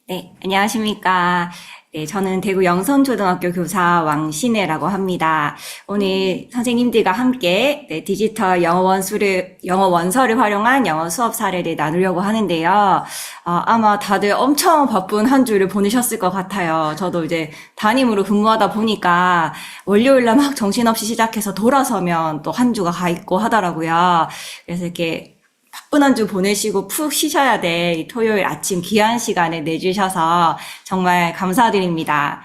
네, 안녕하십니까. 네, 저는 대구 영선초등학교 교사 왕신혜라고 합니다. 오늘 선생님들과 함께 디지털 영어 원서를 활용한 영어 수업 사례를 나누려고 하는데요. 아마 다들 엄청 바쁜 한 주를 보내셨을 것 같아요. 저도 이제 담임으로 근무하다 보니까 월요일날 막 정신없이 시작해서 돌아서면 또 한 주가 가 있고 하더라고요. 그래서 이렇게 바쁜 한 주 보내시고 푹 쉬셔야 돼. 이 토요일 아침 귀한 시간을 내주셔서 정말 감사드립니다.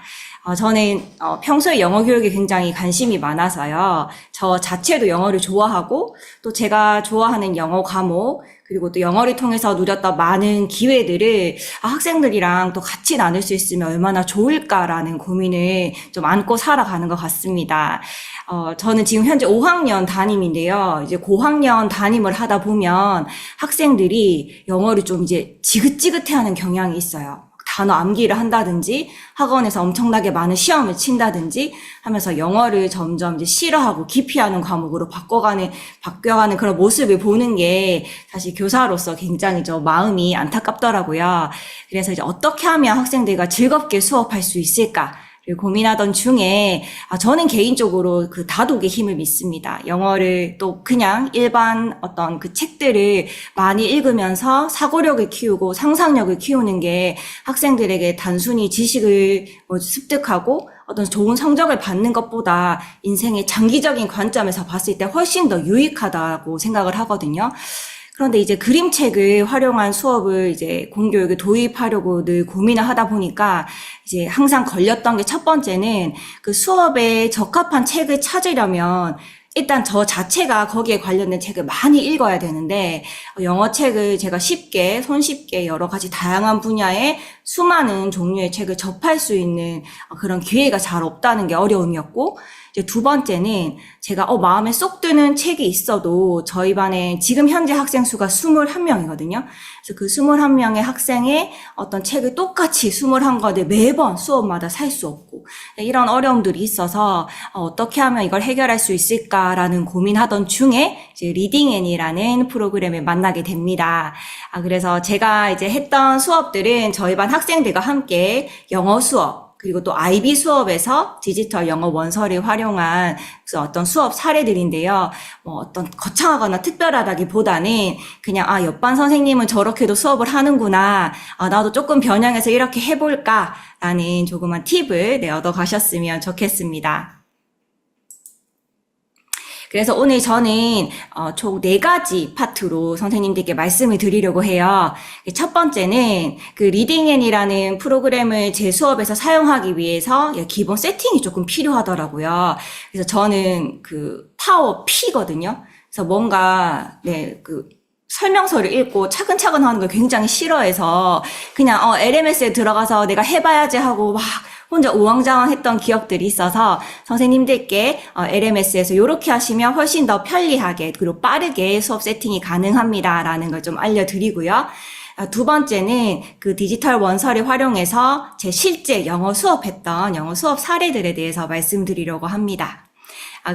저는 평소에 영어 교육에 굉장히 관심이 많아서요. 저 자체도 영어를 좋아하고 또 제가 좋아하는 영어 과목 그리고 또 영어를 통해서 누렸던 많은 기회들을 학생들이랑 또 같이 나눌 수 있으면 얼마나 좋을까라는 고민을 좀 안고 살아가는 것 같습니다. 저는 지금 현재 5학년 담임인데요. 이제 고학년 담임을 하다 보면 학생들이 영어를 좀 이제 지긋지긋해하는 경향이 있어요. 단어 암기를 한다든지 학원에서 엄청나게 많은 시험을 친다든지 하면서 영어를 점점 이제 싫어하고 기피하는 과목으로 바뀌어가는 그런 모습을 보는 게 사실 교사로서 굉장히 마음이 안타깝더라고요. 그래서 이제 어떻게 하면 학생들과 즐겁게 수업할 수 있을까? 고민하던 중에 저는 개인적으로 그 다독의 힘을 믿습니다. 영어를 또 그냥 일반 어떤 그 책들을 많이 읽으면서 사고력을 키우고 상상력을 키우는 게 학생들에게 단순히 지식을 습득하고 어떤 좋은 성적을 받는 것보다 인생의 장기적인 관점에서 봤을 때 훨씬 더 유익하다고 생각을 하거든요. 그런데 이제 그림책을 활용한 수업을 이제 공교육에 도입하려고 늘 고민을 하다 보니까 이제 항상 걸렸던 게 첫 번째는 그 수업에 적합한 책을 찾으려면 일단 저 자체가 거기에 관련된 책을 많이 읽어야 되는데 영어 책을 제가 손쉽게 여러 가지 다양한 분야의 수많은 종류의 책을 접할 수 있는 그런 기회가 잘 없다는 게 어려움이었고 이제 두 번째는 제가 마음에 쏙 드는 책이 있어도 저희 반에 지금 현재 학생 수가 21명이거든요. 그래서 그 21명의 학생의 어떤 책을 똑같이 21권을 매번 수업마다 살 수 없고 이런 어려움들이 있어서 어떻게 하면 이걸 해결할 수 있을까라는 고민하던 중에 이제 리딩앤이라는 프로그램을 만나게 됩니다. 그래서 제가 이제 했던 수업들은 저희 반 학생들과 함께 영어 수업 그리고 또 IB 수업에서 디지털 영어 원서를 활용한 어떤 수업 사례들인데요. 어떤 거창하거나 특별하다기보다는 그냥 옆반 선생님은 저렇게도 수업을 하는구나. 나도 조금 변형해서 이렇게 해볼까라는 조그만 팁을 얻어 가셨으면 좋겠습니다. 그래서 오늘 저는 총 4가지 파트로 선생님들께 말씀을 드리려고 해요. 첫 번째는 그 리딩앤이라는 프로그램을 제 수업에서 사용하기 위해서 기본 세팅이 조금 필요하더라고요. 그래서 저는 그 파워 P거든요. 그래서 뭔가 그 설명서를 읽고 차근차근 하는 걸 굉장히 싫어해서 그냥 LMS에 들어가서 내가 해봐야지 하고 막 혼자 우왕좌왕했던 기억들이 있어서 선생님들께 LMS에서 이렇게 하시면 훨씬 더 편리하게 그리고 빠르게 수업 세팅이 가능합니다라는 걸 좀 알려드리고요. 두 번째는 그 디지털 원서를 활용해서 제 실제 영어 수업했던 영어 수업 사례들에 대해서 말씀드리려고 합니다.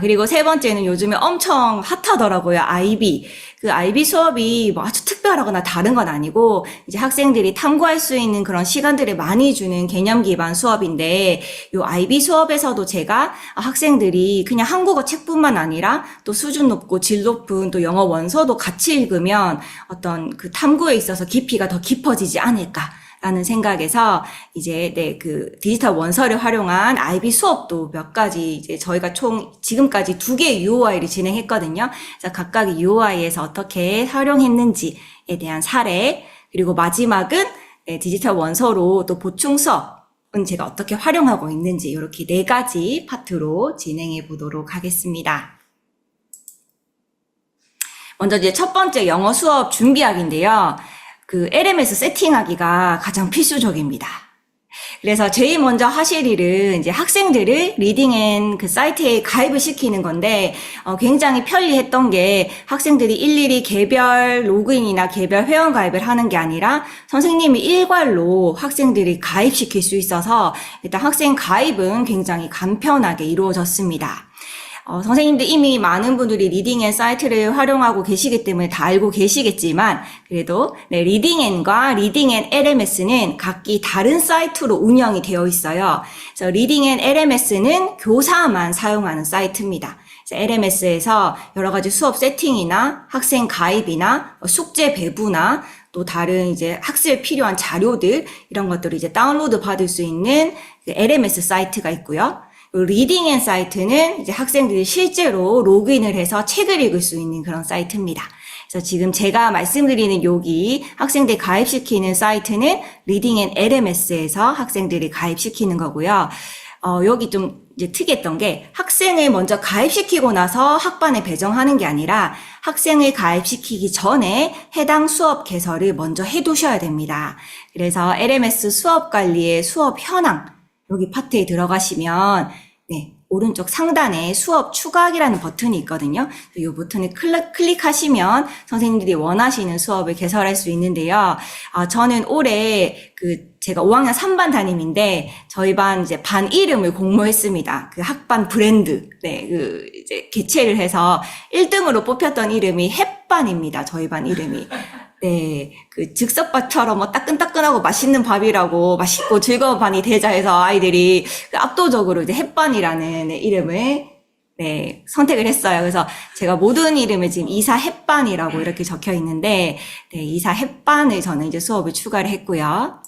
그리고 세 번째는 요즘에 엄청 핫하더라고요. IB. 그 IB 수업이 뭐 아주 특별하거나 다른 건 아니고, 이제 학생들이 탐구할 수 있는 그런 시간들을 많이 주는 개념 기반 수업인데, 요 IB 수업에서도 제가 학생들이 그냥 한국어 책뿐만 아니라 또 수준 높고 질 높은 또 영어 원서도 같이 읽으면 어떤 그 탐구에 있어서 깊이가 더 깊어지지 않을까. 라는 생각에서 이제 그 디지털 원서를 활용한 IB 수업도 몇 가지 이제 저희가 총 지금까지 2개의 UOI를 진행했거든요. 그래서 각각의 UOI에서 어떻게 활용했는지에 대한 사례 그리고 마지막은 디지털 원서로 또 보충 수업은 제가 어떻게 활용하고 있는지 이렇게 4가지 파트로 진행해 보도록 하겠습니다. 먼저 이제 첫 번째 영어 수업 준비하기인데요. 그 LMS 세팅하기가 가장 필수적입니다. 그래서 제일 먼저 하실 일은 이제 학생들을 리딩앤 그 사이트에 가입을 시키는 건데 굉장히 편리했던 게 학생들이 일일이 개별 로그인이나 개별 회원 가입을 하는 게 아니라 선생님이 일괄로 학생들이 가입시킬 수 있어서 일단 학생 가입은 굉장히 간편하게 이루어졌습니다. 선생님들 이미 많은 분들이 리딩앤 사이트를 활용하고 계시기 때문에 다 알고 계시겠지만 그래도 네, 리딩앤과 리딩앤 LMS는 각기 다른 사이트로 운영이 되어 있어요. 그래서 리딩앤 LMS는 교사만 사용하는 사이트입니다. LMS에서 여러 가지 수업 세팅이나 학생 가입이나 숙제 배부나 또 다른 이제 학습에 필요한 자료들 이런 것들을 이제 다운로드 받을 수 있는 LMS 사이트가 있고요. 리딩 앤 사이트는 이제 학생들이 실제로 로그인을 해서 책을 읽을 수 있는 그런 사이트입니다. 그래서 지금 제가 말씀드리는 여기 학생들 가입시키는 사이트는 리딩 앤 LMS에서 학생들이 가입시키는 거고요. 여기 좀 이제 특이했던 게 학생을 먼저 가입시키고 나서 학반에 배정하는 게 아니라 학생을 가입시키기 전에 해당 수업 개설을 먼저 해두셔야 됩니다. 그래서 LMS 수업 관리의 수업 현황 여기 파트에 들어가시면 네, 오른쪽 상단에 수업 추가하기라는 버튼이 있거든요. 이 버튼을 클릭하시면 선생님들이 원하시는 수업을 개설할 수 있는데요. 저는 올해 제가 5학년 3반 담임인데 저희 반 이제 반 이름을 공모했습니다. 그 학반 브랜드. 네, 이제 개최를 해서 1등으로 뽑혔던 이름이 햇반입니다. 저희 반 이름이. 네, 즉석밥처럼 따끈따끈하고 맛있는 밥이라고 맛있고 즐거운 반이 되자 해서 아이들이 압도적으로 이제 햇반이라는 네, 이름을 네, 선택을 했어요. 그래서 제가 모든 이름을 지금 이사 햇반이라고 이렇게 적혀 있는데, 네, 이사 햇반을 저는 이제 수업을 추가를 했고요.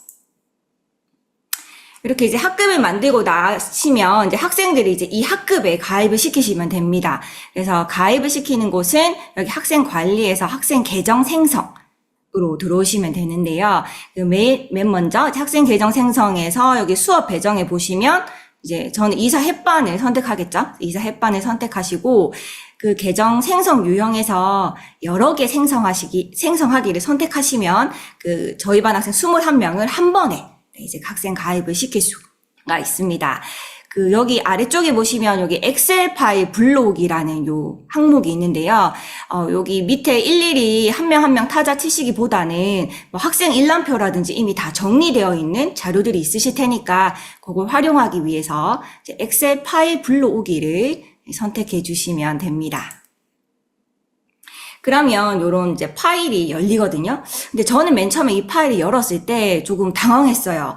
이렇게 이제 학급을 만들고 나시면 이제 학생들이 이제 이 학급에 가입을 시키시면 됩니다. 그래서 가입을 시키는 곳은 여기 학생 관리에서 학생 계정 생성. 으로 들어오시면 되는데요. 맨 먼저 학생 계정 생성에서 여기 수업 배정에 보시면 이제 저는 이사 햇반을 선택하겠죠. 이사 햇반을 선택하시고 그 계정 생성 유형에서 여러 개 생성하기를 선택하시면 저희 반 학생 21명을 한 번에 이제 학생 가입을 시킬 수가 있습니다. 여기 아래쪽에 보시면 여기 엑셀 파일 불록이라는 요 항목이 있는데요. 여기 밑에 일일이 한 명 한 명 타자 치시기보다는 뭐 학생 일람표라든지 이미 다 정리되어 있는 자료들이 있으실 테니까 그걸 활용하기 위해서 이제 엑셀 파일 불러오기를 선택해 주시면 됩니다. 그러면 요런 이제 파일이 열리거든요. 근데 저는 맨 처음에 이 파일을 열었을 때 조금 당황했어요.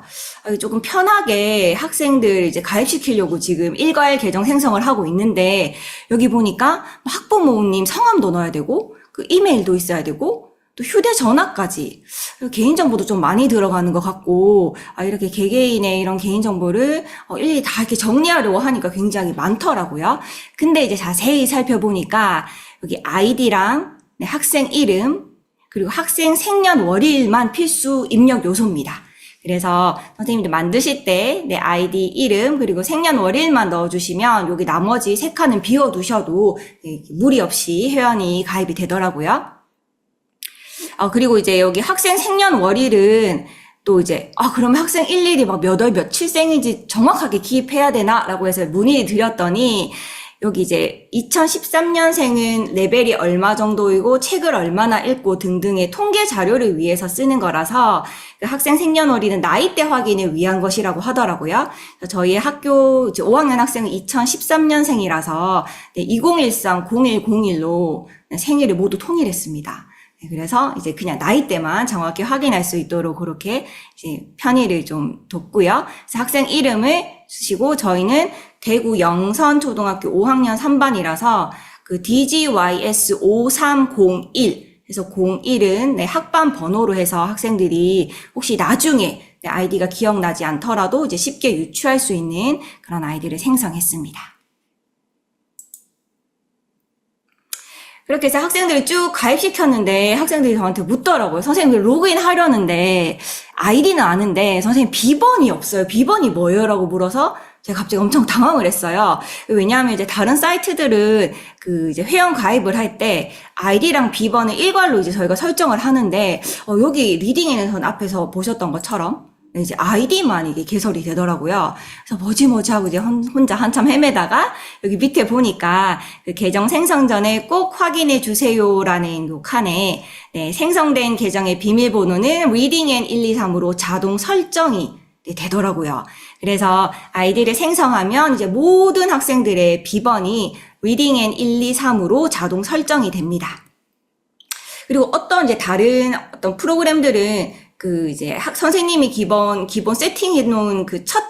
조금 편하게 학생들 이제 가입시키려고 지금 일괄 계정 생성을 하고 있는데 여기 보니까 학부모님 성함도 넣어야 되고 이메일도 있어야 되고 또 휴대전화까지 개인정보도 좀 많이 들어가는 것 같고 이렇게 개개인의 이런 개인정보를 일일이 다 이렇게 정리하려고 하니까 굉장히 많더라고요. 근데 이제 자세히 살펴보니까 여기 아이디랑 네, 학생 이름 그리고 학생 생년월일만 필수 입력 요소입니다. 그래서 선생님들 만드실 때 내 아이디 이름 그리고 생년월일만 넣어주시면 여기 나머지 세 칸은 비워두셔도 무리 없이 회원이 가입이 되더라고요. 그리고 이제 여기 학생 생년월일은 또 이제 그러면 학생 일일이 막 몇 월 며칠생인지 정확하게 기입해야 되나? 라고 해서 문의를 드렸더니 여기 이제 2013년생은 레벨이 얼마 정도이고 책을 얼마나 읽고 등등의 통계 자료를 위해서 쓰는 거라서 학생 생년월일은 나이대 확인을 위한 것이라고 하더라고요. 저희 학교 이제 5학년 학생은 2013년생이라서 2013, 0101로 생일을 모두 통일했습니다. 그래서 이제 그냥 나이대만 정확히 확인할 수 있도록 그렇게 이제 편의를 좀 뒀고요. 그래서 학생 이름을 쓰시고 저희는 대구 영선초등학교 5학년 3반이라서 DGYS 5301 그래서 01은 학반 번호로 해서 학생들이 혹시 나중에 내 아이디가 기억나지 않더라도 이제 쉽게 유추할 수 있는 그런 아이디를 생성했습니다. 그렇게 해서 학생들을 쭉 가입시켰는데 학생들이 저한테 묻더라고요. 선생님 로그인 하려는데 아이디는 아는데 선생님 비번이 없어요. 비번이 뭐예요? 라고 물어서 제가 갑자기 엄청 당황을 했어요. 왜냐하면 이제 다른 사이트들은 이제 회원 가입을 할 때 아이디랑 비번을 일괄로 이제 저희가 설정을 하는데 여기 리딩에는 앞에서 보셨던 것처럼 이제 아이디만 이게 개설이 되더라고요. 그래서 뭐지 하고 이제 혼자 한참 헤매다가 여기 밑에 보니까 계정 생성 전에 꼭 확인해 주세요라는 요 칸에 네, 생성된 계정의 비밀번호는 reading and 123으로 자동 설정이 되더라고요. 그래서 아이디를 생성하면 이제 모든 학생들의 비번이 리딩 앤 1, 2, 3으로 자동 설정이 됩니다. 그리고 어떤 이제 다른 어떤 프로그램들은 그 이제 선생님이 기본 세팅해 놓은 그 첫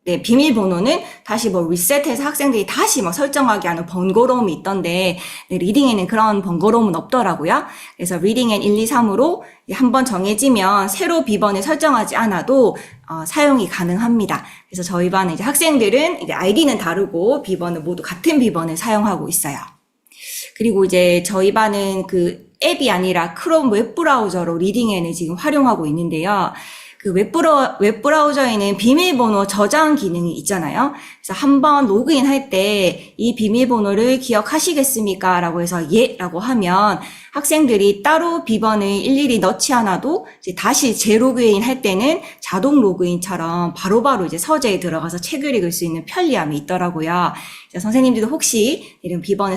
비밀번호는 다시 뭐 리셋해서 학생들이 다시 뭐 설정하게 하는 번거로움이 있던데, 리딩에는 그런 번거로움은 없더라고요. 그래서 리딩 앤 1, 2, 3으로 한번 정해지면 새로 비번을 설정하지 않아도 사용이 가능합니다. 그래서 저희 반은 이제 학생들은 이제 아이디는 다르고 비번은 모두 같은 비번을 사용하고 있어요. 그리고 이제 저희 반은 그 앱이 아니라 크롬 웹브라우저로 리딩앤을 지금 활용하고 있는데요. 그 웹브라우저에는 비밀번호 저장 기능이 있잖아요. 그래서 한번 로그인 할 때 이 비밀번호를 기억하시겠습니까? 라고 해서 예! 라고 하면 학생들이 따로 비번을 일일이 넣지 않아도 이제 다시 재로그인 할 때는 자동 로그인처럼 바로바로 이제 서재에 들어가서 책을 읽을 수 있는 편리함이 있더라고요. 선생님들도 혹시 이런 비번을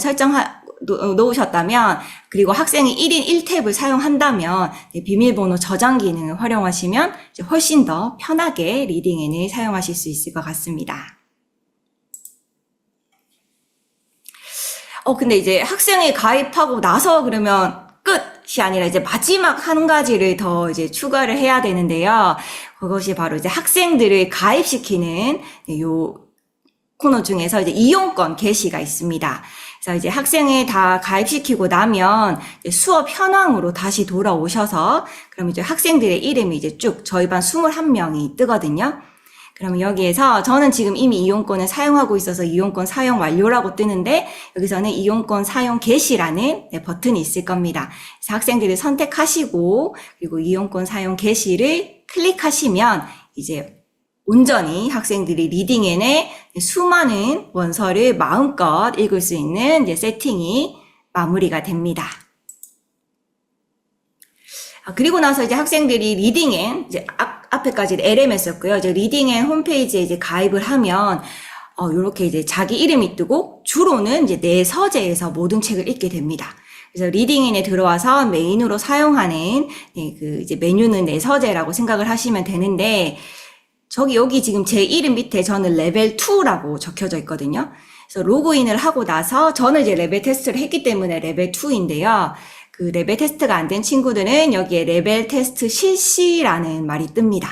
놓으셨다면, 그리고 학생이 1인 1탭을 사용한다면 비밀번호 저장 기능을 활용하시면 이제 훨씬 더 편하게 리딩앤을 사용하실 수 있을 것 같습니다. 근데 이제 학생이 가입하고 나서 그러면 끝이 아니라 이제 마지막 한 가지를 더 이제 추가를 해야 되는데요. 그것이 바로 이제 학생들을 가입시키는 요 코너 중에서 이제 이용권 게시가 있습니다. 그래서 이제 학생을 다 가입시키고 나면 수업 현황으로 다시 돌아오셔서 그럼 이제 학생들의 이름이 이제 쭉 저희 반 21명이 뜨거든요. 그러면 여기에서 저는 지금 이미 이용권을 사용하고 있어서 이용권 사용 완료라고 뜨는데, 여기서는 이용권 사용 개시라는 버튼이 있을 겁니다. 그래서 학생들을 선택하시고 그리고 이용권 사용 개시를 클릭하시면 이제 온전히 학생들이 리딩앤의 수많은 원서를 마음껏 읽을 수 있는 이제 세팅이 마무리가 됩니다. 그리고 나서 이제 학생들이 리딩앤, 이제 앞에까지 LMS였고요. 이제 리딩앤 홈페이지에 이제 가입을 하면, 요렇게 이제 자기 이름이 뜨고, 주로는 이제 내 서재에서 모든 책을 읽게 됩니다. 그래서 리딩앤에 들어와서 메인으로 사용하는, 그 이제 메뉴는 내 서재라고 생각을 하시면 되는데, 여기 지금 제 이름 밑에 저는 레벨 2라고 적혀져 있거든요. 그래서 로그인을 하고 나서 저는 이제 레벨 테스트를 했기 때문에 레벨 2인데요. 그 레벨 테스트가 안 된 친구들은 여기에 레벨 테스트 실시라는 말이 뜹니다.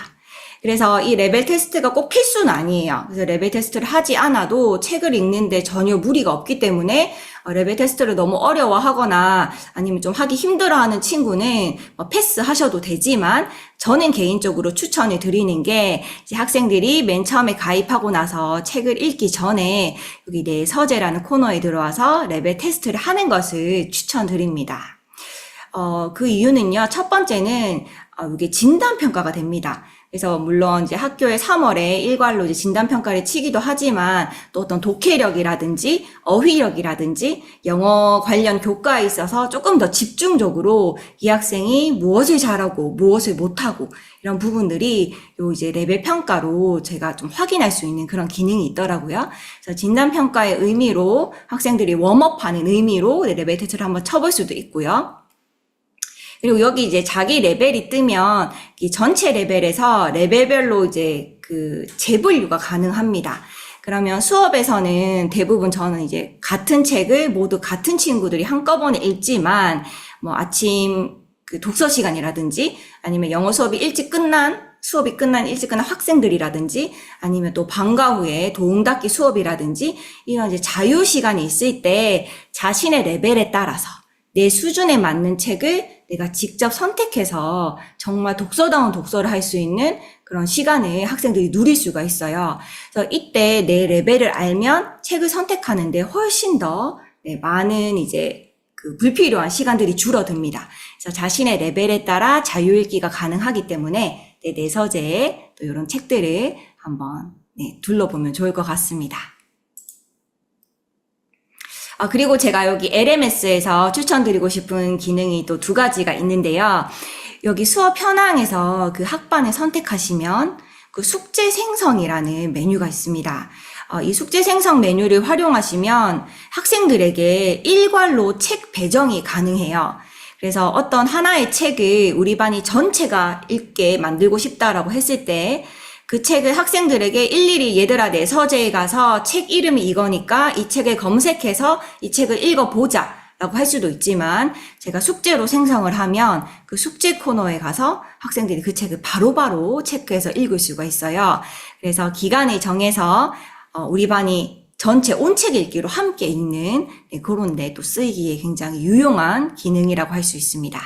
그래서 이 레벨 테스트가 꼭 필수는 아니에요. 그래서 레벨 테스트를 하지 않아도 책을 읽는데 전혀 무리가 없기 때문에 레벨 테스트를 너무 어려워하거나 아니면 좀 하기 힘들어하는 친구는 패스하셔도 되지만, 저는 개인적으로 추천을 드리는 게 이제 학생들이 맨 처음에 가입하고 나서 책을 읽기 전에 여기 내 서재라는 코너에 들어와서 레벨 테스트를 하는 것을 추천드립니다. 그 이유는요, 첫 번째는 이게 진단평가가 됩니다. 그래서 물론 이제 학교에 3월에 일괄로 이제 진단평가를 치기도 하지만 또 어떤 독해력이라든지 어휘력이라든지 영어 관련 교과에 있어서 조금 더 집중적으로 이 학생이 무엇을 잘하고 무엇을 못하고 이런 부분들이 요 이제 레벨 평가로 제가 좀 확인할 수 있는 그런 기능이 있더라고요. 그래서 진단평가의 의미로 학생들이 웜업하는 의미로 레벨 테스트를 한번 쳐볼 수도 있고요. 그리고 여기 이제 자기 레벨이 뜨면 이 전체 레벨에서 레벨별로 이제 그 재분류가 가능합니다. 그러면 수업에서는 대부분 저는 이제 같은 책을 모두 같은 친구들이 한꺼번에 읽지만, 뭐 아침 그 독서 시간이라든지 아니면 영어 수업이 일찍 끝난 학생들이라든지 아니면 또 방과 후에 도움닫기 수업이라든지 이런 이제 자유 시간이 있을 때 자신의 레벨에 따라서 내 수준에 맞는 책을 내가 직접 선택해서 정말 독서다운 독서를 할 수 있는 그런 시간을 학생들이 누릴 수가 있어요. 그래서 이때 내 레벨을 알면 책을 선택하는데 훨씬 더 많은 이제 그 불필요한 시간들이 줄어듭니다. 그래서 자신의 레벨에 따라 자유읽기가 가능하기 때문에 내 서재에 또 이런 책들을 한번 둘러보면 좋을 것 같습니다. 그리고 제가 여기 LMS에서 추천드리고 싶은 기능이 또 2가지가 있는데요. 여기 수업 현황에서 그 학반을 선택하시면 그 숙제 생성이라는 메뉴가 있습니다. 이 숙제 생성 메뉴를 활용하시면 학생들에게 일괄로 책 배정이 가능해요. 그래서 어떤 하나의 책을 우리 반이 전체가 읽게 만들고 싶다라고 했을 때 그 책을 학생들에게 일일이 얘들아 내 서재에 가서 책 이름이 이거니까 이 책을 검색해서 이 책을 읽어보자 라고 할 수도 있지만 제가 숙제로 생성을 하면 그 숙제 코너에 가서 학생들이 그 책을 바로바로 체크해서 읽을 수가 있어요. 그래서 기간을 정해서 우리 반이 전체 온 책 읽기로 함께 읽는 그런 데 또 쓰이기에 굉장히 유용한 기능이라고 할 수 있습니다.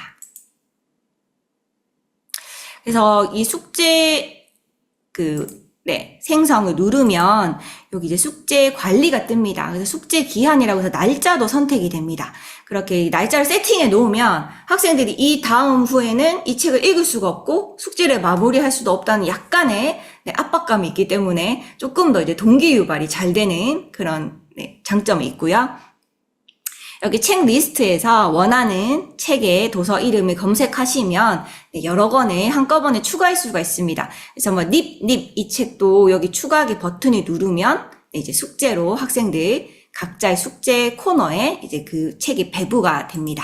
그래서 이 숙제 생성을 누르면 여기 이제 숙제 관리가 뜹니다. 그래서 숙제 기한이라고 해서 날짜도 선택이 됩니다. 그렇게 날짜를 세팅해 놓으면 학생들이 이 다음 후에는 이 책을 읽을 수가 없고 숙제를 마무리할 수도 없다는 약간의 압박감이 있기 때문에 조금 더 이제 동기 유발이 잘 되는 그런 장점이 있고요. 여기 책 리스트에서 원하는 책의 도서 이름을 검색하시면 여러 권을 한꺼번에 추가할 수가 있습니다. 그래서 뭐 닙 이 책도 여기 추가하기 버튼을 누르면 이제 숙제로 학생들 각자의 숙제 코너에 이제 그 책이 배부가 됩니다.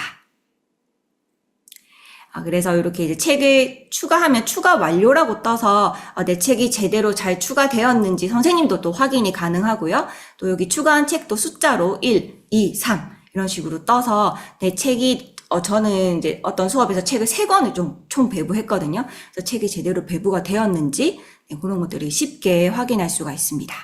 그래서 이렇게 이제 책을 추가하면 추가 완료라고 떠서 내 책이 제대로 잘 추가되었는지 선생님도 또 확인이 가능하고요. 또 여기 추가한 책도 숫자로 1, 2, 3 이런 식으로 떠서 내 책이 저는 이제 어떤 수업에서 책을 3권을 총 배부했거든요. 그래서 책이 제대로 배부가 되었는지 그런 것들을 쉽게 확인할 수가 있습니다.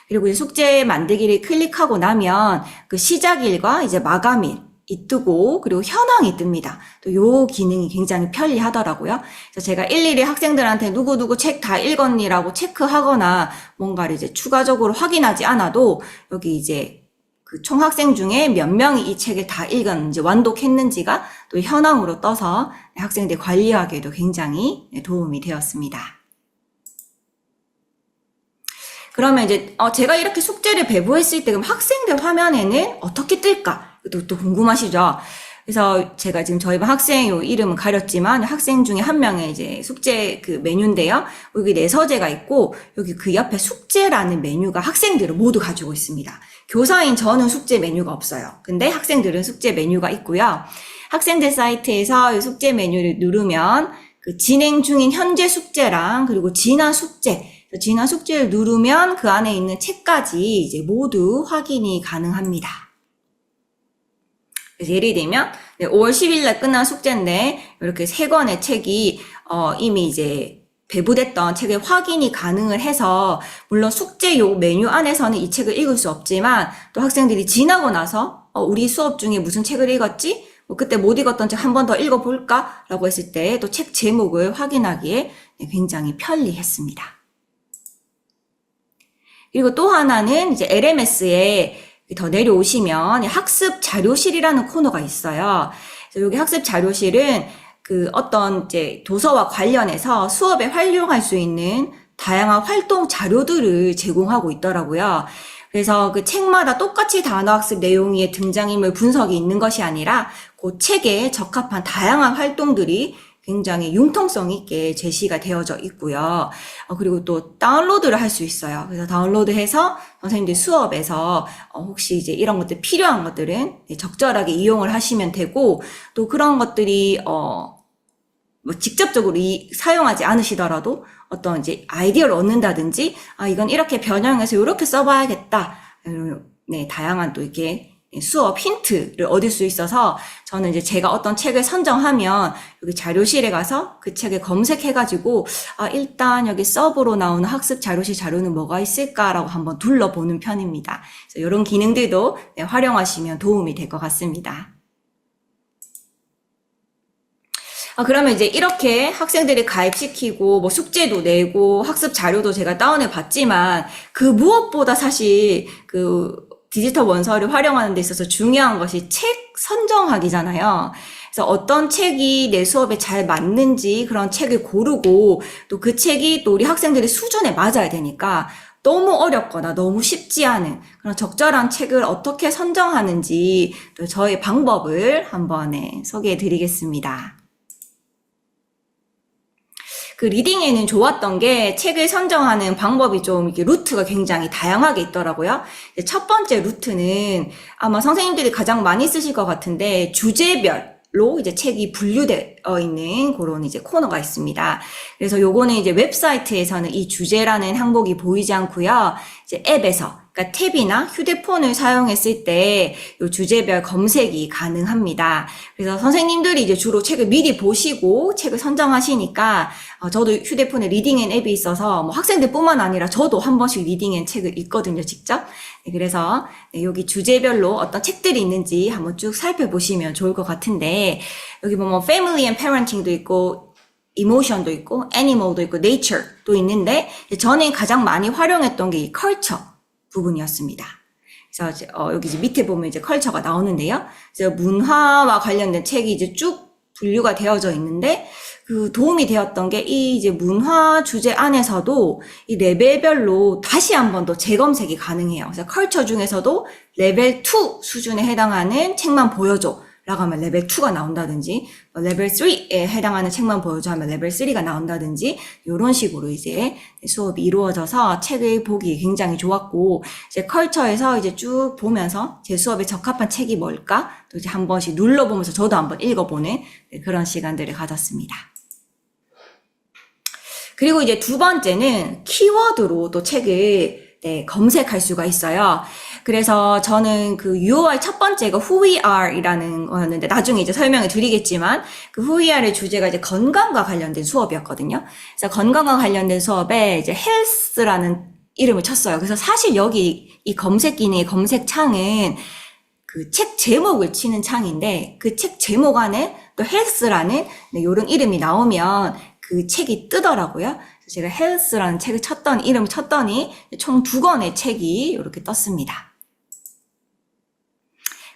그리고 이제 숙제 만들기를 클릭하고 나면 그 시작일과 이제 마감일 이 뜨고 그리고 현황이 뜹니다. 또 요 기능이 굉장히 편리하더라고요. 그래서 제가 일일이 학생들한테 누구누구 책 다 읽었니라고 체크하거나 뭔가를 이제 추가적으로 확인하지 않아도 여기 이제 그 총 학생 중에 몇 명이 이 책을 다 읽었는지 완독했는지가 또 현황으로 떠서 학생들 관리하기에도 굉장히 도움이 되었습니다. 그러면 이제 제가 이렇게 숙제를 배부했을 때 그럼 학생들 화면에는 어떻게 뜰까? 또 궁금하시죠? 그래서 제가 지금 저희 반 학생 요 이름은 가렸지만 학생 중에 한 명의 이제 숙제 그 메뉴인데요. 여기 내 서재가 있고 여기 그 옆에 숙제라는 메뉴가 학생들을 모두 가지고 있습니다. 교사인 저는 숙제 메뉴가 없어요. 근데 학생들은 숙제 메뉴가 있고요. 학생들 사이트에서 이 숙제 메뉴를 누르면 그 진행 중인 현재 숙제랑 그리고 지난 숙제를 누르면 그 안에 있는 책까지 이제 모두 확인이 가능합니다. 그래서 예를 들면 5월 10일 날 끝난 숙제인데 이렇게 3권의 책이 이미 이제 배부됐던 책을 확인이 가능을 해서 물론 숙제 요 메뉴 안에서는 이 책을 읽을 수 없지만 또 학생들이 지나고 나서 우리 수업 중에 무슨 책을 읽었지? 뭐 그때 못 읽었던 책 한 번 더 읽어볼까? 라고 했을 때 또 책 제목을 확인하기에 굉장히 편리했습니다. 그리고 또 하나는 이제 LMS에 더 내려오시면 학습 자료실이라는 코너가 있어요. 그래서 여기 학습 자료실은 그 어떤 이제 도서와 관련해서 수업에 활용할 수 있는 다양한 활동 자료들을 제공하고 있더라고요. 그래서 그 책마다 똑같이 단어학습 내용의 등장인물 분석이 있는 것이 아니라 그 책에 적합한 다양한 활동들이 굉장히 융통성 있게 제시가 되어져 있고요. 그리고 또 다운로드를 할 수 있어요. 그래서 다운로드해서 선생님들 수업에서 혹시 이제 이런 것들 필요한 것들은 적절하게 이용을 하시면 되고 또 그런 것들이 뭐 직접적으로 사용하지 않으시더라도 어떤 이제 아이디어를 얻는다든지 이건 이렇게 변형해서 이렇게 써봐야겠다. 다양한 또 이렇게 수업 힌트를 얻을 수 있어서 저는 이제 제가 어떤 책을 선정하면 여기 자료실에 가서 그 책을 검색해가지고 일단 여기 서브로 나오는 학습 자료실 자료는 뭐가 있을까라고 한번 둘러보는 편입니다. 그래서 이런 기능들도 활용하시면 도움이 될 것 같습니다. 그러면 이제 이렇게 학생들이 가입시키고 뭐 숙제도 내고 학습 자료도 제가 다운해 봤지만 그 무엇보다 사실 그 디지털 원서를 활용하는 데 있어서 중요한 것이 책 선정하기잖아요. 그래서 어떤 책이 내 수업에 잘 맞는지 그런 책을 고르고 또 그 책이 또 우리 학생들의 수준에 맞아야 되니까 너무 어렵거나 너무 쉽지 않은 그런 적절한 책을 어떻게 선정하는지 또 저의 방법을 한번 소개해 드리겠습니다. 그 리딩에는 좋았던 게 책을 선정하는 방법이 좀 이렇게 루트가 굉장히 다양하게 있더라고요. 첫 번째 루트는 아마 선생님들이 가장 많이 쓰실 것 같은데 주제별로 이제 책이 있는 그런 이제 코너가 있습니다. 그래서 요거는 이제 웹사이트에서는 이 주제라는 항목이 보이지 않고요. 이제 앱에서, 그러니까 탭이나 휴대폰을 사용했을 때 요 주제별 검색이 가능합니다. 그래서 선생님들이 이제 주로 책을 미리 보시고 책을 선정하시니까 저도 휴대폰에 리딩 앤 앱이 있어서 뭐 학생들뿐만 아니라 저도 한 번씩 리딩 앤 책을 읽거든요, 직접. 네, 그래서 여기 주제별로 어떤 책들이 있는지 한번 쭉 살펴보시면 좋을 것 같은데, 여기 보면 Family and Parenting도 있고 Emotion도 있고 Animal도 있고 Nature도 있는데, 저는 가장 많이 활용했던 게 이 Culture 부분이었습니다. 그래서 여기 이제 밑에 보면 이제 컬처가 나오는데요. 그래서 문화와 관련된 책이 이제 쭉 분류가 되어져 있는데, 그 도움이 되었던 게 이 이제 문화 주제 안에서도 이 레벨별로 다시 한 번 더 재검색이 가능해요. 그래서 컬처 중에서도 레벨 2 수준에 해당하는 책만 보여줘 라고 하면 레벨 2가 나온다든지, 레벨 3에 해당하는 책만 보여줘 하면 레벨 3가 나온다든지, 이런 식으로 이제 수업이 이루어져서 책을 보기 굉장히 좋았고, 이제 컬처에서 이제 쭉 보면서 제 수업에 적합한 책이 뭘까? 또 이제 한 번씩 눌러보면서 저도 한번 읽어보는 그런 시간들을 가졌습니다. 그리고 이제 두 번째는 키워드로 또 책을 검색할 수가 있어요. 그래서 저는 그 UOR 첫 번째가 Who We Are 이라는 거였는데, 나중에 이제 설명을 드리겠지만, 그 Who We Are의 주제가 이제 건강과 관련된 수업이었거든요. 그래서 건강과 관련된 수업에 이제 Health라는 이름을 쳤어요. 그래서 사실 여기 이 검색 기능의 검색창은 그 책 제목을 치는 창인데, 그 책 제목 안에 또 Health라는 이런 이름이 나오면 그 책이 뜨더라고요. 그래서 제가 Health라는 책을 이름을 쳤더니 총 2권의 책이 이렇게 떴습니다.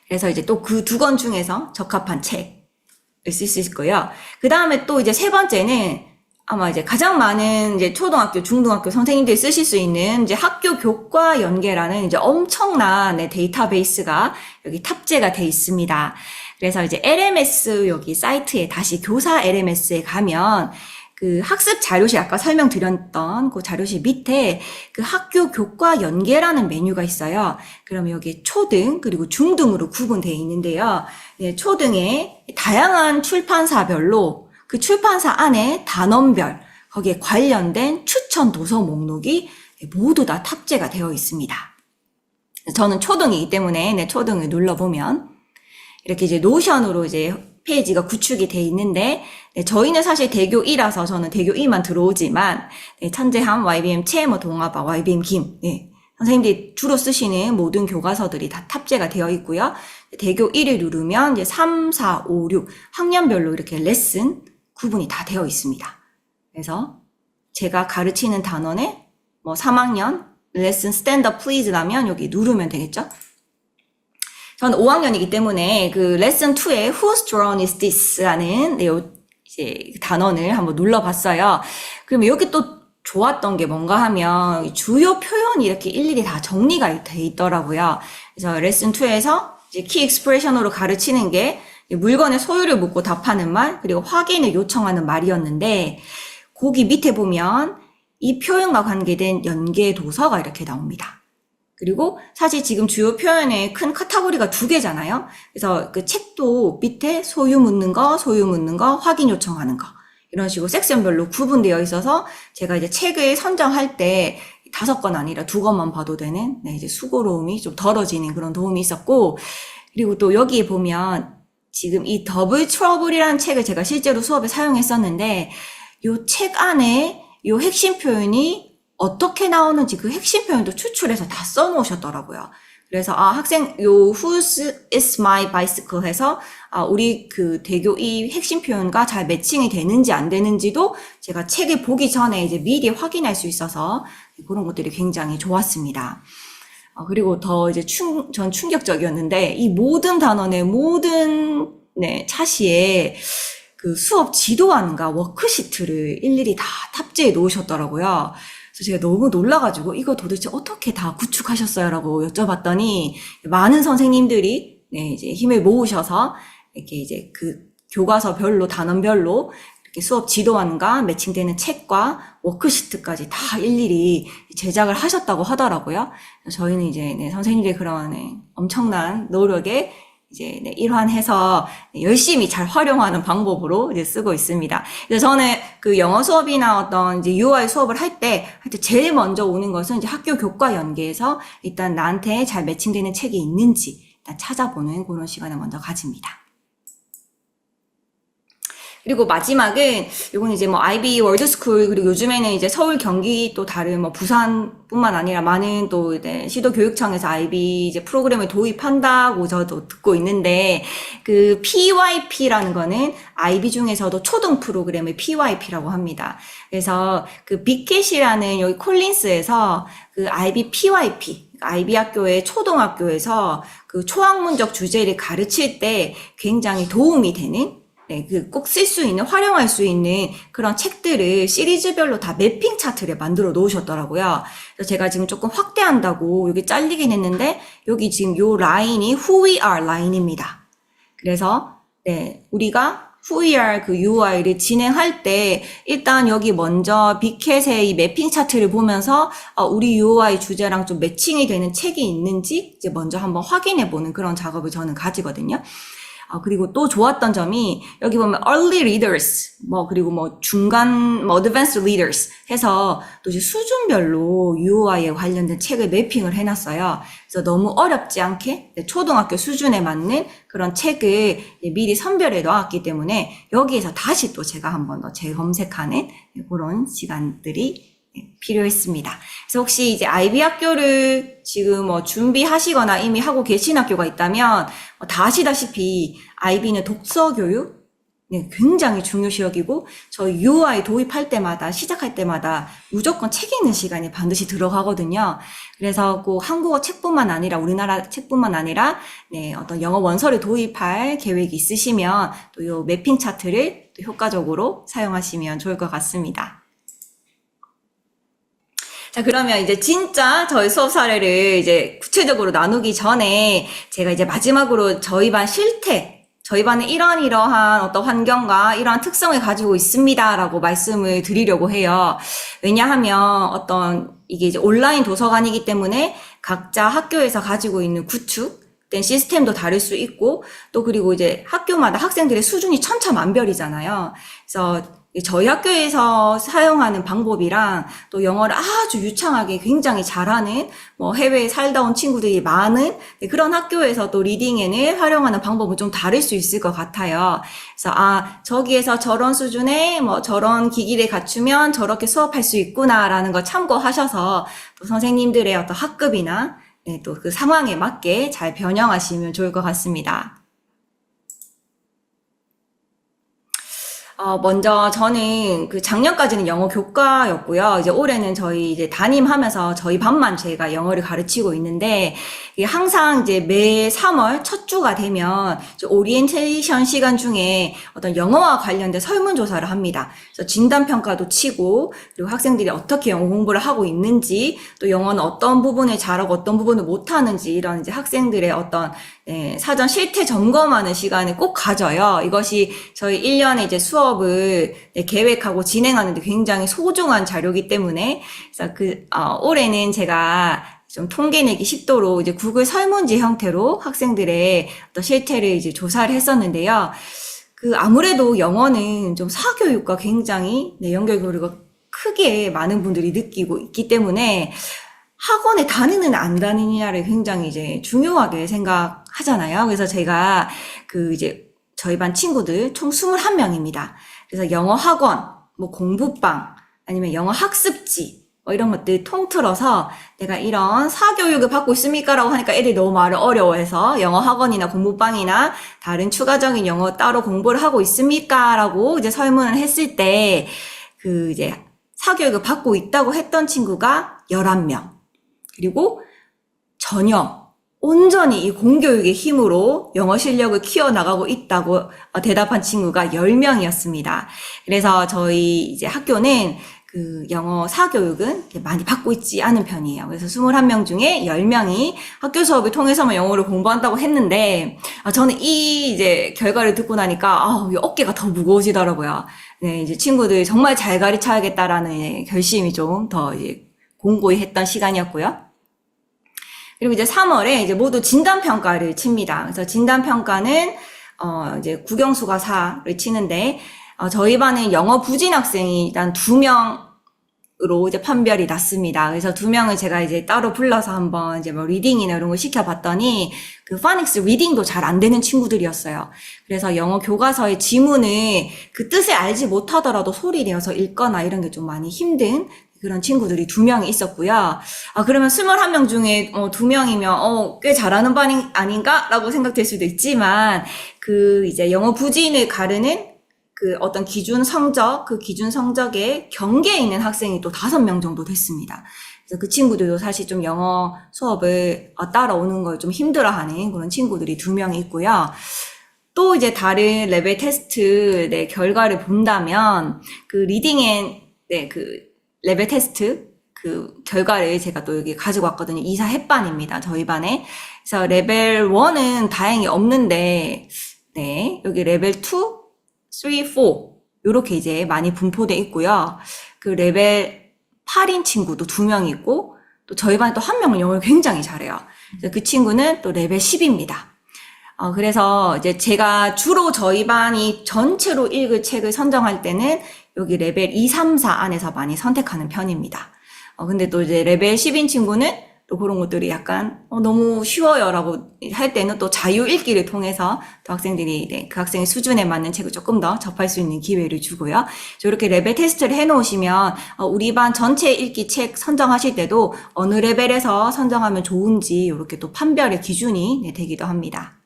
그래서 이제 또 그 2권 중에서 적합한 책을 쓸 수 있고요. 그 다음에 또 이제 세 번째는 아마 이제 가장 많은 이제 초등학교, 중등학교 선생님들이 쓰실 수 있는 이제 학교 교과 연계라는 이제 엄청난 데이터베이스가 여기 탑재가 돼 있습니다. 그래서 이제 LMS 여기 사이트에 다시 교사 LMS에 가면 그 학습 자료실, 아까 설명드렸던 그 자료실 밑에 그 학교 교과 연계라는 메뉴가 있어요. 그러면 여기 초등 그리고 중등으로 구분되어 있는데요. 네, 초등에 다양한 출판사별로 그 출판사 안에 단원별 거기에 관련된 추천 도서 목록이 모두 다 탑재가 되어 있습니다. 저는 초등이기 때문에 초등을 눌러보면 이렇게 이제 노션으로 이제 페이지가 구축이 돼 있는데, 저희는 사실 대교 2라서 저는 대교 2만 들어오지만, 천재함, YBM 채, 동아바, YBM 김, 선생님들이 주로 쓰시는 모든 교과서들이 다 탑재가 되어 있고요. 대교 1을 누르면 이제 3, 4, 5, 6 학년별로 이렇게 레슨 구분이 다 되어 있습니다. 그래서 제가 가르치는 단원에 3학년 레슨 스탠드 플리즈라면 여기 누르면 되겠죠? 저는 5학년이기 때문에 그 레슨 2에 Whose drone is this? 라는 이제 단원을 한번 눌러봤어요. 그러면 여기 또 좋았던 게 뭔가 하면 주요 표현이 이렇게 일일이 다 정리가 돼 있더라고요. 그래서 레슨 2에서 이제 키 익스프레션으로 가르치는 게 물건의 소유를 묻고 답하는 말, 그리고 확인을 요청하는 말이었는데, 거기 밑에 보면 이 표현과 관계된 연계 도서가 이렇게 나옵니다. 그리고 사실 지금 주요 표현의 큰 카테고리가 2개잖아요. 그래서 그 책도 밑에 소유 묻는 거, 확인 요청하는 거, 이런 식으로 섹션별로 구분되어 있어서 제가 이제 책을 선정할 때 5권 아니라 2권만 봐도 되는 이제 수고로움이 좀 덜어지는 그런 도움이 있었고, 그리고 또 여기에 보면 지금 이 더블 트러블이라는 책을 제가 실제로 수업에 사용했었는데, 이 책 안에 이 핵심 표현이 어떻게 나오는지 그 핵심 표현도 추출해서 다 써놓으셨더라고요. 그래서 학생 Whose is my bicycle 해서 우리 그 대교 이 핵심 표현과 잘 매칭이 되는지 안 되는지도 제가 책을 보기 전에 이제 미리 확인할 수 있어서 그런 것들이 굉장히 좋았습니다. 그리고 더 이제 전 충격적이었는데, 이 모든 단원의 모든 차시에 그 수업 지도안과 워크시트를 일일이 다 탑재해 놓으셨더라고요. 그래서 제가 너무 놀라가지고 이거 도대체 어떻게 다 구축하셨어요? 라고 여쭤봤더니, 많은 선생님들이 이제 힘을 모으셔서 이렇게 이제 그 교과서별로, 단원별로 이렇게 수업 지도안과 매칭되는 책과 워크시트까지 다 일일이 제작을 하셨다고 하더라고요. 저희는 이제 선생님들의 그런 엄청난 노력에 이제 일환해서 열심히 잘 활용하는 방법으로 이제 쓰고 있습니다. 그래서 저는 그 영어 수업이나 어떤 이제 UI 수업을 할 때 제일 먼저 오는 것은 이제 학교 교과 연계에서 일단 나한테 잘 매칭되는 책이 있는지 일단 찾아보는 그런 시간을 먼저 가집니다. 그리고 마지막은 요건 이제 뭐 IB 월드스쿨, 그리고 요즘에는 이제 서울, 경기 또 다른 뭐 부산뿐만 아니라 많은 또 이제 시도 교육청에서 IB 이제 프로그램을 도입한다고 저도 듣고 있는데, 그 PYP라는 거는 IB 중에서도 초등 프로그램을 PYP라고 합니다. 그래서 그 빅캣이라는 여기 콜린스에서 그 IB PYP, IB 학교의 초등학교에서 그 초학문적 주제를 가르칠 때 굉장히 도움이 되는, 꼭 쓸 수 있는, 활용할 수 있는 그런 책들을 시리즈별로 다 매핑 차트를 만들어 놓으셨더라고요. 그래서 제가 지금 조금 확대한다고 여기 잘리긴 했는데, 여기 지금 요 라인이 Who We Are 라인입니다. 그래서, 우리가 Who We Are 그 UI를 진행할 때, 일단 여기 먼저 빅캣의 이 매핑 차트를 보면서, 우리 UI 주제랑 좀 매칭이 되는 책이 있는지, 이제 먼저 한번 확인해 보는 그런 작업을 저는 가지거든요. 그리고 또 좋았던 점이 여기 보면 early readers, 그리고 중간, advanced readers 해서 또 이제 수준별로 UI에 관련된 책을 매핑을 해놨어요. 그래서 너무 어렵지 않게 초등학교 수준에 맞는 그런 책을 미리 선별해 놓았기 때문에 여기에서 다시 또 제가 한 번 더 재검색하는 그런 시간들이 필요했습니다. 그래서 혹시 이제 IB 학교를 지금 준비하시거나 이미 하고 계신 학교가 있다면 다 아시다시피 IB는 독서 교육 굉장히 중요시 여기고 저희 UI 도입할 때마다 시작할 때마다 무조건 책 읽는 시간이 반드시 들어가거든요. 그래서 꼭 한국어 책뿐만 아니라 우리나라 책뿐만 아니라 어떤 영어 원서를 도입할 계획이 있으시면 또 이 매핑 차트를 또 효과적으로 사용하시면 좋을 것 같습니다. 자, 그러면 이제 진짜 저희 수업 사례를 이제 구체적으로 나누기 전에 제가 이제 마지막으로 저희 반 실태, 저희 반은 이러한 어떤 환경과 이러한 특성을 가지고 있습니다라고 말씀을 드리려고 해요. 왜냐하면 이게 이제 온라인 도서관이기 때문에 각자 학교에서 가지고 있는 구축된 시스템도 다를 수 있고, 또 그리고 이제 학교마다 학생들의 수준이 천차만별이잖아요. 그래서 저희 학교에서 사용하는 방법이랑 또 영어를 아주 유창하게 굉장히 잘하는 해외에 살다 온 친구들이 많은 그런 학교에서 또 리딩앤을 활용하는 방법은 좀 다를 수 있을 것 같아요. 그래서 저기에서 저런 수준의 저런 기기를 갖추면 저렇게 수업할 수 있구나라는 거 참고하셔서 또 선생님들의 어떤 학급이나 또 그 상황에 맞게 잘 변형하시면 좋을 것 같습니다. 먼저 저는 그 작년까지는 영어 교과였고요. 이제 올해는 저희 이제 담임하면서 저희 반만 제가 영어를 가르치고 있는데, 이게 항상 이제 매 3월 첫 주가 되면 이제 오리엔테이션 시간 중에 어떤 영어와 관련된 설문조사를 합니다. 그래서 진단평가도 치고, 그리고 학생들이 어떻게 영어 공부를 하고 있는지, 또 영어는 어떤 부분을 잘하고 어떤 부분을 못하는지, 이런 이제 학생들의 어떤 사전 실태 점검하는 시간을 꼭 가져요. 이것이 저희 1년에 이제 수업을 계획하고 진행하는데 굉장히 소중한 자료이기 때문에, 그래서 올해는 제가 좀 통계 내기 쉽도록 이제 구글 설문지 형태로 학생들의 어떤 실태를 이제 조사를 했었는데요. 아무래도 영어는 좀 사교육과 굉장히 연결고리가 크게 많은 분들이 느끼고 있기 때문에 학원에 다니는 안 다니느냐를 굉장히 이제 중요하게 생각하잖아요. 그래서 제가 이제 저희 반 친구들 총 21명입니다. 그래서 영어 학원, 공부방, 아니면 영어 학습지, 이런 것들 통틀어서 내가 이런 사교육을 받고 있습니까? 라고 하니까 애들이 너무 말을 어려워해서 영어 학원이나 공부방이나 다른 추가적인 영어 따로 공부를 하고 있습니까? 라고 이제 설문을 했을 때 이제 사교육을 받고 있다고 했던 친구가 11명. 그리고 전혀 온전히 이 공교육의 힘으로 영어 실력을 키워나가고 있다고 대답한 친구가 10명이었습니다. 그래서 저희 이제 학교는 영어 사교육은 많이 받고 있지 않은 편이에요. 그래서 21명 중에 10명이 학교 수업을 통해서만 영어를 공부한다고 했는데, 저는 이 이제 결과를 듣고 나니까, 어깨가 더 무거워지더라고요. 이제 친구들 정말 잘 가르쳐야겠다라는 결심이 좀 더 이제 공고히 했던 시간이었고요. 그리고 이제 3월에 이제 모두 진단평가를 칩니다. 그래서 진단평가는, 이제 국영수가 4를 치는데, 저희 반은 영어 부진 학생이 일단 2명으로 이제 판별이 났습니다. 그래서 2명을 제가 이제 따로 불러서 한번 이제 뭐 리딩이나 이런 걸 시켜봤더니, 그 파닉스 리딩도 잘 안 되는 친구들이었어요. 그래서 영어 교과서의 지문을 그 뜻을 알지 못하더라도 소리 내어서 읽거나 이런 게 좀 많이 힘든 그런 친구들이 2명이 있었고요. 그러면 21명 중에 2명이면 꽤 잘하는 반이 아닌가라고 생각될 수도 있지만, 그 이제 영어 부진을 가르는 그 어떤 기준 성적, 그 기준 성적에 경계에 있는 학생이 또 5명 정도 됐습니다. 그래서 그 친구들도 사실 좀 영어 수업을 따라오는 걸 좀 힘들어하는 그런 친구들이 2명이 있고요. 또 이제 다른 레벨 테스트 네, 결과를 본다면, 그 리딩 그 레벨 테스트 그 결과를 제가 또 여기 가지고 왔거든요. 이사 햇반입니다. 저희 반에. 그래서 레벨 1은 다행히 없는데, 네, 여기 레벨 2, 3, 4 요렇게 이제 많이 분포돼 있고요. 그 레벨 8인 친구도 2명 있고, 또 저희 반에 또 1명은 영어를 굉장히 잘해요. 그래서 그 친구는 또 레벨 10입니다. 그래서 이제 제가 주로 저희 반이 전체로 읽을 책을 선정할 때는 여기 레벨 2, 3, 4 안에서 많이 선택하는 편입니다. 근데 또 이제 레벨 10인 친구는 또 그런 것들이 약간 너무 쉬워요 라고 할 때는 또 자유 읽기를 통해서 또 학생들이 네, 그 학생의 수준에 맞는 책을 조금 더 접할 수 있는 기회를 주고요. 이렇게 레벨 테스트를 해놓으시면 우리 반 전체 읽기 책 선정하실 때도 어느 레벨에서 선정하면 좋은지 이렇게 또 판별의 기준이 네, 되기도 합니다.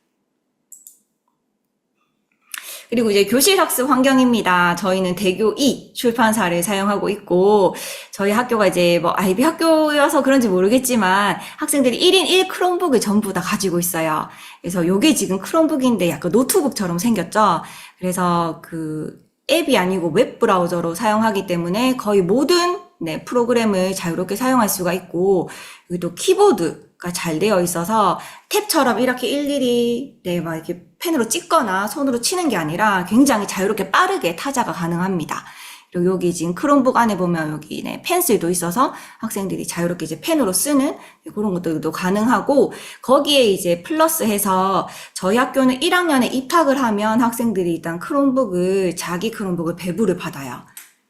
그리고 이제 교실 학습 환경입니다. 저희는 대교 2 출판사를 사용하고 있고, 저희 학교가 이제 뭐 아이비 학교여서 그런지 모르겠지만 학생들이 1인 1 크롬북을 전부 다 가지고 있어요. 그래서 요게 지금 크롬북인데 약간 노트북처럼 생겼죠. 그래서 그 앱이 아니고 웹 브라우저로 사용하기 때문에 거의 모든 네, 프로그램을 자유롭게 사용할 수가 있고, 여기 또 키보드가 잘 되어 있어서 탭처럼 이렇게 일일이 네, 막 이렇게 펜으로 찍거나 손으로 치는 게 아니라 굉장히 자유롭게 빠르게 타자가 가능합니다. 그리고 여기 지금 크롬북 안에 보면 여기 네, 펜슬도 있어서 학생들이 자유롭게 이제 펜으로 쓰는 그런 것들도 가능하고, 거기에 이제 플러스해서 저희 학교는 1학년에 입학을 하면 학생들이 일단 자기 크롬북을 배부를 받아요.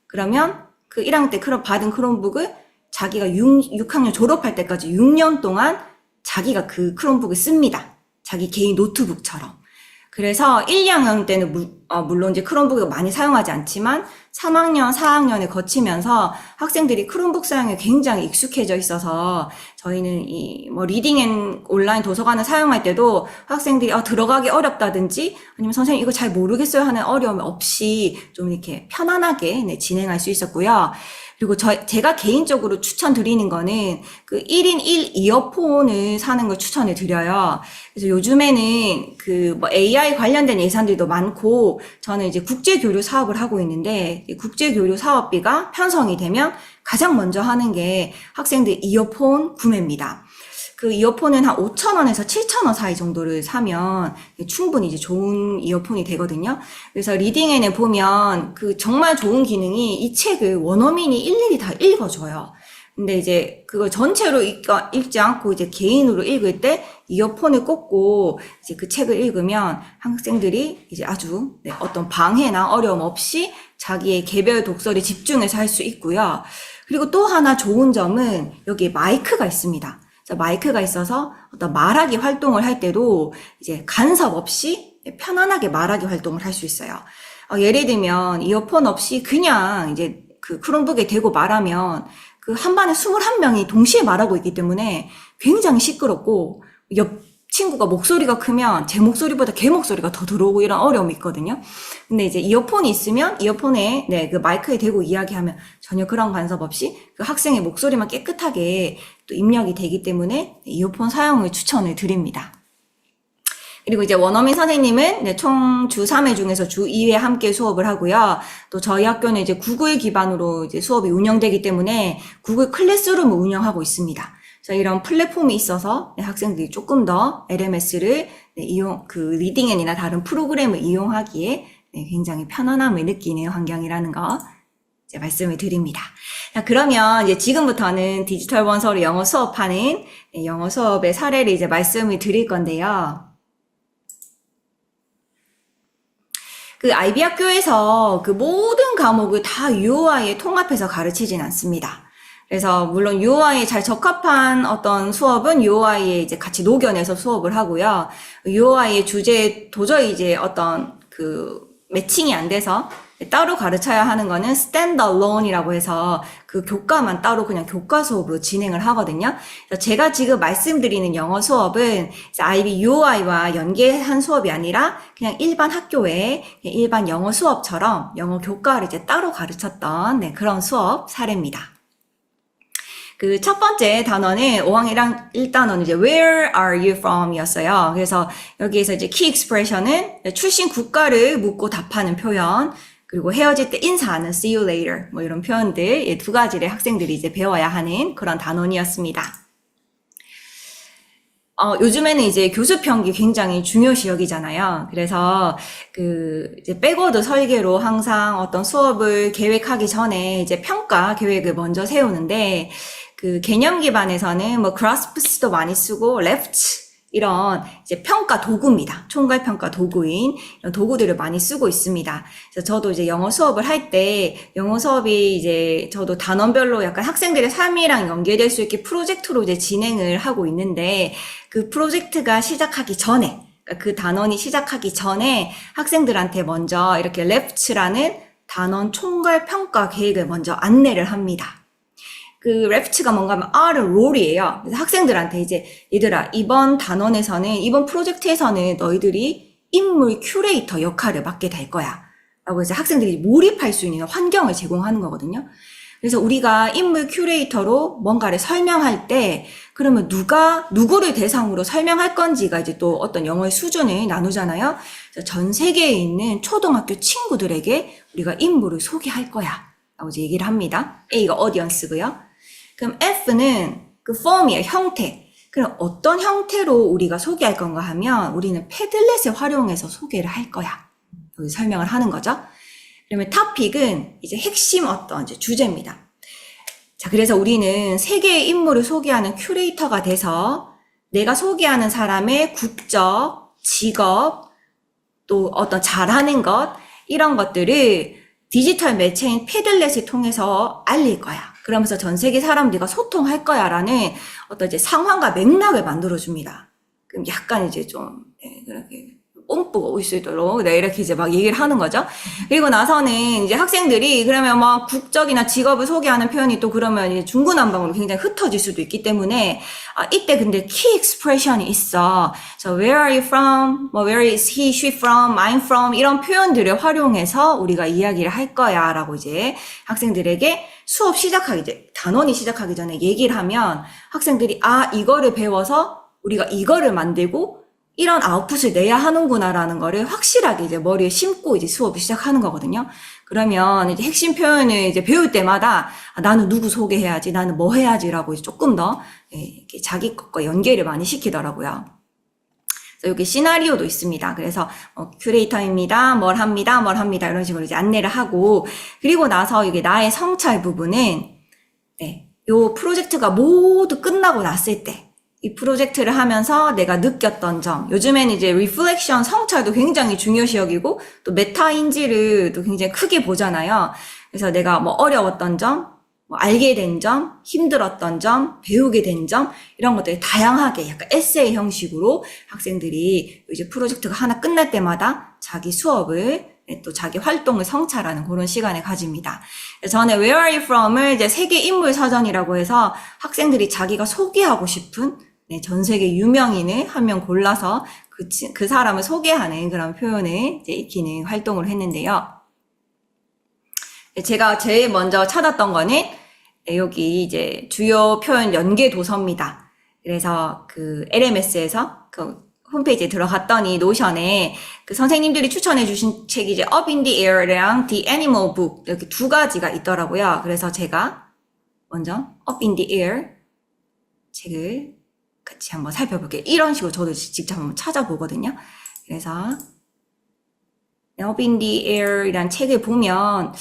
그러면 그 1학년 때 받은 크롬북을 자기가 6학년 졸업할 때까지 6년 동안 자기가 그 크롬북을 씁니다. 자기 개인 노트북처럼. 그래서 1, 2학년 때는 물론 이제 크롬북을 많이 사용하지 않지만 3학년, 4학년을 거치면서 학생들이 크롬북 사용에 굉장히 익숙해져 있어서 저희는 이 뭐 리딩 앤 온라인 도서관을 사용할 때도 학생들이 들어가기 어렵다든지 아니면 선생님 이거 잘 모르겠어요 하는 어려움 없이 좀 이렇게 편안하게 네, 진행할 수 있었고요. 그리고 제가 개인적으로 추천드리는 거는 그 1인 1 이어폰을 사는 걸 추천을 드려요. 그래서 요즘에는 그 뭐 AI 관련된 예산들도 많고, 저는 이제 국제교류 사업을 하고 있는데, 국제교류 사업비가 편성이 되면 가장 먼저 하는 게 학생들 이어폰 구매입니다. 그 이어폰은 한 5,000원에서 7,000원 사이 정도를 사면 충분히 이제 좋은 이어폰이 되거든요. 그래서 리딩앤에 보면 그 정말 좋은 기능이 이 책을 원어민이 일일이 다 읽어줘요. 근데 이제 그걸 전체로 읽지 않고 이제 개인으로 읽을 때 이어폰을 꽂고 이제 그 책을 읽으면 학생들이 이제 아주 네, 어떤 방해나 어려움 없이 자기의 개별 독서에 집중해서 할 수 있고요. 그리고 또 하나 좋은 점은 여기에 마이크가 있습니다. 마이크가 있어서 어떤 말하기 활동을 할 때도 이제 간섭 없이 편안하게 말하기 활동을 할 수 있어요. 예를 들면 이어폰 없이 그냥 이제 그 크롬북에 대고 말하면 그 한 반에 21명이 동시에 말하고 있기 때문에 굉장히 시끄럽고, 옆 친구가 목소리가 크면 제 목소리보다 걔 목소리가 더 들어오고 이런 어려움이 있거든요. 근데 이제 이어폰이 있으면 이어폰에 네, 그 마이크에 대고 이야기하면 전혀 그런 간섭 없이 그 학생의 목소리만 깨끗하게 또 입력이 되기 때문에 이어폰 사용을 추천을 드립니다. 그리고 이제 원어민 선생님은 네, 총 주 3회 중에서 주 2회 함께 수업을 하고요. 또 저희 학교는 이제 구글 기반으로 이제 수업이 운영되기 때문에 구글 클래스룸을 운영하고 있습니다. 그래서 이런 플랫폼이 있어서 네, 학생들이 조금 더 LMS를 네, 그 리딩앤이나 다른 프로그램을 이용하기에 네, 굉장히 편안함을 느끼는 환경이라는 거 이제 말씀을 드립니다. 자, 그러면 이제 지금부터는 디지털 원서로 영어 수업하는 영어 수업의 사례를 이제 말씀을 드릴 건데요. 그 IB 학교에서 그 모든 과목을 다 UOI에 통합해서 가르치진 않습니다. 그래서 물론 UOI에 잘 적합한 어떤 수업은 UOI에 이제 같이 녹여내서 수업을 하고요. UOI의 주제에 도저히 이제 어떤 그 매칭이 안 돼서 따로 가르쳐야 하는 거는 standalone이라고 해서 그 교과만 따로 그냥 교과 수업으로 진행을 하거든요. 그래서 제가 지금 말씀드리는 영어 수업은 IB UOI와 연계한 수업이 아니라 그냥 일반 학교에 일반 영어 수업처럼 영어 교과를 이제 따로 가르쳤던 그런 수업 사례입니다. 그 첫 번째 단어는 5학년 1단어는 이제 where are you from 이었어요. 그래서 여기에서 이제 key expression은 출신 국가를 묻고 답하는 표현, 그리고 헤어질 때 인사하는 see you later 뭐 이런 표현들 두 가지를 학생들이 이제 배워야 하는 그런 단원이었습니다. 요즘에는 이제 교수 평이 굉장히 중요시 여기잖아요. 그래서 이제 백워드 설계로 항상 어떤 수업을 계획하기 전에 이제 평가 계획을 먼저 세우는데 그 개념 기반에서는 뭐 grasps도 많이 쓰고 left 이런 이제 평가 도구입니다. 총괄 평가 도구인 이런 도구들을 많이 쓰고 있습니다. 그래서 저도 이제 영어 수업을 할 때 영어 수업이 이제 저도 단원별로 약간 학생들의 삶이랑 연계될 수 있게 프로젝트로 이제 진행을 하고 있는데 그 프로젝트가 시작하기 전에 그러니까 그 단원이 시작하기 전에 학생들한테 먼저 이렇게 left라는 단원 총괄 평가 계획을 먼저 안내를 합니다. 그 레프트가 뭔가 하면 R은 롤이에요. 그래서 학생들한테 이제 얘들아 이번 단원에서는 이번 프로젝트에서는 너희들이 인물 큐레이터 역할을 맡게 될 거야 라고 해서 학생들이 몰입할 수 있는 환경을 제공하는 거거든요. 그래서 우리가 인물 큐레이터로 뭔가를 설명할 때 그러면 누구를 대상으로 설명할 건지가 이제 또 어떤 영어의 수준을 나누잖아요. 그래서 전 세계에 있는 초등학교 친구들에게 우리가 인물을 소개할 거야 라고 이제 얘기를 합니다. A가 audience고요. 그럼 F는 그 form이에요. 형태. 그럼 어떤 형태로 우리가 소개할 건가 하면 우리는 패들렛을 활용해서 소개를 할 거야. 여기 설명을 하는 거죠. 그러면 topic은 이제 핵심 어떤 이제 주제입니다. 자, 그래서 우리는 세 개의 인물을 소개하는 큐레이터가 돼서 내가 소개하는 사람의 국적, 직업, 또 어떤 잘하는 것, 이런 것들을 디지털 매체인 패들렛을 통해서 알릴 거야. 그러면서 전 세계 사람들과 소통할 거야 라는 어떤 이제 상황과 맥락을 만들어줍니다. 그럼 약간 이제 좀, 그렇게 뽐뿌가 올 수 있도록, 이렇게 이제 막 얘기를 하는 거죠. 그리고 나서는 이제 학생들이 그러면 뭐 국적이나 직업을 소개하는 표현이 또 그러면 이제 중구난방으로 굉장히 흩어질 수도 있기 때문에, 이때 근데 key expression이 있어. So where are you from? 뭐 where is he, she from? I'm from? 이런 표현들을 활용해서 우리가 이야기를 할 거야 라고 이제 학생들에게 수업 단원이 시작하기 전에 얘기를 하면 학생들이 이거를 배워서 우리가 이거를 만들고 이런 아웃풋을 내야 하는구나라는 거를 확실하게 이제 머리에 심고 이제 수업을 시작하는 거거든요. 그러면 이제 핵심 표현을 이제 배울 때마다 나는 누구 소개해야지, 나는 뭐 해야지라고 이제 조금 더 이렇게 자기 것과 연계를 많이 시키더라고요. 그래서 여기 시나리오도 있습니다. 그래서 큐레이터입니다, 뭘 합니다 이런 식으로 이제 안내를 하고 그리고 나서 이게 나의 성찰 부분은 요 프로젝트가 모두 끝나고 났을 때. 이 프로젝트를 하면서 내가 느꼈던 점, 요즘에는 이제 리플렉션, 성찰도 굉장히 중요시 여기고 또 메타인지를 또 굉장히 크게 보잖아요. 그래서 내가 뭐 어려웠던 점, 뭐 알게 된 점, 힘들었던 점, 배우게 된 점 이런 것들이 다양하게 약간 에세이 형식으로 학생들이 이제 프로젝트가 하나 끝날 때마다 자기 수업을 또 자기 활동을 성찰하는 그런 시간을 가집니다. 저는 Where are you from을 이제 세계 인물 사전이라고 해서 학생들이 자기가 소개하고 싶은 전 세계 유명인을 한 명 골라서 그 사람을 소개하는 그런 표현을 이제 익히는 활동을 했는데요. 제가 제일 먼저 찾았던 거는 여기 이제 주요 표현 연계 도서입니다. 그래서 그 LMS에서 그 홈페이지에 들어갔더니 노션에 그 선생님들이 추천해 주신 책이 이제 Up in the Air랑 The Animal Book 이렇게 두 가지가 있더라고요. 그래서 제가 먼저 Up in the Air 책을 같이 한번 살펴볼게요. 이런 식으로 저도 직접 한번 찾아보거든요. 그래서 Up in the Air 이란 책을 보면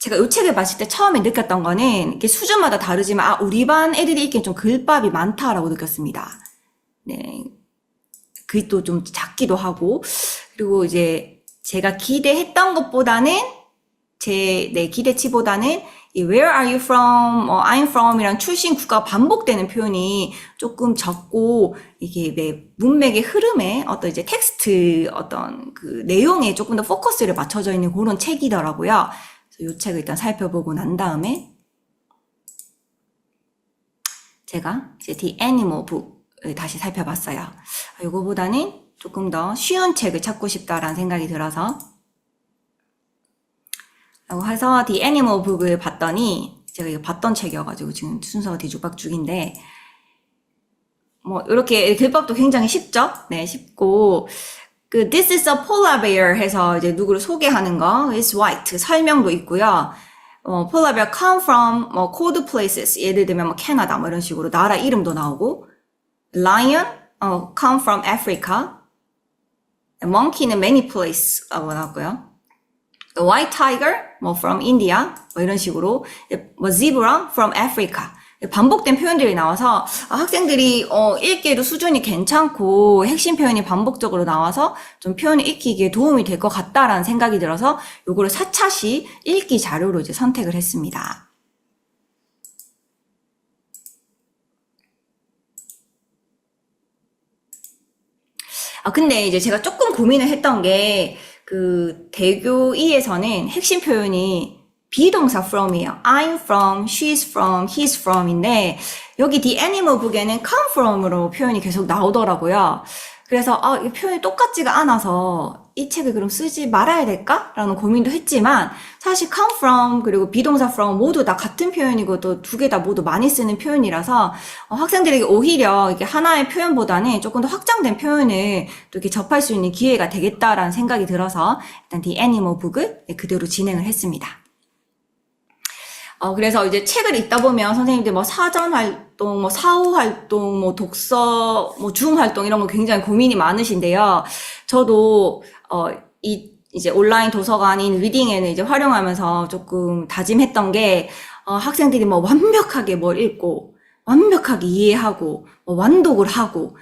제가 이 책을 봤을 때 처음에 느꼈던 거는 이게 수준마다 다르지만 우리 반 애들이 읽기엔 좀 글밥이 많다라고 느꼈습니다. 네. 글도 좀 작기도 하고 그리고 이제 제가 기대했던 것보다는 제 기대치보다는 이 Where are you from? I'm from 이란 출신 국가가 반복되는 표현이 조금 적고 이게 문맥의 흐름에 어떤 이제 텍스트 어떤 그 내용에 조금 더 포커스를 맞춰져 있는 그런 책이더라고요. 그래서 이 책을 일단 살펴보고 난 다음에 제가 이제 The Animal Book을 다시 살펴봤어요. 이거보다는 조금 더 쉬운 책을 찾고 싶다라는 생각이 들어서 라고 해서 The Animal Book을 봤더니 제가 이거 봤던 책이어가지고 지금 순서가 뒤죽박죽인데 뭐 이렇게 글밥도 굉장히 쉽죠? 네, 쉽고 그 This is a polar bear 해서 이제 누구를 소개하는 거 It's white 설명도 있고요. polar bear come from 뭐 cold places 예를 들면 뭐 캐나다 뭐 이런 식으로 나라 이름도 나오고 lion come from Africa monkey는 many places라고 나왔고요. The white tiger, 뭐 from India, 뭐 이런 식으로, 뭐 zebra from Africa. 반복된 표현들이 나와서 학생들이 읽기에도 수준이 괜찮고 핵심 표현이 반복적으로 나와서 좀 표현을 익히기에 도움이 될 것 같다라는 생각이 들어서 요거를 4차시 읽기 자료로 이제 선택을 했습니다. 근데 이제 제가 조금 고민을 했던 게 그 대교 2에서는 핵심 표현이 비동사 from이에요. I'm from, she's from, he's from인데 여기 The Animal Book에는 come from으로 표현이 계속 나오더라고요. 그래서 이 표현이 똑같지가 않아서 이 책을 그럼 쓰지 말아야 될까? 라는 고민도 했지만 사실 come from 그리고 비동사 from 모두 다 같은 표현이고 또 두 개 다 모두 많이 쓰는 표현이라서 학생들에게 오히려 이게 하나의 표현보다는 조금 더 확장된 표현을 또 이렇게 접할 수 있는 기회가 되겠다라는 생각이 들어서 일단 The Animal Book을 그대로 진행을 했습니다. 그래서 이제 책을 읽다 보면 선생님들 뭐 사전 활동, 뭐 사후 활동, 뭐 독서, 뭐 중 활동 이런 거 굉장히 고민이 많으신데요. 저도 이제 온라인 도서관인 리딩에는 이제 활용하면서 조금 다짐했던 게 학생들이 뭐 완벽하게 뭘 읽고 완벽하게 이해하고 뭐 완독을 하고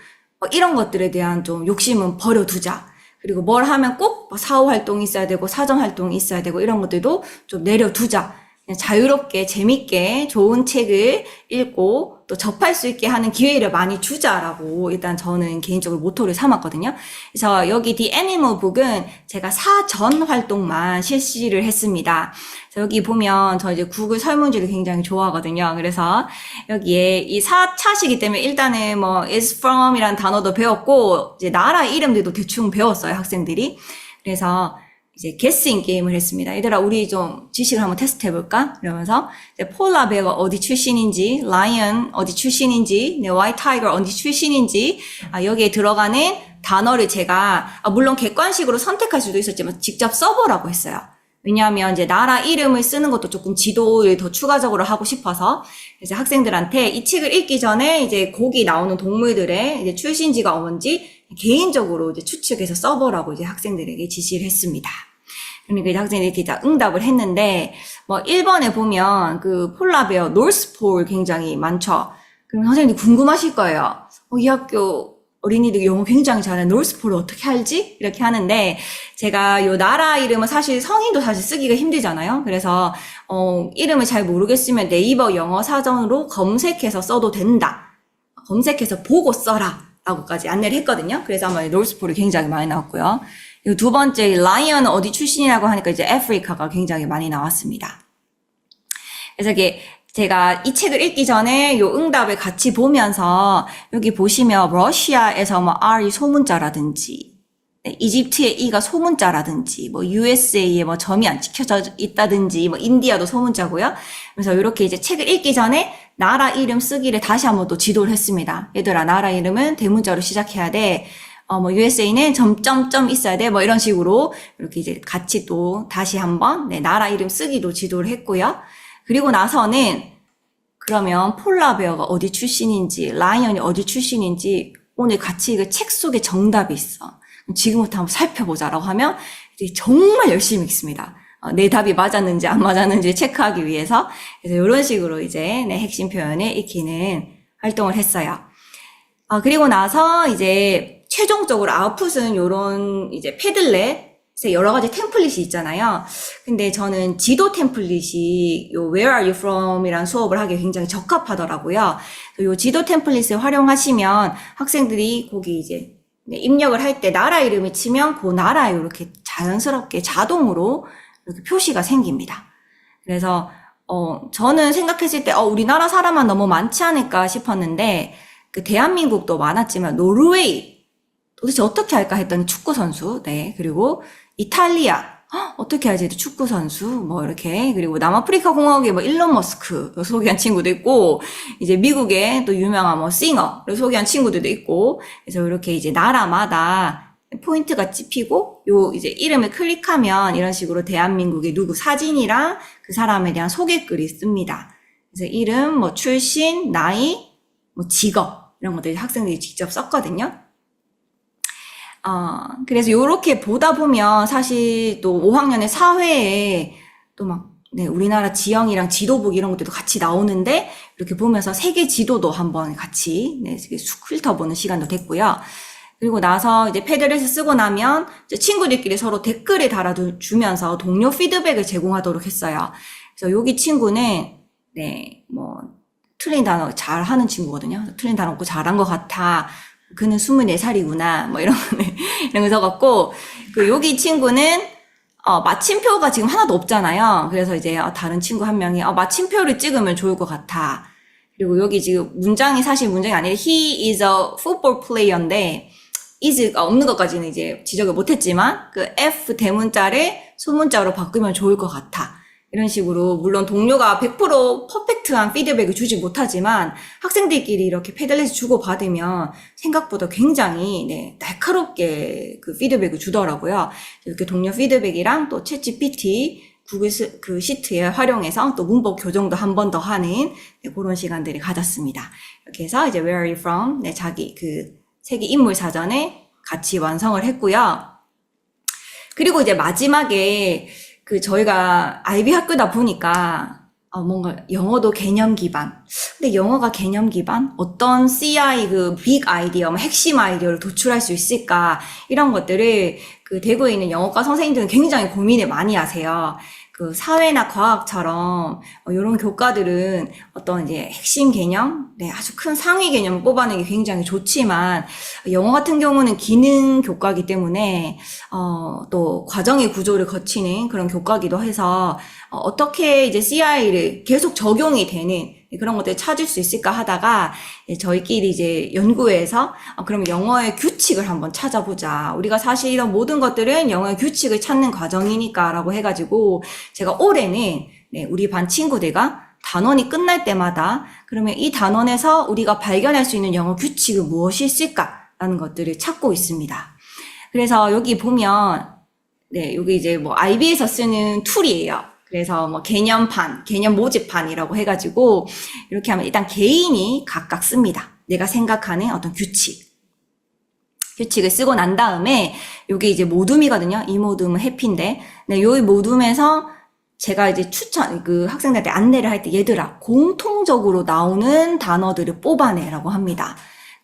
이런 것들에 대한 좀 욕심은 버려두자. 그리고 뭘 하면 꼭 사후 활동이 있어야 되고 사전 활동이 있어야 되고 이런 것들도 좀 내려두자. 그냥 자유롭게 재밌게 좋은 책을 읽고 또 접할 수 있게 하는 기회를 많이 주자라고 일단 저는 개인적으로 모토를 삼았거든요. 그래서 여기 The Animal Book은 제가 사전 활동만 실시를 했습니다. 그래서 여기 보면 저 이제 구글 설문지를 굉장히 좋아하거든요. 그래서 여기에 이 4차시기 때문에 일단은 뭐 is from 이라는 단어도 배웠고 이제 나라 이름들도 대충 배웠어요, 학생들이. 그래서 이제 게스팅 게임을 했습니다. 얘들아 우리 좀 지식을 한번 테스트 해볼까? 이러면서 이제 폴라 베어가 어디 출신인지, 라이언 어디 출신인지, 화이트 타이거 어디 출신인지 여기에 들어가는 단어를 제가 물론 객관식으로 선택할 수도 있었지만 직접 써보라고 했어요. 왜냐하면 이제 나라 이름을 쓰는 것도 조금 지도를 더 추가적으로 하고 싶어서 이제 학생들한테 이 책을 읽기 전에 이제 거기 나오는 동물들의 이제 출신지가 뭔지 개인적으로 이제 추측해서 써보라고 이제 학생들에게 지시를 했습니다. 그러니까 이제 학생들이 이렇게 다 응답을 했는데 뭐 1번에 보면 그 폴라베어 노스폴 굉장히 많죠. 그럼 선생님들 궁금하실 거예요. 이 학교 어린이들이 영어 굉장히 잘해. 노스폴을 어떻게 알지? 이렇게 하는데 제가 요 나라 이름은 사실 성인도 사실 쓰기가 힘들잖아요. 그래서 이름을 잘 모르겠으면 네이버 영어 사전으로 검색해서 써도 된다. 검색해서 보고 써라. 라고까지 안내를 했거든요. 그래서 아마 노스폴이 굉장히 많이 나왔고요. 두 번째 라이언은 어디 출신이라고 하니까 이제 아프리카가 굉장히 많이 나왔습니다. 그래서 이게 제가 이 책을 읽기 전에 요 응답을 같이 보면서 여기 보시면 러시아에서 뭐 R이 소문자라든지 이집트의 E가 소문자라든지 뭐 USA에 뭐 점이 안 찍혀져 있다든지 뭐 인디아도 소문자고요. 그래서 이렇게 이제 책을 읽기 전에 나라 이름 쓰기를 다시 한번 또 지도를 했습니다. 얘들아 나라 이름은 대문자로 시작해야 돼. 뭐 USA는 점점점 있어야 돼. 뭐 이런 식으로 이렇게 이제 같이 또 다시 한번 나라 이름 쓰기도 지도를 했고요. 그리고 나서는 그러면 폴라베어가 어디 출신인지 라이언이 어디 출신인지 오늘 같이 그 책 속에 정답이 있어. 지금부터 한번 살펴보자라고 하면 정말 열심히 읽습니다. 내 답이 맞았는지 안 맞았는지 체크하기 위해서. 그래서 이런 식으로 이제 내 핵심 표현을 익히는 활동을 했어요. 그리고 나서 이제 최종적으로 아웃풋은 요런 이제 패들렛에 여러 가지 템플릿이 있잖아요. 근데 저는 지도 템플릿이 요 Where are you from? 이라는 수업을 하기에 굉장히 적합하더라고요. 요 지도 템플릿을 활용하시면 학생들이 거기 이제 입력을 할 때 나라 이름을 치면 그 나라에 이렇게 자연스럽게 자동으로 이렇게 표시가 생깁니다. 그래서 저는 생각했을 때 우리나라 사람만 너무 많지 않을까 싶었는데 그 대한민국도 많았지만 노르웨이 도대체 어떻게 할까 했더니 축구 선수, 네, 그리고 이탈리아 어떻게 하지? 축구 선수 뭐 이렇게, 그리고 남아프리카 공화국에 뭐 일론 머스크 소개한 친구도 있고, 이제 미국에 또 유명한 뭐 싱어를 소개한 친구들도 있고, 그래서 이렇게 이제 나라마다 포인트가 찝히고 요 이제 이름을 클릭하면 이런 식으로 대한민국의 누구 사진이랑 그 사람에 대한 소개글이 씁니다. 그래서 이름, 뭐 출신, 나이, 뭐 직업 이런 것들 학생들이 직접 썼거든요. 그래서 요렇게 보다 보면 사실 또 5학년의 사회에 또 막, 네, 우리나라 지형이랑 지도북 이런 것들도 같이 나오는데 이렇게 보면서 세계 지도도 한번 같이 네, 훑어보는 시간도 됐고요. 그리고 나서 이제 패드렛을 쓰고 나면 이제 친구들끼리 서로 댓글을 달아주면서 동료 피드백을 제공하도록 했어요. 그래서 여기 친구는 네, 뭐 틀린 단어 잘 하는 친구거든요. 틀린 단어 없고 잘한 것 같아. 그는 24살이구나. 뭐 이런 거 적었고, 여기 친구는 마침표가 지금 하나도 없잖아요. 그래서 이제 다른 친구 한 명이 마침표를 찍으면 좋을 것 같아. 그리고 여기 지금 문장이 사실 문장이 아니라 he is a football player인데 is가 없는 것까지는 이제 지적을 못했지만 그 F 대문자를 소문자로 바꾸면 좋을 것 같아. 이런 식으로 물론 동료가 100% 퍼펙트한 피드백을 주지 못하지만 학생들끼리 이렇게 패들렛을 주고받으면 생각보다 굉장히 네, 날카롭게 그 피드백을 주더라고요. 이렇게 동료 피드백이랑 또 챗GPT 구글 그 시트에 활용해서 또 문법 교정도 한 번 더 하는 네, 그런 시간들을 가졌습니다. 이렇게 해서 이제 Where are you from? 네, 자기 그 세계 인물 사전에 같이 완성을 했고요. 그리고 이제 마지막에 저희가 IB 학교다 보니까, 뭔가 영어도 개념 기반. 근데 영어가 개념 기반? 어떤 CI 빅 아이디어, 핵심 아이디어를 도출할 수 있을까? 이런 것들을 대구에 있는 영어과 선생님들은 굉장히 고민을 많이 하세요. 사회나 과학처럼, 이런 교과들은 어떤 이제 핵심 개념, 네, 아주 큰 상위 개념을 뽑아내기 굉장히 좋지만, 영어 같은 경우는 기능 교과이기 때문에, 또 과정의 구조를 거치는 그런 교과이기도 해서, 어떻게 이제 CI를 계속 적용이 되는 그런 것들을 찾을 수 있을까 하다가 저희끼리 이제 연구해서 그러면 영어의 규칙을 한번 찾아보자. 우리가 사실 이런 모든 것들은 영어의 규칙을 찾는 과정이니까 라고 해가지고 제가 올해는 네, 우리 반 친구들과 단원이 끝날 때마다 그러면 이 단원에서 우리가 발견할 수 있는 영어 규칙은 무엇이 있을까라는 것들을 찾고 있습니다. 그래서 여기 보면 네, 여기 이제 뭐 IB에서 쓰는 툴이에요. 그래서 뭐 개념판, 개념 모집판이라고 해가지고 이렇게 하면 일단 개인이 각각 씁니다. 내가 생각하는 어떤 규칙을 쓰고 난 다음에 이게 이제 모둠이거든요. 이 모둠은 해피인데, 네, 요 모둠에서 제가 이제 학생들한테 안내를 할 때 얘들아 공통적으로 나오는 단어들을 뽑아내라고 합니다.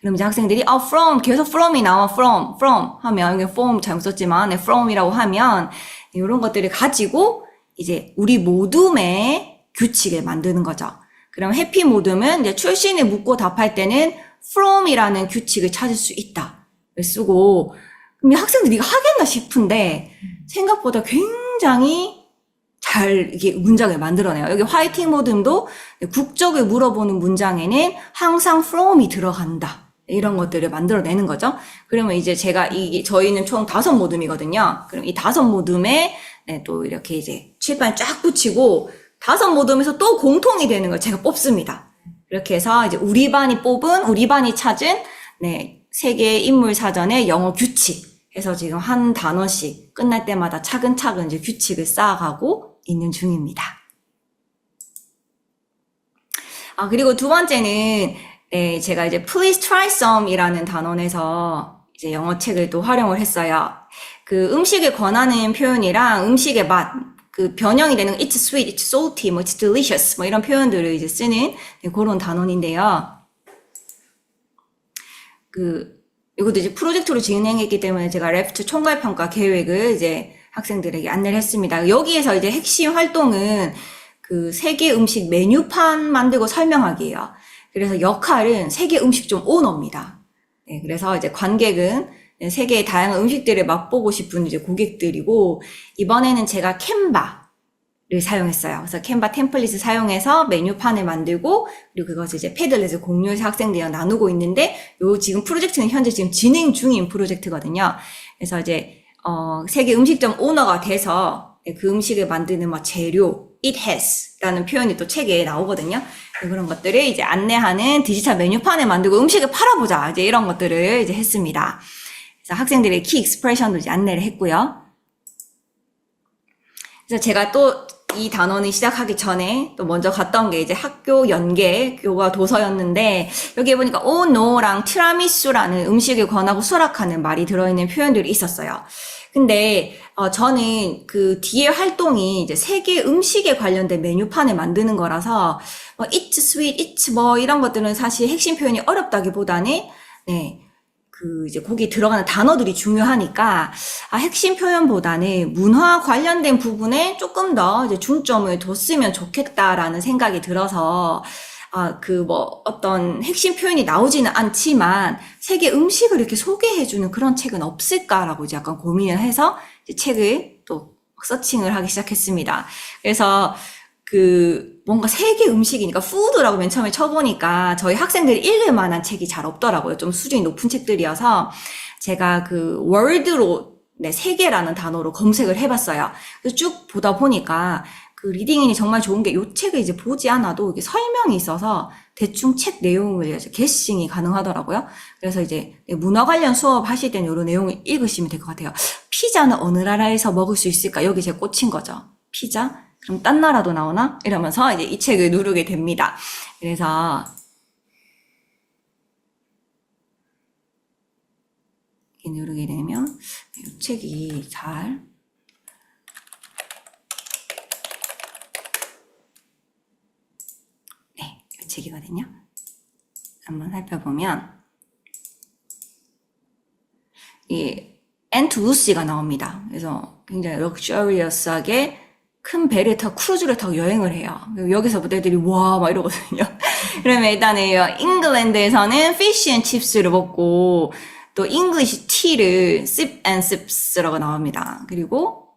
그럼 이제 학생들이 from 계속 from이 나와 from 하면 이게 from 잘못 썼지만 네, from이라고 하면 이런 것들을 가지고 이제 우리 모둠의 규칙을 만드는 거죠. 그럼 해피 모둠은 이제 출신을 묻고 답할 때는 from이라는 규칙을 찾을 수 있다. 쓰고 그럼 학생들이 이거 하겠나 싶은데 생각보다 굉장히 잘 이게 문장을 만들어내요. 여기 화이팅 모둠도 국적을 물어보는 문장에는 항상 from이 들어간다. 이런 것들을 만들어내는 거죠. 그러면 이제 저희는 총 5모둠이거든요. 그럼 이 5모둠에 네, 또 이렇게 이제 칠판을 쫙 붙이고 5모둠에서 또 공통이 되는 걸 제가 뽑습니다. 이렇게 해서 이제 우리 반이 찾은 네, 세계 인물 사전의 영어 규칙 해서 지금 한 단어씩 끝날 때마다 차근차근 이제 규칙을 쌓아가고 있는 중입니다. 그리고 두 번째는 네, 제가 이제 please try some이라는 단원에서 이제 영어 책을 또 활용을 했어요. 음식을 권하는 표현이랑 음식의 맛, 그 변형이 되는 it's sweet, it's salty, 뭐 it's delicious 뭐 이런 표현들을 이제 쓰는 그런 단원인데요. 이것도 이제 프로젝트로 진행했기 때문에 제가 레프트 총괄평가 계획을 이제 학생들에게 안내를 했습니다. 여기에서 이제 핵심 활동은 그 세계 음식 메뉴판 만들고 설명하기예요. 그래서 역할은 세계 음식점 오너입니다. 네, 그래서 이제 관객은 세계의 다양한 음식들을 맛보고 싶은 이제 고객들이고, 이번에는 제가 캔바를 사용했어요. 그래서 캔바 템플릿을 사용해서 메뉴판을 만들고, 그리고 그것을 이제 패들렛을 공유해서 학생들이랑 나누고 있는데, 요 지금 프로젝트는 현재 지금 진행 중인 프로젝트거든요. 그래서 이제 세계 음식점 오너가 돼서 그 음식을 만드는 막 재료, it has 라는 표현이 또 책에 나오거든요. 그런 것들을 이제 안내하는 디지털 메뉴판을 만들고 음식을 팔아보자. 이제 이런 것들을 이제 했습니다. 그래서 학생들의 키 익스프레션도 이제 안내를 했고요. 그래서 제가 또 이 단원을 시작하기 전에 또 먼저 갔던 게 이제 학교 연계 교과 도서였는데, 여기에 보니까 오노랑 티라미수라는 음식을 권하고 수락하는 말이 들어있는 표현들이 있었어요. 근데 저는 그 뒤에 활동이 이제 세계 음식에 관련된 메뉴판을 만드는 거라서 뭐 it's sweet, it's 뭐 이런 것들은 사실 핵심 표현이 어렵다기보다는 그 이제 거기에 들어가는 단어들이 중요하니까 핵심 표현보다는 문화 관련된 부분에 조금 더 이제 중점을 뒀으면 좋겠다라는 생각이 들어서 그 뭐 어떤 핵심 표현이 나오지는 않지만 세계 음식을 이렇게 소개해주는 그런 책은 없을까라고 이제 약간 고민을 해서 이제 책을 또 서칭을 하기 시작했습니다. 그래서 그 뭔가 세계 음식이니까 푸드라고 맨 처음에 쳐보니까 저희 학생들이 읽을 만한 책이 잘 없더라고요. 좀 수준이 높은 책들이어서 제가 그 월드로 세계라는 단어로 검색을 해봤어요. 그래서 쭉 보다 보니까 그 리딩인이 정말 좋은 게 이 책을 이제 보지 않아도 이게 설명이 있어서 대충 책 내용을 게싱이 가능하더라고요. 그래서 이제 문화 관련 수업 하실 때는 이런 내용을 읽으시면 될 것 같아요. 피자는 어느 나라에서 먹을 수 있을까? 여기 제가 꽂힌 거죠. 피자? 그럼 딴 나라도 나오나? 이러면서 이제 이 책을 누르게 됩니다. 그래서 이렇게 누르게 되면 이 책이 잘 이 책이거든요. 한번 살펴보면 이 앤트 루시가 나옵니다. 그래서 굉장히 럭셔리어스하게 큰 배를 타고 크루즈를 타고 여행을 해요. 여기서부터 애들이 와 막 이러거든요. 그러면 일단은 잉글랜드에서는 fish and chips를 먹고 또 잉글리시 티를 sip and sips라고 나옵니다. 그리고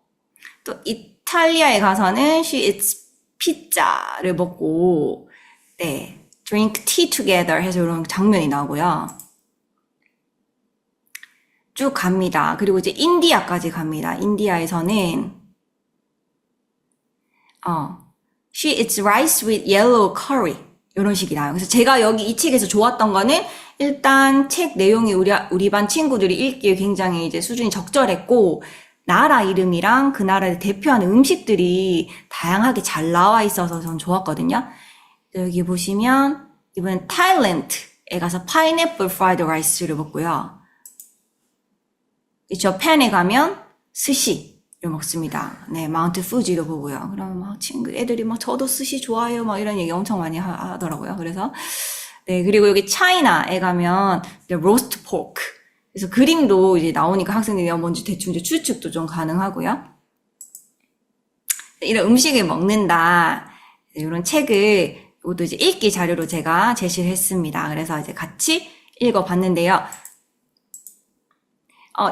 또 이탈리아에 가서는 she eats 피자를 먹고 drink tea together 해서 이런 장면이 나오고요. 쭉 갑니다. 그리고 이제 인디아까지 갑니다. 인디아에서는 she eats rice with yellow curry 이런 식이 나와요. 그래서 제가 여기 이 책에서 좋았던 거는 일단 책 내용이 우리 반 친구들이 읽기에 굉장히 이제 수준이 적절했고 나라 이름이랑 그 나라를 대표하는 음식들이 다양하게 잘 나와 있어서 전 좋았거든요. 여기 보시면 이번엔 타일랜드에 가서 파인애플 프라이드 라이스를 먹고요. 저펜에 가면 스시를 먹습니다. 마운트 fu지를 보고요. 그러면 막 애들이 막 저도 스시 좋아해요. 막 이런 얘기 엄청 많이 하더라고요. 그래서 그리고 여기 차이나에 가면 로스트 포크. 그래서 그림도 이제 나오니까 학생들이 뭔지 대충 이제 추측도 좀 가능하고요. 이런 음식을 먹는다. 이런 책을 이것도 이제 읽기 자료로 제가 제시를 했습니다. 그래서 이제 같이 읽어봤는데요.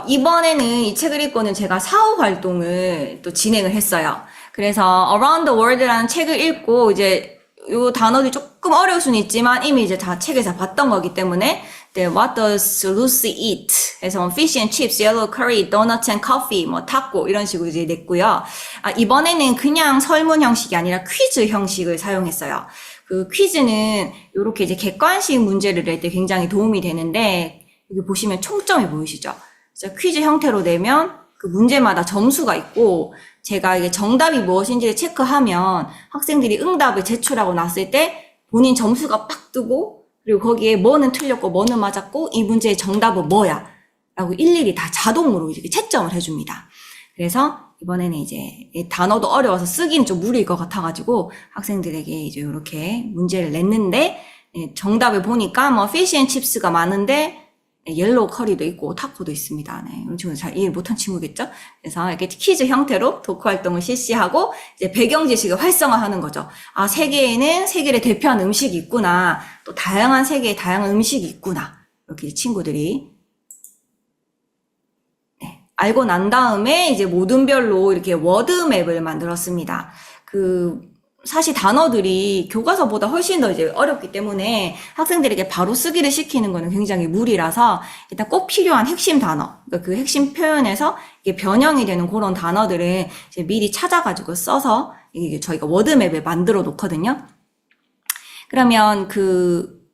이번에는 이 책을 읽고는 제가 사후 활동을 또 진행을 했어요. 그래서 Around the World라는 책을 읽고 이제 요 단어들이 조금 어려울 수는 있지만 이미 이제 다 책에서 봤던 거기 때문에 What does Lucy eat? 해서 fish and chips, yellow curry, donuts and coffee, 뭐 타코 이런 식으로 이제 냈고요. 이번에는 그냥 설문 형식이 아니라 퀴즈 형식을 사용했어요. 그 퀴즈는 이렇게 이제 객관식 문제를 낼 때 굉장히 도움이 되는데 여기 보시면 총점이 보이시죠? 그래서 퀴즈 형태로 내면 그 문제마다 점수가 있고 제가 이게 정답이 무엇인지를 체크하면 학생들이 응답을 제출하고 났을 때 본인 점수가 빡 뜨고 그리고 거기에 뭐는 틀렸고 뭐는 맞았고 이 문제의 정답은 뭐야 라고 일일이 다 자동으로 이렇게 채점을 해줍니다. 그래서 이번에는 이제 이 단어도 어려워서 쓰기는 좀 무리일 것 같아가지고 학생들에게 이제 이렇게 문제를 냈는데 정답을 보니까 뭐 피쉬 앤 칩스가 많은데 옐로우 커리도 있고 타코도 있습니다. 네, 이런 친구는 잘 이해 못한 친구겠죠? 그래서 이렇게 퀴즈 형태로 토크 활동을 실시하고 이제 배경 지식을 활성화하는 거죠. 아, 세계에는 세계를 대표하는 음식이 있구나. 또 다양한 세계에 다양한 음식이 있구나. 이렇게 친구들이 알고 난 다음에 이제 모둠별로 이렇게 워드맵을 만들었습니다. 사실 단어들이 교과서보다 훨씬 더 이제 어렵기 때문에 학생들에게 바로 쓰기를 시키는 거는 굉장히 무리라서 일단 꼭 필요한 핵심 단어, 그러니까 그 핵심 표현에서 이게 변형이 되는 그런 단어들을 이제 미리 찾아가지고 써서 이게 저희가 워드맵을 만들어 놓거든요. 그러면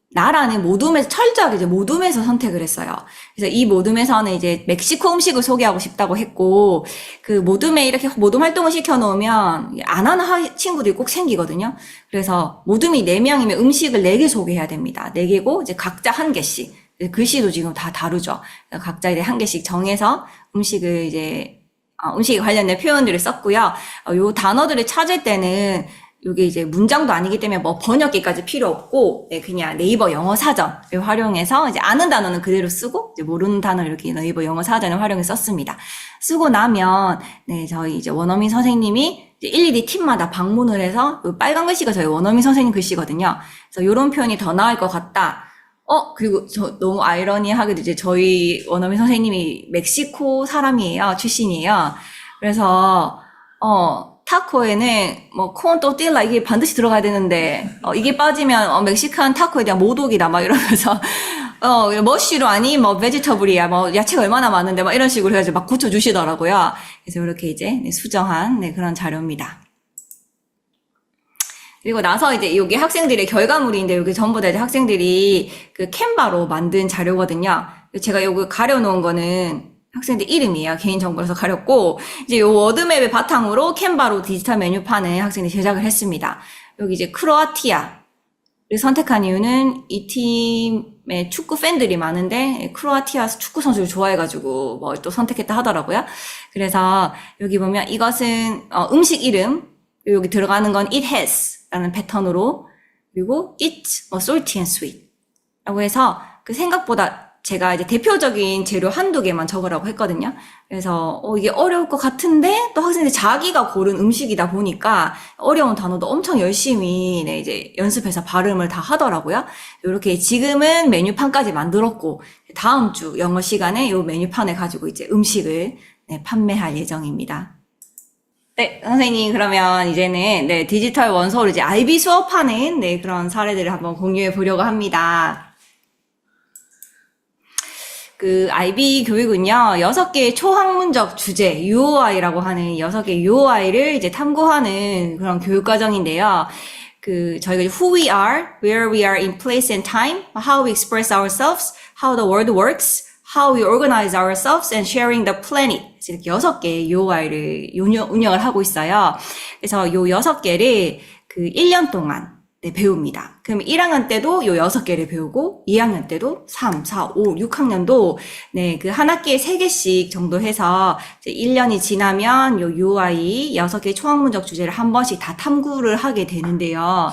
나라는 모둠에서 철저하게 이제 모둠에서 선택을 했어요. 그래서 이 모둠에서는 이제 멕시코 음식을 소개하고 싶다고 했고, 모둠에 이렇게 모둠 활동을 시켜놓으면 안 하는 친구들이 꼭 생기거든요. 그래서 모둠이 4명이면 음식을 4개 소개해야 됩니다. 4개고 이제 각자 1개씩. 글씨도 지금 다 다르죠. 각자 이제 1개씩 정해서 음식에 관련된 표현들을 썼고요. 요 단어들을 찾을 때는 이게 이제 문장도 아니기 때문에 뭐 번역기까지 필요 없고, 그냥 네이버 영어 사전을 활용해서 이제 아는 단어는 그대로 쓰고, 이제 모르는 단어를 이렇게 네이버 영어 사전을 활용해서 썼습니다. 쓰고 나면, 저희 이제 원어민 선생님이 이제 일일이 팀마다 방문을 해서, 빨간 글씨가 저희 원어민 선생님 글씨거든요. 그래서 이런 표현이 더 나을 것 같다. 그리고 너무 아이러니하게도 이제 저희 원어민 선생님이 멕시코 사람이에요. 출신이에요. 그래서, 타코에는 뭐 콘 또띠라 이게 반드시 들어가야 되는데 이게 빠지면 멕시칸 타코에 대한 모독이다 막 이러면서 머쉬로 아니 뭐 베지터블이야 뭐 야채가 얼마나 많은데 막 이런 식으로 해가지고 막 고쳐주시더라고요. 그래서 이렇게 이제 수정한 그런 자료입니다. 그리고 나서 이제 여기 학생들의 결과물인데 여기 전부 다 이제 학생들이 캔바로 만든 자료거든요. 제가 여기 가려놓은 거는 학생들 이름이에요. 개인정보라서 가렸고, 이제 요 워드맵의 바탕으로 캔바로 디지털 메뉴판을 학생들이 제작을 했습니다. 여기 이제 크로아티아를 선택한 이유는 이 팀의 축구 팬들이 많은데, 크로아티아 축구 선수를 좋아해가지고, 뭐 또 선택했다 하더라고요. 그래서 여기 보면 이것은, 음식 이름, 여기 들어가는 건 it has 라는 패턴으로, 그리고 it, salty and sweet 라고 해서 생각보다 제가 이제 대표적인 재료 한두 개만 적으라고 했거든요. 그래서 이게 어려울 것 같은데 또 학생들이 자기가 고른 음식이다 보니까 어려운 단어도 엄청 열심히 이제 연습해서 발음을 다 하더라고요. 이렇게 지금은 메뉴판까지 만들었고 다음 주 영어 시간에 이 메뉴판을 가지고 이제 음식을 판매할 예정입니다. 네, 선생님, 그러면 이제는 디지털 원서로 이제 IB 수업하는 그런 사례들을 한번 공유해 보려고 합니다. IB 교육은요, 6개의 초학문적 주제, UOI라고 하는 6개의 UOI를 이제 탐구하는 그런 교육과정인데요. 저희가 who we are, where we are in place and time, how we express ourselves, how the world works, how we organize ourselves, and sharing the planet. 이렇게 6개의 UOI를 운영을 하고 있어요. 그래서 요 6개를 1년 동안 배웁니다. 그럼 1학년 때도 요 6개를 배우고 2학년 때도 3, 4, 5, 6학년도 한 학기에 3개씩 정도 해서 이제 1년이 지나면 요 UI 6개 초학문적 주제를 한 번씩 다 탐구를 하게 되는데요.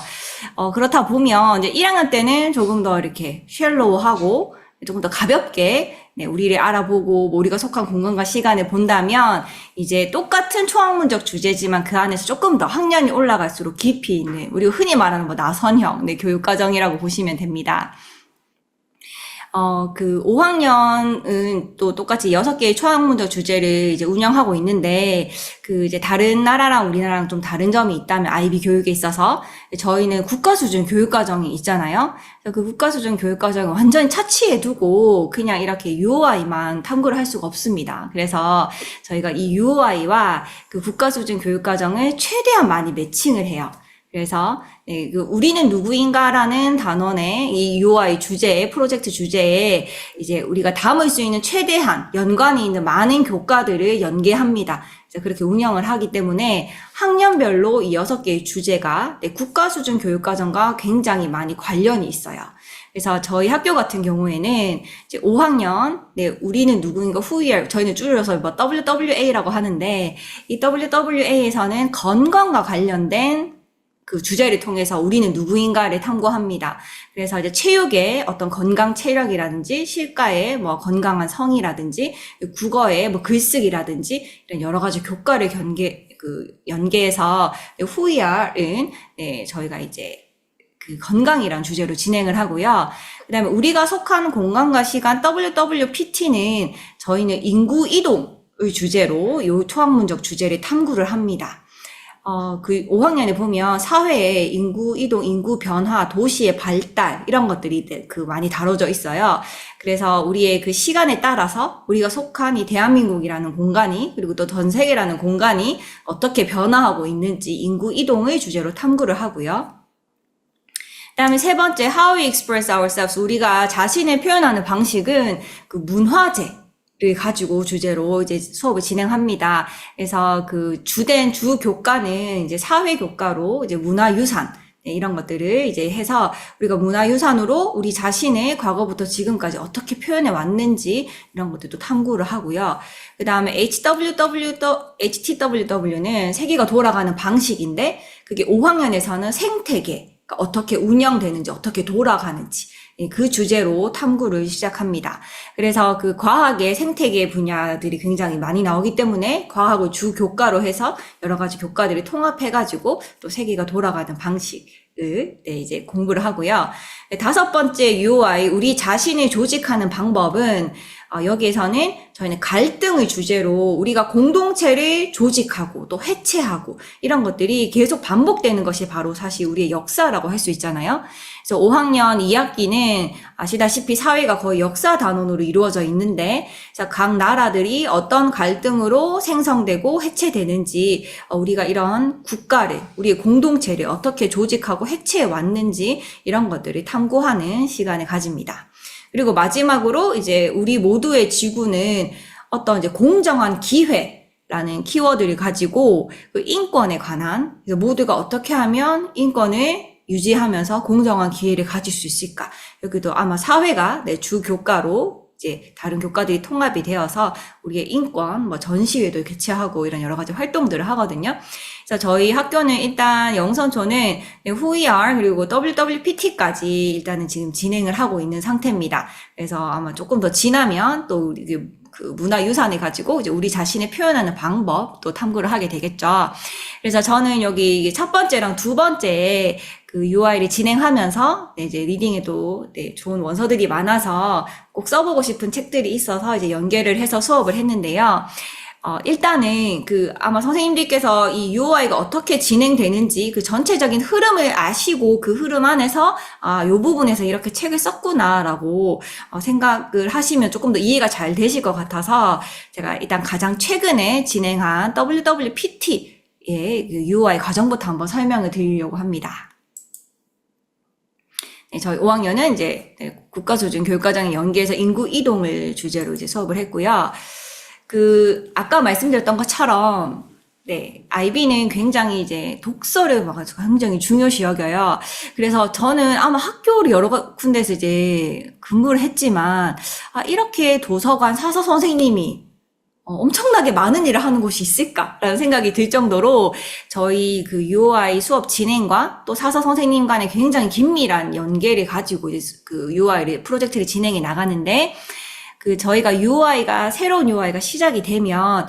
그렇다 보면 이제 1학년 때는 조금 더 이렇게 쉘로우하고 조금 더 가볍게 우리를 알아보고 우리가 속한 공간과 시간을 본다면 이제 똑같은 초학문적 주제지만 그 안에서 조금 더 학년이 올라갈수록 깊이 있는 우리가 흔히 말하는 뭐 나선형 교육과정이라고 보시면 됩니다. 5학년은 또 똑같이 6개의 초학문적 주제를 이제 운영하고 있는데, 이제 다른 나라랑 우리나라랑 좀 다른 점이 있다면, IB 교육에 있어서, 저희는 국가수준 교육과정이 있잖아요. 그래서 국가수준 교육과정을 완전히 차치해 두고, 그냥 이렇게 UOI만 탐구를 할 수가 없습니다. 그래서 저희가 이 UOI와 국가수준 교육과정을 최대한 많이 매칭을 해요. 그래서 우리는 누구인가라는 단원의 이 UI 주제에 프로젝트 주제에 이제 우리가 담을 수 있는 최대한 연관이 있는 많은 교과들을 연계합니다. 그래서 그렇게 운영을 하기 때문에 학년별로 이 6개의 주제가 국가 수준 교육과정과 굉장히 많이 관련이 있어요. 그래서 저희 학교 같은 경우에는 이제 5학년, 네, 우리는 누구인가, who we are, 저희는 줄여서 뭐 WWA라고 하는데, 이 WWA에서는 건강과 관련된 그 주제를 통해서 우리는 누구인가를 탐구합니다. 그래서 이제 체육의 어떤 건강 체력이라든지, 실과의 뭐 건강한 성이라든지, 국어의 뭐 글쓰기라든지, 이런 여러 가지 교과를 연계해서 who we are은, 네, 저희가 이제 그 건강이란 주제로 진행을 하고요. 그 다음에 우리가 속한 공간과 시간 WWPT는 저희는 인구 이동을 주제로 요 토학문적 주제를 탐구를 합니다. 그 5학년에 보면 사회의 인구 이동, 인구 변화, 도시의 발달 이런 것들이 그 많이 다뤄져 있어요. 그래서 우리의 그 시간에 따라서 우리가 속한 이 대한민국이라는 공간이 그리고 또 전 세계라는 공간이 어떻게 변화하고 있는지 인구 이동을 주제로 탐구를 하고요. 그다음에 세 번째, how we express ourselves. 우리가 자신을 표현하는 방식은 그 문화재를 가지고 주제로 이제 수업을 진행합니다. 그래서 그 주된 주 교과는 이제 사회 교과로 이제 문화유산 네, 이런 것들을 이제 해서 우리가 문화유산으로 우리 자신의 과거부터 지금까지 어떻게 표현해 왔는지 이런 것들도 탐구를 하고요. 그 다음에 HTWW는 세계가 돌아가는 방식인데 그게 5학년에서는 생태계 그러니까 어떻게 운영되는지, 어떻게 돌아가는지 그 주제로 탐구를 시작합니다. 그래서 그 과학의 생태계 분야들이 굉장히 많이 나오기 때문에 과학을 주 교과로 해서 여러 가지 교과들을 통합해가지고 또 세계가 돌아가는 방식을 네, 이제 공부를 하고요. 다섯 번째 UOI, 우리 자신을 조직하는 방법은 여기에서는 저희는 갈등을 주제로 우리가 공동체를 조직하고 또 해체하고 이런 것들이 계속 반복되는 것이 바로 사실 우리의 역사라고 할 수 있잖아요. 그래서 5학년 2학기는 아시다시피 사회가 거의 역사 단원으로 이루어져 있는데 각 나라들이 어떤 갈등으로 생성되고 해체되는지 우리가 이런 국가를 우리의 공동체를 어떻게 조직하고 해체해 왔는지 이런 것들을 탐구하는 시간을 가집니다. 그리고 마지막으로 이제 우리 모두의 지구는 어떤 이제 공정한 기회라는 키워드를 가지고 그 인권에 관한 그래서 모두가 어떻게 하면 인권을 유지하면서 공정한 기회를 가질 수 있을까? 여기도 아마 사회가 내 주 교과로 이제 다른 교과들이 통합이 되어서 우리의 인권, 뭐 전시회도 개최하고 이런 여러 가지 활동들을 하거든요. 그래서 저희 학교는 일단 영선초는 Who We Are 그리고 WWPT까지 일단은 지금 진행을 하고 있는 상태입니다. 그래서 아마 조금 더 지나면 또 우리 그 문화유산을 가지고 이제 우리 자신을 표현하는 방법 또 탐구를 하게 되겠죠. 그래서 저는 여기 첫 번째랑 두 번째 그 UI를 진행하면서 네, 이제 리딩에도 네, 좋은 원서들이 많아서 꼭 써보고 싶은 책들이 있어서 이제 연계를 해서 수업을 했는데요. 일단은 아마 선생님들께서 이 UOI가 어떻게 진행되는지 그 전체적인 흐름을 아시고 그 흐름 안에서 요 부분에서 이렇게 책을 썼구나라고 생각을 하시면 조금 더 이해가 잘 되실 것 같아서 제가 일단 가장 최근에 진행한 WWPT의 그 UOI 과정부터 한번 설명을 드리려고 합니다. 네, 저희 5학년은 이제 국가조준교육과정에 연계해서 인구 이동을 주제로 이제 수업을 했고요. 아까 말씀드렸던 것처럼, 네, IB는 굉장히 이제 독서를 봐가지고 굉장히 중요시 여겨요. 그래서 저는 아마 학교를 여러 군데서 이제 근무를 했지만, 이렇게 도서관 사서 선생님이 엄청나게 많은 일을 하는 곳이 있을까라는 생각이 들 정도로 저희 그 UOI 수업 진행과 또 사서 선생님 간의 굉장히 긴밀한 연계를 가지고 이제 그 UOI 프로젝트를 진행해 나가는데, 저희가 새로운 UOI가 시작이 되면,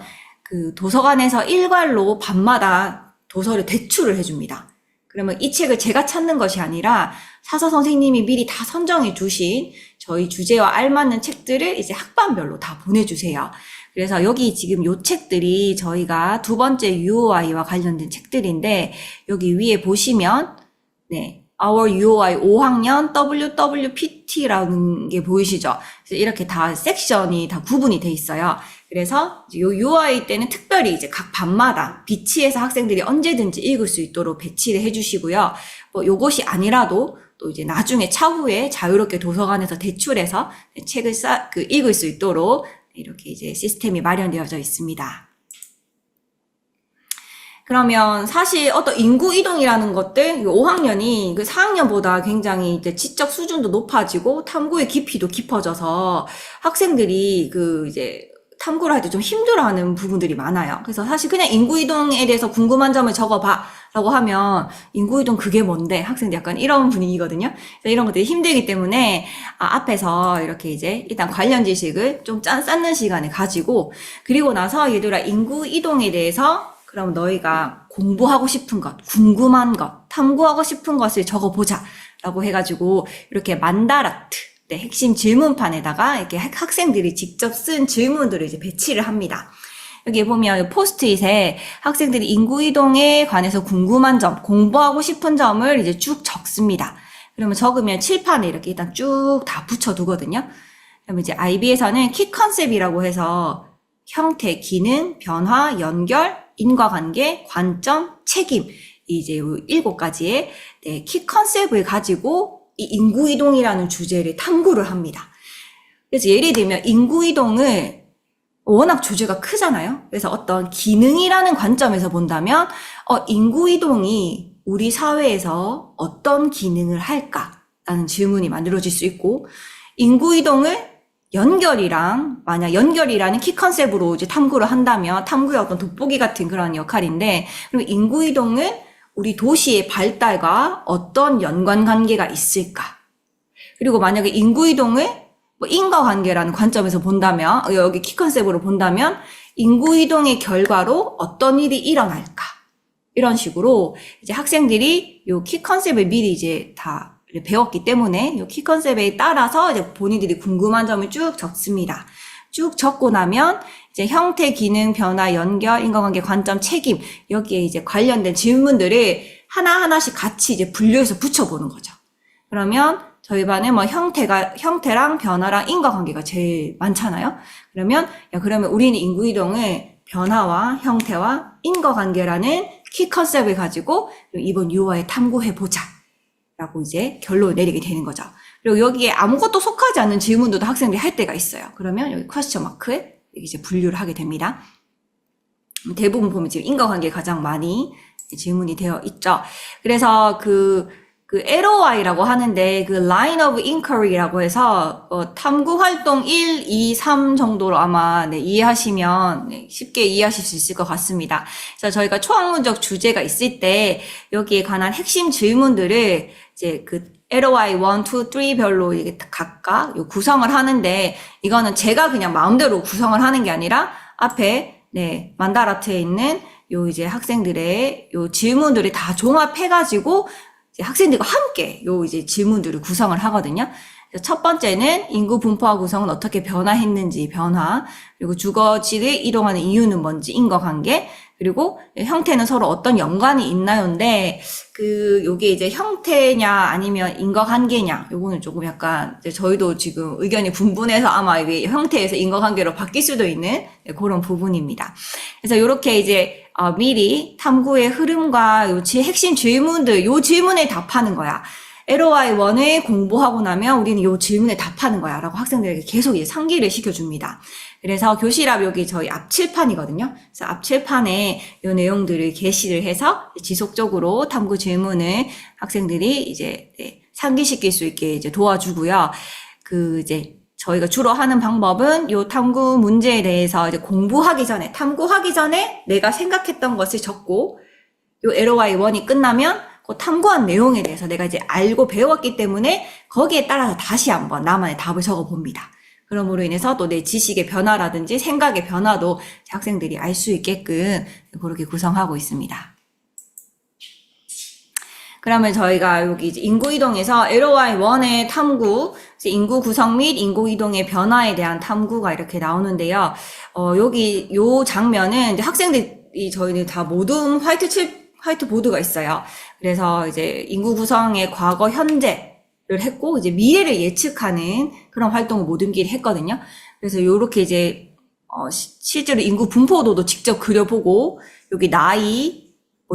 도서관에서 일괄로 밤마다 도서를 대출을 해줍니다. 그러면 이 책을 제가 찾는 것이 아니라 사서 선생님이 미리 다 선정해 주신 저희 주제와 알맞는 책들을 이제 학반별로 다 보내주세요. 그래서 여기 지금 요 책들이 저희가 두 번째 UOI와 관련된 책들인데, 여기 위에 보시면, 네. Our UOI 5학년 WWPT라는 게 보이시죠? 그래서 이렇게 다 섹션이 다 구분이 돼 있어요. 그래서 요 UOI 때는 특별히 이제 각 반마다 비치해서 학생들이 언제든지 읽을 수 있도록 배치를 해주시고요. 뭐 요것이 아니라도 또 이제 나중에 차후에 자유롭게 도서관에서 대출해서 책을 읽을 수 있도록 이렇게 이제 시스템이 마련되어져 있습니다. 그러면 사실 어떤 인구 이동이라는 것들, 5학년이 그 4학년보다 굉장히 이제 지적 수준도 높아지고 탐구의 깊이도 깊어져서 학생들이 그 이제 탐구를 할 때 좀 힘들어하는 부분들이 많아요. 그래서 사실 그냥 인구 이동에 대해서 궁금한 점을 적어봐 라고 하면 인구 이동 그게 뭔데? 학생들 약간 이런 분위기거든요. 그래서 이런 것들이 힘들기 때문에 앞에서 이렇게 이제 일단 관련 지식을 좀 쌓는 시간을 가지고 그리고 나서 얘들아 인구 이동에 대해서 그럼 너희가 공부하고 싶은 것, 궁금한 것, 탐구하고 싶은 것을 적어보자 라고 해가지고 이렇게 만다라트, 네, 핵심 질문판에다가 이렇게 학생들이 직접 쓴 질문들을 이제 배치를 합니다. 여기 보면 포스트잇에 학생들이 인구이동에 관해서 궁금한 점, 공부하고 싶은 점을 이제 쭉 적습니다. 그러면 적으면 칠판에 이렇게 일단 쭉 다 붙여두거든요. 그러면 이제 IB에서는 키 컨셉이라고 해서 형태, 기능, 변화, 연결, 인과관계, 관점, 책임 이제 7가지의 네, 키 컨셉을 가지고 이 인구이동이라는 주제를 탐구를 합니다. 그래서 예를 들면 인구이동을 워낙 주제가 크잖아요. 그래서 어떤 기능이라는 관점에서 본다면 인구이동이 우리 사회에서 어떤 기능을 할까라는 질문이 만들어질 수 있고 인구이동을 만약 연결이라는 키 컨셉으로 이제 탐구를 한다면 탐구의 어떤 돋보기 같은 그런 역할인데 그리고 인구이동은 우리 도시의 발달과 어떤 연관관계가 있을까? 그리고 만약에 인구이동을 인과관계라는 관점에서 본다면 여기 키 컨셉으로 본다면 인구이동의 결과로 어떤 일이 일어날까? 이런 식으로 이제 학생들이 요 키 컨셉을 미리 이제 다 배웠기 때문에 이 키 컨셉에 따라서 이제 본인들이 궁금한 점을 쭉 적습니다. 쭉 적고 나면 이제 형태, 기능, 변화, 연결, 인과관계, 관점, 책임 여기에 이제 관련된 질문들을 하나하나씩 같이 이제 분류해서 붙여보는 거죠. 그러면 저희 반에 형태랑 변화랑 인과관계가 제일 많잖아요. 그러면 우리는 인구이동을 변화와 형태와 인과관계라는 키 컨셉을 가지고 이번 6화에 탐구해보자. 라고 이제 결론을 내리게 되는 거죠. 그리고 여기에 아무것도 속하지 않는 질문도 학생들이 할 때가 있어요. 그러면 여기 퀘스천 마크에 이제 분류를 하게 됩니다. 대부분 보면 지금 인과관계에 가장 많이 질문이 되어 있죠. 그래서 그 LOI라고 하는데 그 Line of Inquiry라고 해서 탐구 활동 1, 2, 3 정도로 아마 이해하시면 쉽게 이해하실 수 있을 것 같습니다. 그래서 저희가 초학문적 주제가 있을 때 여기에 관한 핵심 질문들을 이제 그 LOI 1, 2, 3 별로 이게 각각 구성을 하는데 이거는 제가 그냥 마음대로 구성을 하는 게 아니라 앞에 만다라트에 있는 이제 학생들의 질문들을 다 종합해가지고 학생들과 함께 이제 질문들을 구성을 하거든요. 그래서 첫 번째는 인구 분포와 구성은 어떻게 변화했는지 그리고 주거지를 이동하는 이유는 뭔지 인과관계, 그리고 형태는 서로 어떤 연관이 있나요인데 요게 이제 형태냐 아니면 인과관계냐 요거는 조금 약간 이제 저희도 지금 의견이 분분해서 아마 이게 형태에서 인과관계로 바뀔 수도 있는 그런 부분입니다. 그래서 요렇게 이제 미리 탐구의 흐름과 요 핵심 질문들, 요 질문에 답하는 거야. LOI1을 공부하고 나면 우리는 요 질문에 답하는 거야. 라고 학생들에게 계속 이제 상기를 시켜줍니다. 그래서 교실 앞 여기 저희 앞 칠판이거든요. 그래서 앞 칠판에 요 내용들을 게시를 해서 지속적으로 탐구 질문을 학생들이 이제 상기시킬 수 있게 이제 도와주고요. 이제 저희가 주로 하는 방법은 요 탐구 문제에 대해서 이제 탐구하기 전에 내가 생각했던 것을 적고 요 LOI1이 끝나면 그 탐구한 내용에 대해서 내가 이제 알고 배웠기 때문에 거기에 따라서 다시 한번 나만의 답을 적어 봅니다. 그럼으로 인해서 또 내 지식의 변화라든지 생각의 변화도 학생들이 알 수 있게끔 그렇게 구성하고 있습니다. 그러면 저희가 여기 이제 인구이동에서 LOI1의 탐구, 인구 구성 및 인구이동의 변화에 대한 탐구가 이렇게 나오는데요. 여기 요 장면은 이제 학생들이 저희는 다 모든 화이트보드가 있어요. 그래서 이제 인구 구성의 과거, 현재를 했고, 이제 미래를 예측하는 그런 활동을 모든끼리 했거든요. 그래서 요렇게 이제, 실제로 인구 분포도도 직접 그려보고, 여기 나이,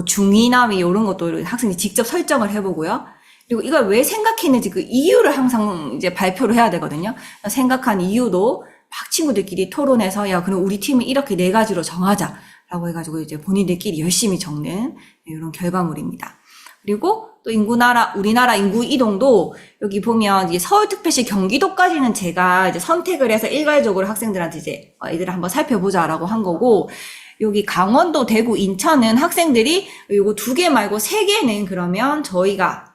중위나위 이런 것도 학생이 직접 설정을 해보고요. 그리고 이걸 왜 생각했는지 그 이유를 항상 이제 발표를 해야 되거든요. 생각한 이유도 막 친구들끼리 토론해서 야, 그럼 우리 팀을 이렇게 4가지로 정하자. 라고 해가지고 이제 본인들끼리 열심히 적는 이런 결과물입니다. 그리고 또 우리나라 인구 이동도 여기 보면 이제 서울특별시 경기도까지는 제가 이제 선택을 해서 일괄적으로 학생들한테 이제 얘들을 한번 살펴보자라고 한 거고, 여기 강원도, 대구, 인천은 학생들이 요거 2개 말고 3개는 그러면 저희가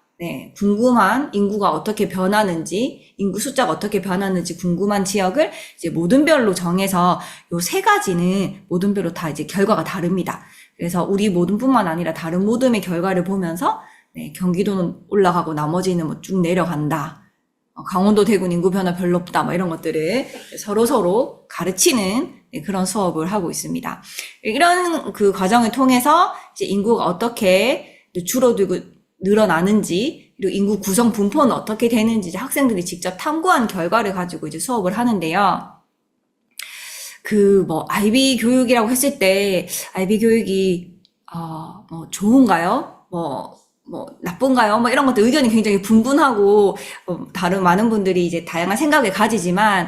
궁금한 인구가 어떻게 변하는지, 인구 숫자가 어떻게 변하는지 궁금한 지역을 이제 모든별로 정해서 요 3가지는 모든별로 다 이제 결과가 다릅니다. 그래서 우리 모든뿐만 아니라 다른 모둠의 결과를 보면서 경기도는 올라가고 나머지는 뭐 쭉 내려간다. 강원도, 대구는 인구 변화 별로 없다. 뭐 이런 것들을 서로 가르치는 그런 수업을 하고 있습니다. 이런 그 과정을 통해서 이제 인구가 어떻게 줄어들고 늘어나는지, 그리고 인구 구성 분포는 어떻게 되는지 이제 학생들이 직접 탐구한 결과를 가지고 이제 수업을 하는데요. IB 교육이라고 했을 때, IB 교육이, 좋은가요? 나쁜가요? 이런 것들 의견이 굉장히 분분하고, 다른 많은 분들이 이제 다양한 생각을 가지지만,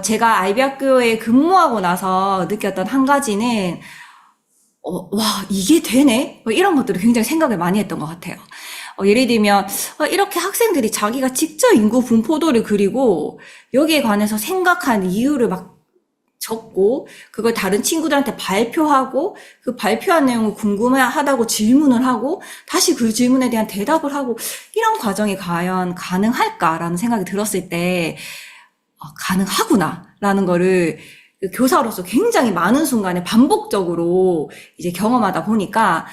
제가 IB 학교에 근무하고 나서 느꼈던 한 가지는, 와, 이게 되네? 이런 것들을 굉장히 생각을 많이 했던 것 같아요. 예를 들면, 이렇게 학생들이 자기가 직접 인구 분포도를 그리고, 여기에 관해서 생각한 이유를 막 적고, 그걸 다른 친구들한테 발표하고, 그 발표한 내용을 궁금해하다고 질문을 하고, 다시 그 질문에 대한 대답을 하고, 이런 과정이 과연 가능할까라는 생각이 들었을 때, 가능하구나라는 거를 교사로서 굉장히 많은 순간에 반복적으로 이제 경험하다 보니까,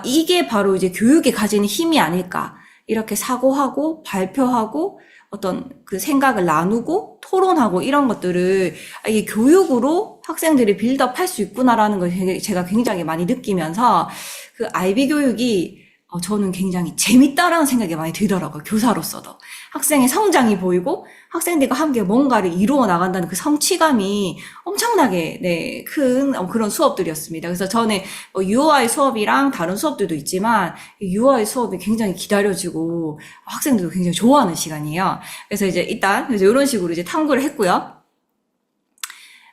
이게 바로 이제 교육이 가지는 힘이 아닐까. 이렇게 사고하고, 발표하고, 어떤 그 생각을 나누고, 토론하고, 이런 것들을, 이게 교육으로 학생들이 빌드업 할 수 있구나라는 걸 제가 굉장히 많이 느끼면서, 그 IB 교육이 저는 굉장히 재밌다라는 생각이 많이 들더라고요. 교사로서도. 학생의 성장이 보이고 학생들과 함께 뭔가를 이루어 나간다는 그 성취감이 엄청나게 큰 그런 수업들이었습니다. 그래서 저는 UOI 수업이랑 다른 수업들도 있지만 UOI 수업이 굉장히 기다려지고 학생들도 굉장히 좋아하는 시간이에요. 그래서 이제 일단 이런 식으로 이제 탐구를 했고요.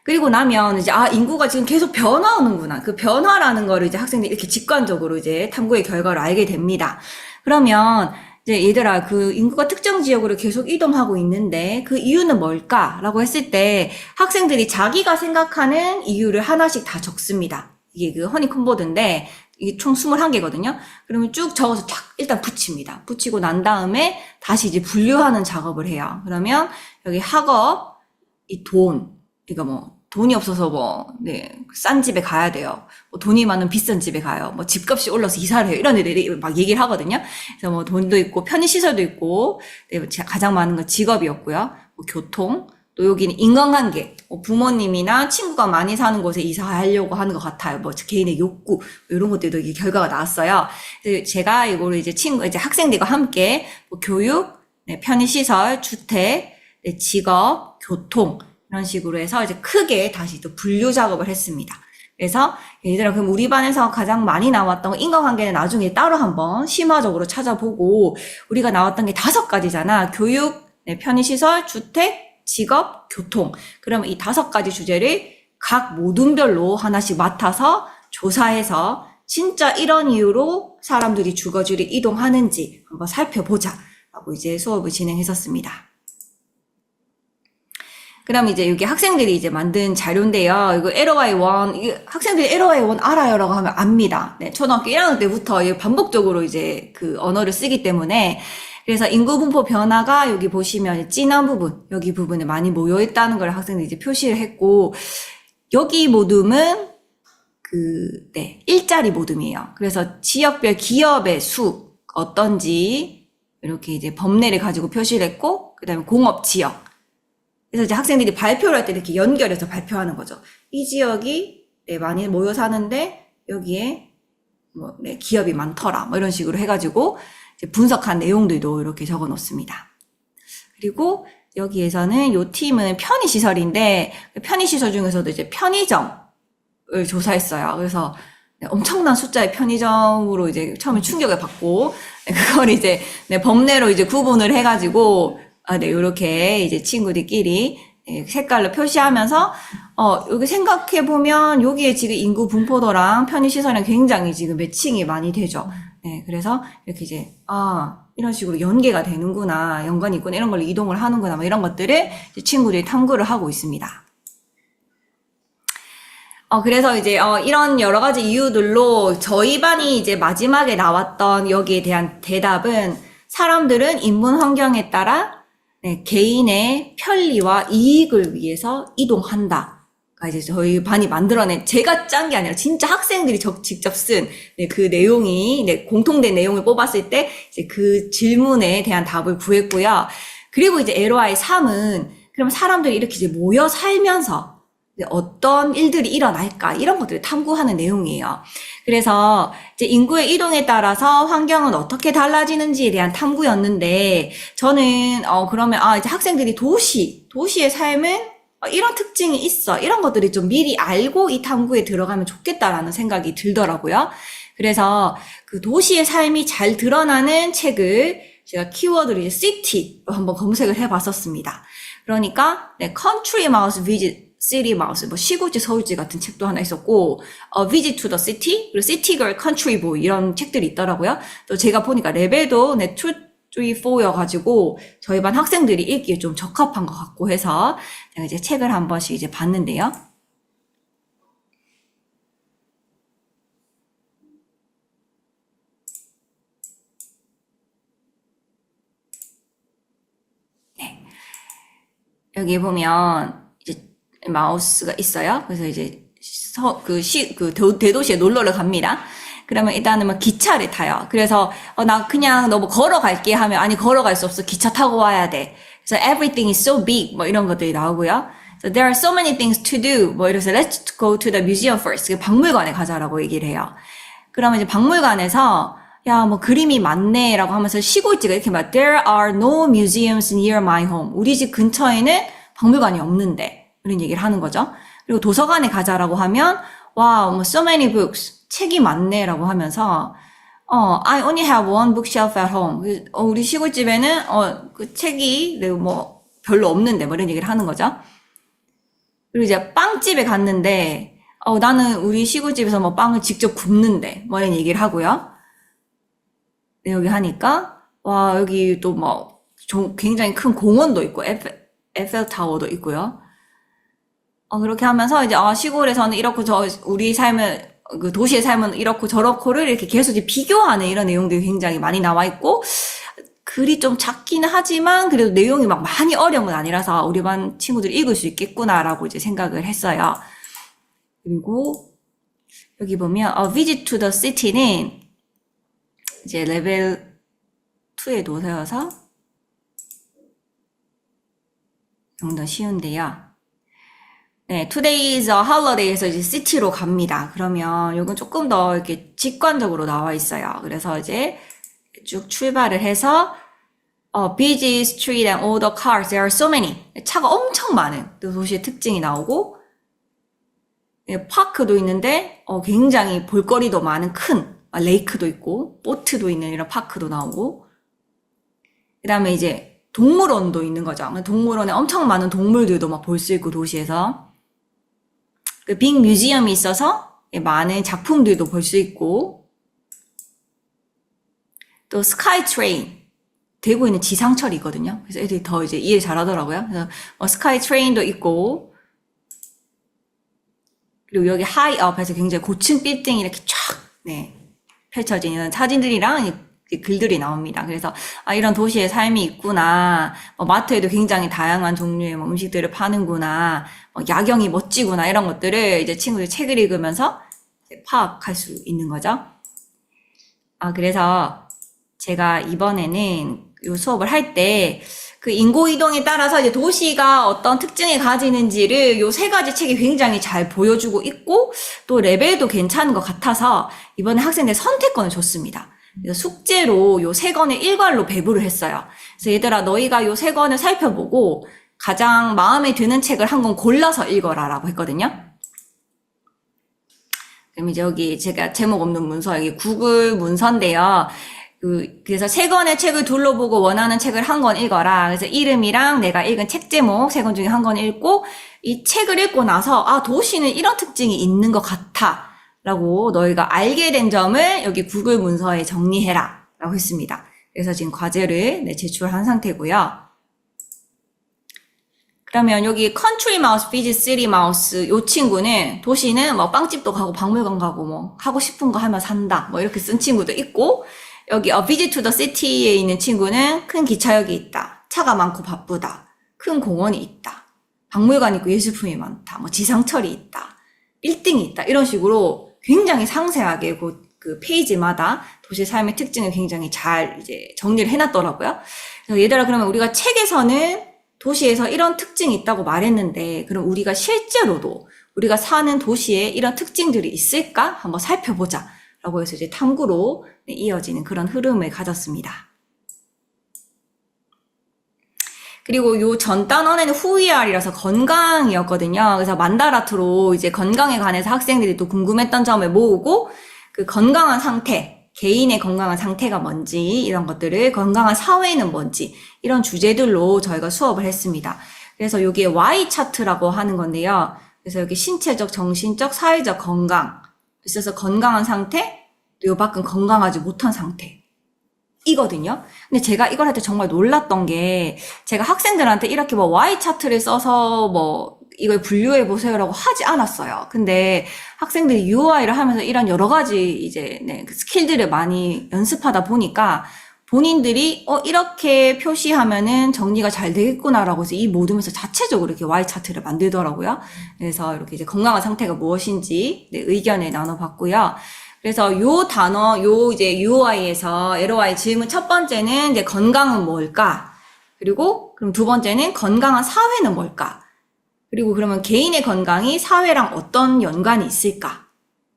그리고 나면 이제 인구가 지금 계속 변화하는구나. 그 변화라는 거를 이제 학생들이 이렇게 직관적으로 이제 탐구의 결과로 알게 됩니다. 그러면 이제 얘들아, 그 인구가 특정 지역으로 계속 이동하고 있는데 그 이유는 뭘까라고 했을 때 학생들이 자기가 생각하는 이유를 하나씩 다 적습니다. 이게 그 허니콤보드인데 이게 총 21개거든요. 그러면 쭉 적어서 쫙 일단 붙입니다. 붙이고 난 다음에 다시 이제 분류하는 작업을 해요. 그러면 여기 학업, 이 돈, 그러니까 돈이 없어서 싼 집에 가야 돼요. 돈이 많은 비싼 집에 가요. 집값이 올라서 이사를 해요. 이런 애들이 막 얘기를 하거든요. 그래서 돈도 있고, 편의시설도 있고, 가장 많은 건 직업이었고요. 교통, 또 여기는 인간관계, 부모님이나 친구가 많이 사는 곳에 이사하려고 하는 것 같아요. 개인의 욕구, 이런 것들도 이게 결과가 나왔어요. 제가 이거를 이제 학생들과 함께 교육, 편의시설, 주택, 직업, 교통, 이런 식으로 해서 이제 크게 다시 또 분류 작업을 했습니다. 그래서 얘들아, 그럼 우리 반에서 가장 많이 나왔던 인간관계는 나중에 따로 한번 심화적으로 찾아보고, 우리가 나왔던 게 5가지잖아. 교육, 편의시설, 주택, 직업, 교통. 그러면 이 5가지 주제를 각 모둠별로 하나씩 맡아서 조사해서 진짜 이런 이유로 사람들이 주거지를 이동하는지 한번 살펴보자 라고 이제 수업을 진행했었습니다. 그럼 이제 여기 학생들이 이제 만든 자료인데요. 이거 LOI1, 학생들이 LOI1 알아요? 라고 하면 압니다. 초등학교 1학년 때부터 반복적으로 이제 그 언어를 쓰기 때문에. 그래서 인구 분포 변화가 여기 보시면 진한 부분, 여기 부분에 많이 모여있다는 걸 학생들이 이제 표시를 했고, 여기 모둠은 일자리 모둠이에요. 그래서 지역별 기업의 수, 어떤지, 이렇게 이제 범례를 가지고 표시를 했고, 그 다음에 공업 지역. 그래서 이제 학생들이 발표를 할 때 이렇게 연결해서 발표하는 거죠. 이 지역이 많이 모여 사는데 여기에 기업이 많더라. 이런 식으로 해가지고 이제 분석한 내용들도 이렇게 적어 놓습니다. 그리고 여기에서는 요 팀은 편의시설인데 편의시설 중에서도 이제 편의점을 조사했어요. 그래서 엄청난 숫자의 편의점으로 이제 처음에 충격을 받고 그걸 이제 범례로 이제 구분을 해가지고 요렇게 이제 친구들끼리 예, 색깔로 표시하면서 여기 생각해 보면 여기에 지금 인구 분포도랑 편의시설이랑 굉장히 지금 매칭이 많이 되죠. 네, 그래서 이렇게 이제 이런 식으로 연계가 되는구나, 연관이 있구나, 이런 걸로 이동을 하는구나, 뭐 이런 것들을 이제 친구들이 탐구를 하고 있습니다. 그래서 이제 이런 여러 가지 이유들로 저희 반이 이제 마지막에 나왔던 여기에 대한 대답은, 사람들은 인문 환경에 따라 네, 개인의 편리와 이익을 위해서 이동한다. 이제 저희 반이 만들어낸, 제가 짠 게 아니라 진짜 학생들이 직접 쓴 네, 그 내용이, 네, 공통된 내용을 뽑았을 때 이제 그 질문에 대한 답을 구했고요. 그리고 이제 LOI 3은 그럼 사람들이 이렇게 이제 모여 살면서 어떤 일들이 일어날까, 이런 것들을 탐구하는 내용이에요. 그래서 이제 인구의 이동에 따라서 환경은 어떻게 달라지는지에 대한 탐구였는데, 저는 그러면 이제 학생들이 도시의 삶은 이런 특징이 있어, 이런 것들이 좀 미리 알고 이 탐구에 들어가면 좋겠다라는 생각이 들더라고요. 그래서 그 도시의 삶이 잘 드러나는 책을 제가 키워드로 이제 city로 한번 검색을 해봤었습니다. 그러니까 네, country mouse visit City Mouse, 뭐 시골지 서울지 같은 책도 하나 있었고, Visit to the City, 그리고 City Girl, Country Boy 이런 책들이 있더라고요. 또 제가 보니까 레벨도 네, 2, 3, 4여가지고 저희 반 학생들이 읽기에 좀 적합한 것 같고 해서 제가 이제 책을 한 번씩 이제 봤는데요. 네. 여기 보면 이제 마우스가 있어요. 그래서 이제 대도시에 놀러를 갑니다. 그러면 일단은 막 기차를 타요. 그래서 나 그냥 너 뭐 걸어갈게 하면, 아니 걸어갈 수 없어, 기차 타고 와야 돼. 그래서 everything is so big, 뭐 이런 것들이 나오고요. So there are so many things to do. 뭐 이래서 let's go to the museum first. 박물관에 가자라고 얘기를 해요. 그러면 이제 박물관에서 야, 뭐 그림이 많네라고 하면서 시골지가 이렇게 막 there are no museums near my home. 우리 집 근처에는 박물관이 없는데, 이런 얘기를 하는 거죠. 그리고 도서관에 가자라고 하면 wow, 뭐 so many books. 책이 많네라고 하면서 I only have one bookshelf at home. 우리 시골집에는 그 책이 뭐 별로 없는데, 뭐 이런 얘기를 하는 거죠. 그리고 이제 빵집에 갔는데 나는 우리 시골집에서 뭐 빵을 직접 굽는데, 뭐 이런 얘기를 하고요. 네, 여기 하니까 와, 여기 또 뭐 굉장히 큰 공원도 있고 에펠 타워도 있고요. 그렇게 하면서 이제 시골에서는 이렇고 우리 삶은, 그 도시의 삶은 이렇고 저렇고를 이렇게 계속 이제 비교하는 이런 내용들이 굉장히 많이 나와 있고, 글이 좀 작기는 하지만 그래도 내용이 막 많이 어려운 건 아니라서 우리 반 친구들이 읽을 수 있겠구나라고 이제 생각을 했어요. 그리고 여기 보면 Visit to the City는 이제 레벨 2에 놓여서 좀 더 쉬운데요. 네, today is a holiday에서 이제 city로 갑니다. 그러면 이건 조금 더 이렇게 직관적으로 나와 있어요. 그래서 이제 쭉 출발을 해서 busy street and all the cars, there are so many. 차가 엄청 많은 도시의 특징이 나오고, 파크도 있는데 굉장히 볼거리도 많은 큰 레이크도 있고, 보트도 있는 이런 파크도 나오고, 그 다음에 이제 동물원도 있는 거죠. 동물원에 엄청 많은 동물들도 막 볼 수 있고, 도시에서. 그 빅 뮤지엄이 있어서 많은 작품들도 볼 수 있고, 또 스카이 트레인, 대구에는 지상철이 있거든요. 그래서 애들이 더 이제 이해 잘하더라고요. 그래서 스카이 트레인도 있고, 그리고 여기 하이업에서 굉장히 고층 빌딩이 이렇게 쫙 펼쳐지는 사진들이랑 글들이 나옵니다. 그래서 이런 도시의 삶이 있구나, 마트에도 굉장히 다양한 종류의 음식들을 파는구나, 야경이 멋지구나, 이런 것들을 이제 친구들 책을 읽으면서 파악할 수 있는 거죠. 그래서 제가 이번에는 이 수업을 할 때 그 인구 이동에 따라서 이제 도시가 어떤 특징을 가지는지를 요 세 가지 책이 굉장히 잘 보여주고 있고, 또 레벨도 괜찮은 것 같아서 이번에 학생들 선택권을 줬습니다. 그래서 숙제로 요 세 권의 일괄로 배부를 했어요. 그래서 얘들아, 너희가 요 세 권을 살펴보고 가장 마음에 드는 책을 한 권 골라서 읽어라라고 했거든요. 그럼 이제 여기 제가 제목 없는 문서, 여기 구글 문서인데요. 그래서 세 권의 책을 둘러보고 원하는 책을 한 권 읽어라. 그래서 이름이랑 내가 읽은 책 제목 세 권 중에 한 권 읽고 이 책을 읽고 나서 아, 도시는 이런 특징이 있는 것 같아. 라고 너희가 알게 된 점을 여기 구글 문서에 정리해라. 라고 했습니다. 그래서 지금 과제를 제출한 상태고요. 그러면 여기 country mouse, visit city mouse 요 친구는 도시는 뭐 빵집도 가고 박물관 가고 뭐 하고 싶은 거 하면 산다. 뭐 이렇게 쓴 친구도 있고 여기 visit to the city에 있는 친구는 큰 기차역이 있다. 차가 많고 바쁘다. 큰 공원이 있다. 박물관 있고 예술품이 많다. 뭐 지상철이 있다. 빌딩이 있다. 이런 식으로 굉장히 상세하게 그 페이지마다 도시 삶의 특징을 굉장히 잘 이제 정리를 해놨더라고요. 그래서 얘들아 그러면 우리가 책에서는 도시에서 이런 특징이 있다고 말했는데 그럼 우리가 실제로도 우리가 사는 도시에 이런 특징들이 있을까? 한번 살펴보자. 라고 해서 이제 탐구로 이어지는 그런 흐름을 가졌습니다. 그리고 요 전 단원에는 후이알이라서 건강이었거든요. 그래서 만다라트로 이제 건강에 관해서 학생들이 또 궁금했던 점을 모으고 그 건강한 상태, 개인의 건강한 상태가 뭔지 이런 것들을 건강한 사회는 뭔지 이런 주제들로 저희가 수업을 했습니다. 그래서 여기에 Y 차트라고 하는 건데요. 그래서 여기 신체적, 정신적, 사회적 건강 있어서 건강한 상태, 또 요 밖은 건강하지 못한 상태 이거든요. 근데 제가 이걸 할 때 정말 놀랐던 게 제가 학생들한테 이렇게 뭐 Y 차트를 써서 뭐 이걸 분류해 보세요라고 하지 않았어요. 근데 학생들이 UI를 하면서 이런 여러 가지 이제 그 스킬들을 많이 연습하다 보니까 본인들이 이렇게 표시하면은 정리가 잘 되겠구나라고 해서 이 모둠에서 자체적으로 이렇게 Y 차트를 만들더라고요. 그래서 이렇게 이제 건강한 상태가 무엇인지 의견을 나눠봤고요. 그래서 요 단어, 요 이제 UOI에서 LOI 질문 첫 번째는 이제 건강은 뭘까? 그리고 그럼 두 번째는 건강한 사회는 뭘까? 그리고 그러면 개인의 건강이 사회랑 어떤 연관이 있을까?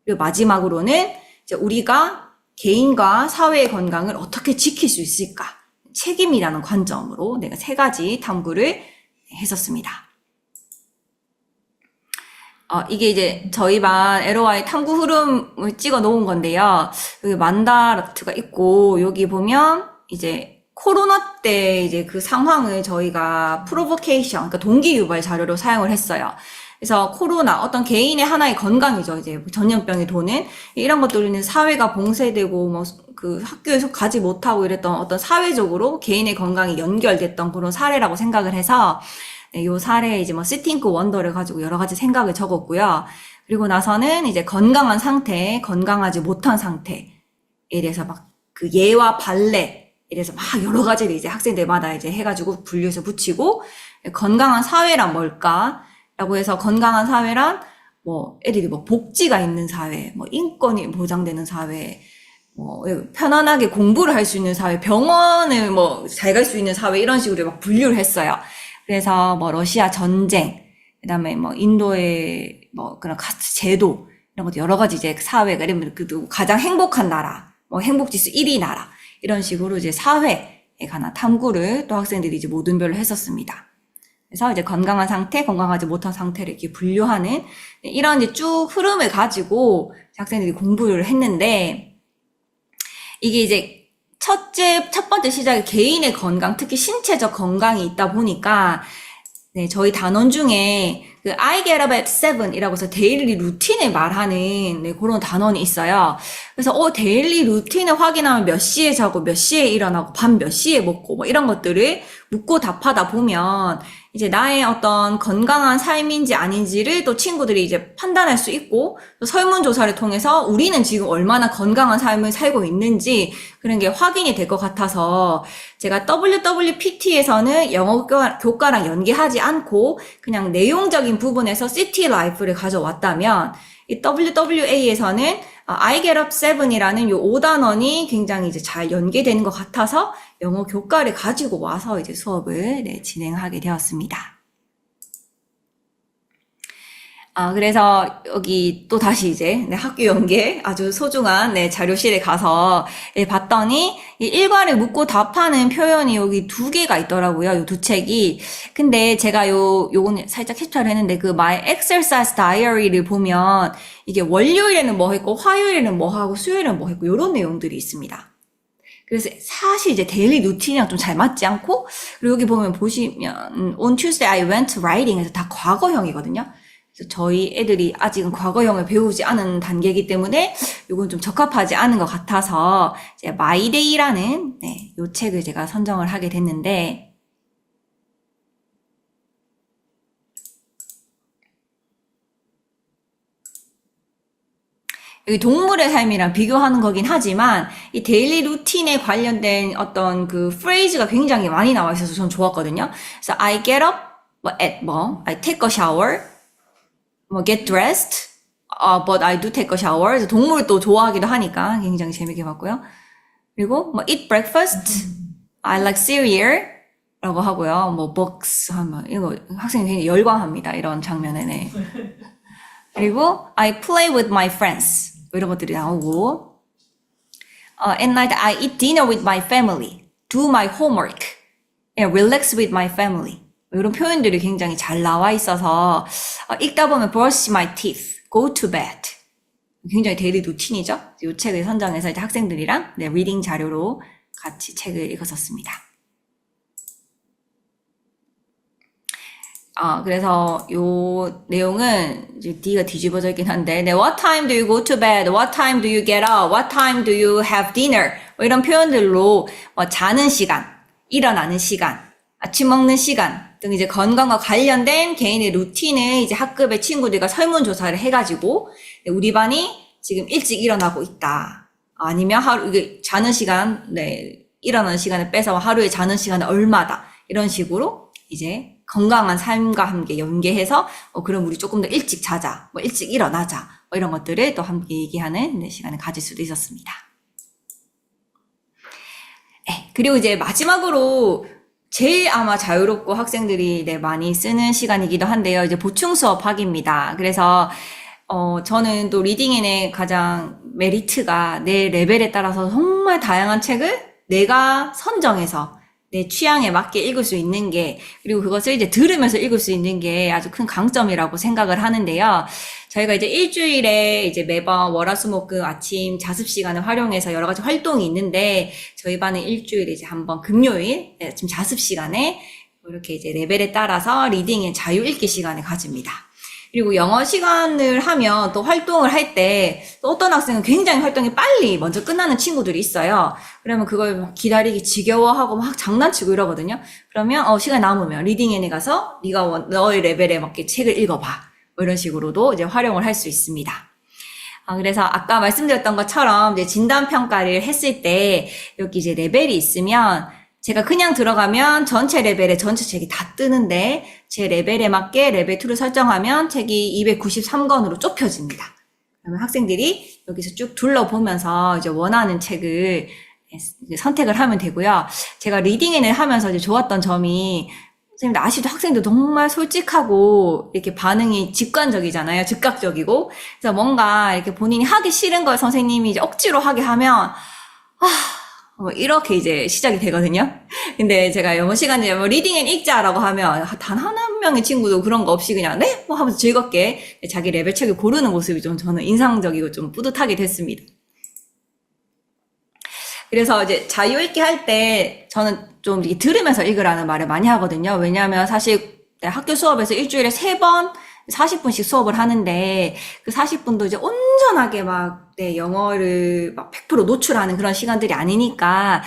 그리고 마지막으로는 이제 우리가 개인과 사회의 건강을 어떻게 지킬 수 있을까? 책임이라는 관점으로 내가 세 가지 탐구를 했었습니다. 이게 이제 저희 반 LOI 탐구 흐름을 찍어 놓은 건데요. 여기 만다라트가 있고, 여기 보면 이제 코로나 때 이제 그 상황을 저희가 프로보케이션, 그러니까 동기 유발 자료로 사용을 했어요. 그래서 코로나, 어떤 개인의 하나의 건강이죠. 이제 전염병이 도는 이런 것들은 사회가 봉쇄되고 뭐 그 학교에서 가지 못하고 이랬던 어떤 사회적으로 개인의 건강이 연결됐던 그런 사례라고 생각을 해서 요 사례에 이제 뭐 시팅크 원더를 가지고 여러 가지 생각을 적었고요. 그리고 나서는 이제 건강한 상태, 건강하지 못한 상태에 대해서 막 그 예와 발레에 대해서 막 여러 가지를 이제 학생들마다 이제 해가지고 분류해서 붙이고 건강한 사회란 뭘까? 라고 해서 건강한 사회란 뭐 애들이 뭐 복지가 있는 사회, 뭐 인권이 보장되는 사회, 뭐 편안하게 공부를 할 수 있는 사회, 병원을 뭐 잘 갈 수 있는 사회 이런 식으로 막 분류를 했어요. 그래서 뭐 러시아 전쟁, 그다음에 뭐 인도의 뭐 그런 카스트 제도 이런 것도 여러 가지 이제 사회가 이러면 그 가장 행복한 나라, 뭐 행복지수 1위 나라 이런 식으로 이제 사회에 관한 탐구를 또 학생들이 이제 모둠별로 했었습니다. 그래서 이제 건강한 상태, 건강하지 못한 상태를 이렇게 분류하는 이런 이제 쭉 흐름을 가지고 학생들이 공부를 했는데 이게 이제 첫 번째 시작이 개인의 건강, 특히 신체적 건강이 있다 보니까, 저희 단원 중에 그 I get up at 7이라고 해서 데일리 루틴을 말하는 그런 단원이 있어요. 그래서 데일리 루틴을 확인하면 몇 시에 자고 몇 시에 일어나고 밤 몇 시에 먹고 뭐 이런 것들을 묻고 답하다 보면 이제 나의 어떤 건강한 삶인지 아닌지를 또 친구들이 이제 판단할 수 있고 또 설문조사를 통해서 우리는 지금 얼마나 건강한 삶을 살고 있는지 그런 게 확인이 될 것 같아서 제가 WWPT에서는 영어 교과랑 연계하지 않고 그냥 내용적인 부분에서 시티 라이프를 가져왔다면 이 WWA에서는 I get up 7이라는 요 5단원이 굉장히 이제 잘 연계되는 것 같아서 영어 교과를 가지고 와서 이제 수업을 진행하게 되었습니다. 그래서 여기 또 다시 이제 학교 연계 아주 소중한 자료실에 가서 봤더니 이 일과를 묻고 답하는 표현이 여기 2개가 있더라고요. 요 2책이. 근데 제가 요건 살짝 캡처를 했는데 그 My Exercise Diary를 보면 이게 월요일에는 뭐 했고 화요일에는 뭐 하고 수요일에는 뭐 했고 요런 내용들이 있습니다. 그래서 사실 이제 데일리 루틴이랑 좀 잘 맞지 않고, 그리고 여기 보시면 on Tuesday I went riding 해서 다 과거형이거든요. 그래서 저희 애들이 아직은 과거형을 배우지 않은 단계이기 때문에 이건 좀 적합하지 않은 것 같아서 이제 My Day라는 요 책을 제가 선정을 하게 됐는데, 여기 동물의 삶이랑 비교하는 거긴 하지만 이 데일리 루틴에 관련된 어떤 그 프레이즈가 굉장히 많이 나와 있어서 전 좋았거든요. 그래서 I get up, I take a shower, get dressed, but I do take a shower. 그래서 동물을 또 좋아하기도 하니까 굉장히 재밌게 봤고요. 그리고 eat breakfast, I like cereal 라고 하고요. books 하면 이거 학생이 굉장히 열광합니다. 이런 장면에는. 그리고 I play with my friends 이런 것들이 나오고 at night I eat dinner with my family, do my homework, and relax with my family 이런 표현들이 굉장히 잘 나와 있어서 읽다 보면 brush my teeth, go to bed 굉장히 데일리 루틴이죠. 이 책을 선정해서 이제 학생들이랑 리딩 자료로 같이 책을 읽었었습니다. 그래서 요 내용은 이제 D가 뒤집어져 있긴 한데, what time do you go to bed? What time do you get up? What time do you have dinner? 이런 표현들로 자는 시간, 일어나는 시간, 아침 먹는 시간 등 이제 건강과 관련된 개인의 루틴을 이제 학급의 친구들과 설문조사를 해가지고 우리 반이 지금 일찍 일어나고 있다. 아니면 하루 이게 자는 시간, 일어나는 시간을 빼서 하루에 자는 시간은 얼마다. 이런 식으로 이제 건강한 삶과 함께 연계해서 그럼 우리 조금 더 일찍 자자, 일찍 일어나자 이런 것들을 또 함께 얘기하는 시간을 가질 수도 있었습니다. 그리고 이제 마지막으로 제일 아마 자유롭고 학생들이 많이 쓰는 시간이기도 한데요. 이제 보충 수업 하기입니다. 그래서 저는 또 리딩앤의 가장 메리트가 내 레벨에 따라서 정말 다양한 책을 내가 선정해서 내 취향에 맞게 읽을 수 있는 게, 그리고 그것을 이제 들으면서 읽을 수 있는 게 아주 큰 강점이라고 생각을 하는데요. 저희가 이제 일주일에 이제 매번 월화수목금 아침 자습 시간을 활용해서 여러 가지 활동이 있는데, 저희 반은 일주일에 이제 한번 금요일 아침 자습 시간에 이렇게 이제 레벨에 따라서 리딩의 자유 읽기 시간을 가집니다. 그리고 영어 시간을 하면 또 활동을 할 때 또 어떤 학생은 굉장히 활동이 빨리 먼저 끝나는 친구들이 있어요. 그러면 그걸 막 기다리기 지겨워하고 막 장난치고 이러거든요. 그러면 시간 남으면 리딩앤에 가서 네가 너의 레벨에 맞게 책을 읽어봐. 이런 식으로도 이제 활용을 할 수 있습니다. 그래서 아까 말씀드렸던 것처럼 이제 진단 평가를 했을 때 여기 이제 레벨이 있으면 제가 그냥 들어가면 전체 레벨에 전체 책이 다 뜨는데 제 레벨에 맞게 레벨 2를 설정하면 책이 293권으로 좁혀집니다. 그러면 학생들이 여기서 쭉 둘러보면서 이제 원하는 책을 선택을 하면 되고요. 제가 리딩앤을 하면서 이제 좋았던 점이 선생님들 아시죠? 학생들 정말 솔직하고 이렇게 반응이 직관적이잖아요. 즉각적이고. 그래서 뭔가 이렇게 본인이 하기 싫은 걸 선생님이 이제 억지로 하게 하면 이렇게 이제 시작이 되거든요. 근데 제가 영어 시간에 리딩 앤 읽자라고 하면 단 한 명의 친구도 그런 거 없이 그냥 하면서 즐겁게 자기 레벨 책을 고르는 모습이 좀 저는 인상적이고 좀 뿌듯하게 됐습니다. 그래서 이제 자유 읽기 할 때 저는 좀 들으면서 읽으라는 말을 많이 하거든요. 왜냐하면 사실 학교 수업에서 일주일에 3번 40분씩 수업을 하는데 그 40분도 이제 온전하게 영어를 100% 노출하는 그런 시간들이 아니니까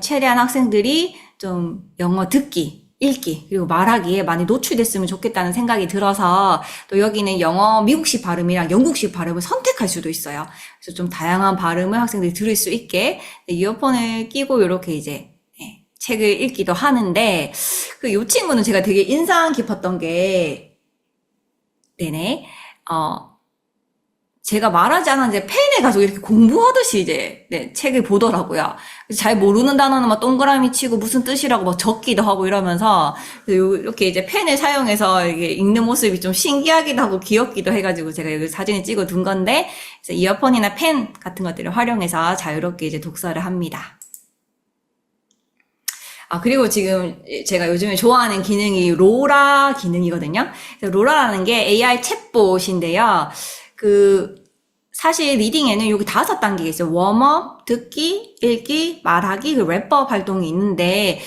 최대한 학생들이 좀 영어 듣기, 읽기, 그리고 말하기에 많이 노출됐으면 좋겠다는 생각이 들어서 또 여기는 영어 미국식 발음이랑 영국식 발음을 선택할 수도 있어요. 그래서 좀 다양한 발음을 학생들이 들을 수 있게 이어폰을 끼고 이렇게 이제 책을 읽기도 하는데 요 친구는 제가 되게 인상 깊었던 게 제가 말하지 않았는데 펜에 가지고 이렇게 공부하듯이 이제 책을 보더라고요. 잘 모르는 단어는 막 동그라미 치고 무슨 뜻이라고 막 적기도 하고 이러면서 이렇게 이제 펜을 사용해서 이게 읽는 모습이 좀 신기하기도 하고 귀엽기도 해가지고 제가 여기 사진을 찍어 둔 건데 그래서 이어폰이나 펜 같은 것들을 활용해서 자유롭게 이제 독서를 합니다. 그리고 지금 제가 요즘에 좋아하는 기능이 로라 기능이거든요. 로라라는 게 AI 챗봇인데요. 사실 리딩에는 여기 5단계가 있어요. 웜업, 듣기, 읽기, 말하기, 그 랩업 활동이 있는데,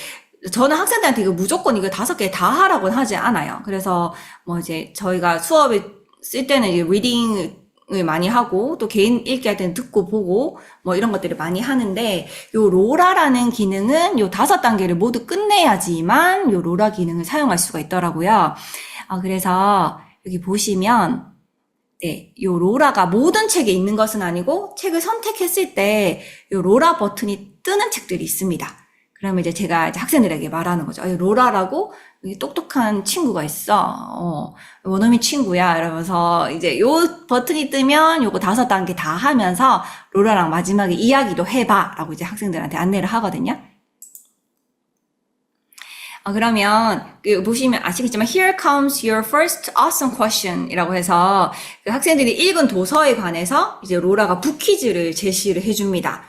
저는 학생들한테 이거 무조건 이거 5개 다 하라고는 하지 않아요. 그래서 뭐 이제 저희가 수업에 쓸 때는 이제 리딩을 많이 하고 또 개인 읽기 할 때는 듣고 보고 뭐 이런 것들을 많이 하는데 요 로라라는 기능은 요 5단계를 모두 끝내야지만 요 로라 기능을 사용할 수가 있더라고요. 그래서 여기 보시면 네, 요 로라가 모든 책에 있는 것은 아니고 책을 선택했을 때 요 로라 버튼이 뜨는 책들이 있습니다. 그러면 이제 제가 이제 학생들에게 말하는 거죠. 로라라고 여기 똑똑한 친구가 있어. 원어민 친구야. 이러면서 이제 요 버튼이 뜨면 요거 5단계 다 하면서 로라랑 마지막에 이야기도 해봐. 라고 이제 학생들한테 안내를 하거든요. 그러면 보시면 아시겠지만 Here comes your first awesome question 이라고 해서 그 학생들이 읽은 도서에 관해서 이제 로라가 북퀴즈를 제시를 해줍니다.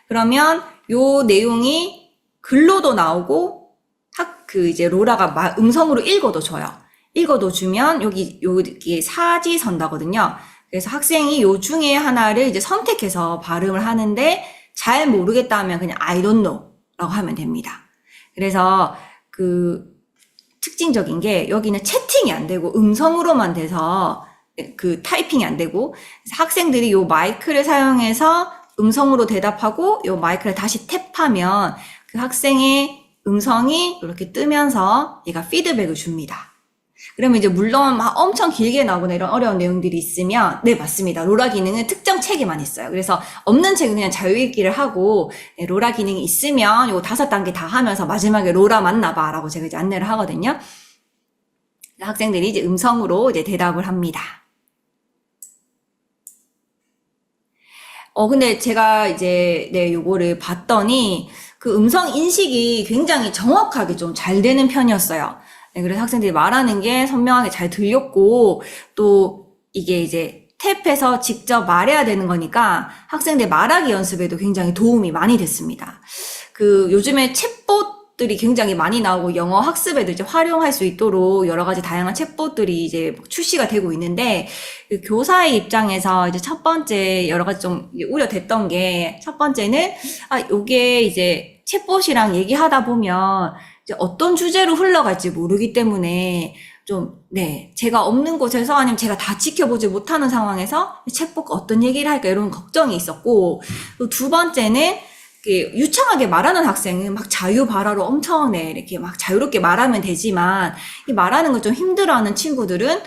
그러면 요 내용이 글로도 나오고 이제 로라가 음성으로 읽어도 줘요. 읽어도 주면 여기 사지선다거든요. 그래서 학생이 요 중에 하나를 이제 선택해서 발음을 하는데 잘 모르겠다 하면 그냥 I don't know 라고 하면 됩니다. 그래서 특징적인 게 여기는 채팅이 안 되고 음성으로만 돼서 타이핑이 안 되고 학생들이 요 마이크를 사용해서 음성으로 대답하고 요 마이크를 다시 탭하면 그 학생의 음성이 이렇게 뜨면서 얘가 피드백을 줍니다. 그러면 이제 물론 막 엄청 길게 나오거나 이런 어려운 내용들이 있으면 네 맞습니다. 로라 기능은 특정 책에만 있어요. 그래서 없는 책은 그냥 자유읽기를 하고 네, 로라 기능이 있으면 요 5단계 다 하면서 마지막에 로라 맞나봐 라고 제가 이제 안내를 하거든요. 학생들이 이제 음성으로 이제 대답을 합니다. 근데 제가 이제 네 요거를 봤더니 그 음성 인식이 굉장히 정확하게 좀 잘 되는 편이었어요. 네, 그래서 학생들이 말하는 게 선명하게 잘 들렸고 또 이게 이제 탭해서 직접 말해야 되는 거니까 학생들 말하기 연습에도 굉장히 도움이 많이 됐습니다. 요즘에 챗봇들이 굉장히 많이 나오고 영어 학습에도 이제 활용할 수 있도록 여러 가지 다양한 챗봇들이 이제 출시가 되고 있는데 교사의 입장에서 이제 첫 번째 여러 가지 좀 우려됐던 게 첫 번째는 요게 이제 챗봇이랑 얘기하다 보면 이제 어떤 주제로 흘러갈지 모르기 때문에 네, 제가 없는 곳에서 아니면 제가 다 지켜보지 못하는 상황에서 챗봇과 어떤 얘기를 할까 이런 걱정이 있었고 또 두 번째는 유창하게 말하는 학생은 막 자유 발화로 엄청 이렇게 막 자유롭게 말하면 되지만 이 말하는 걸 좀 힘들어하는 친구들은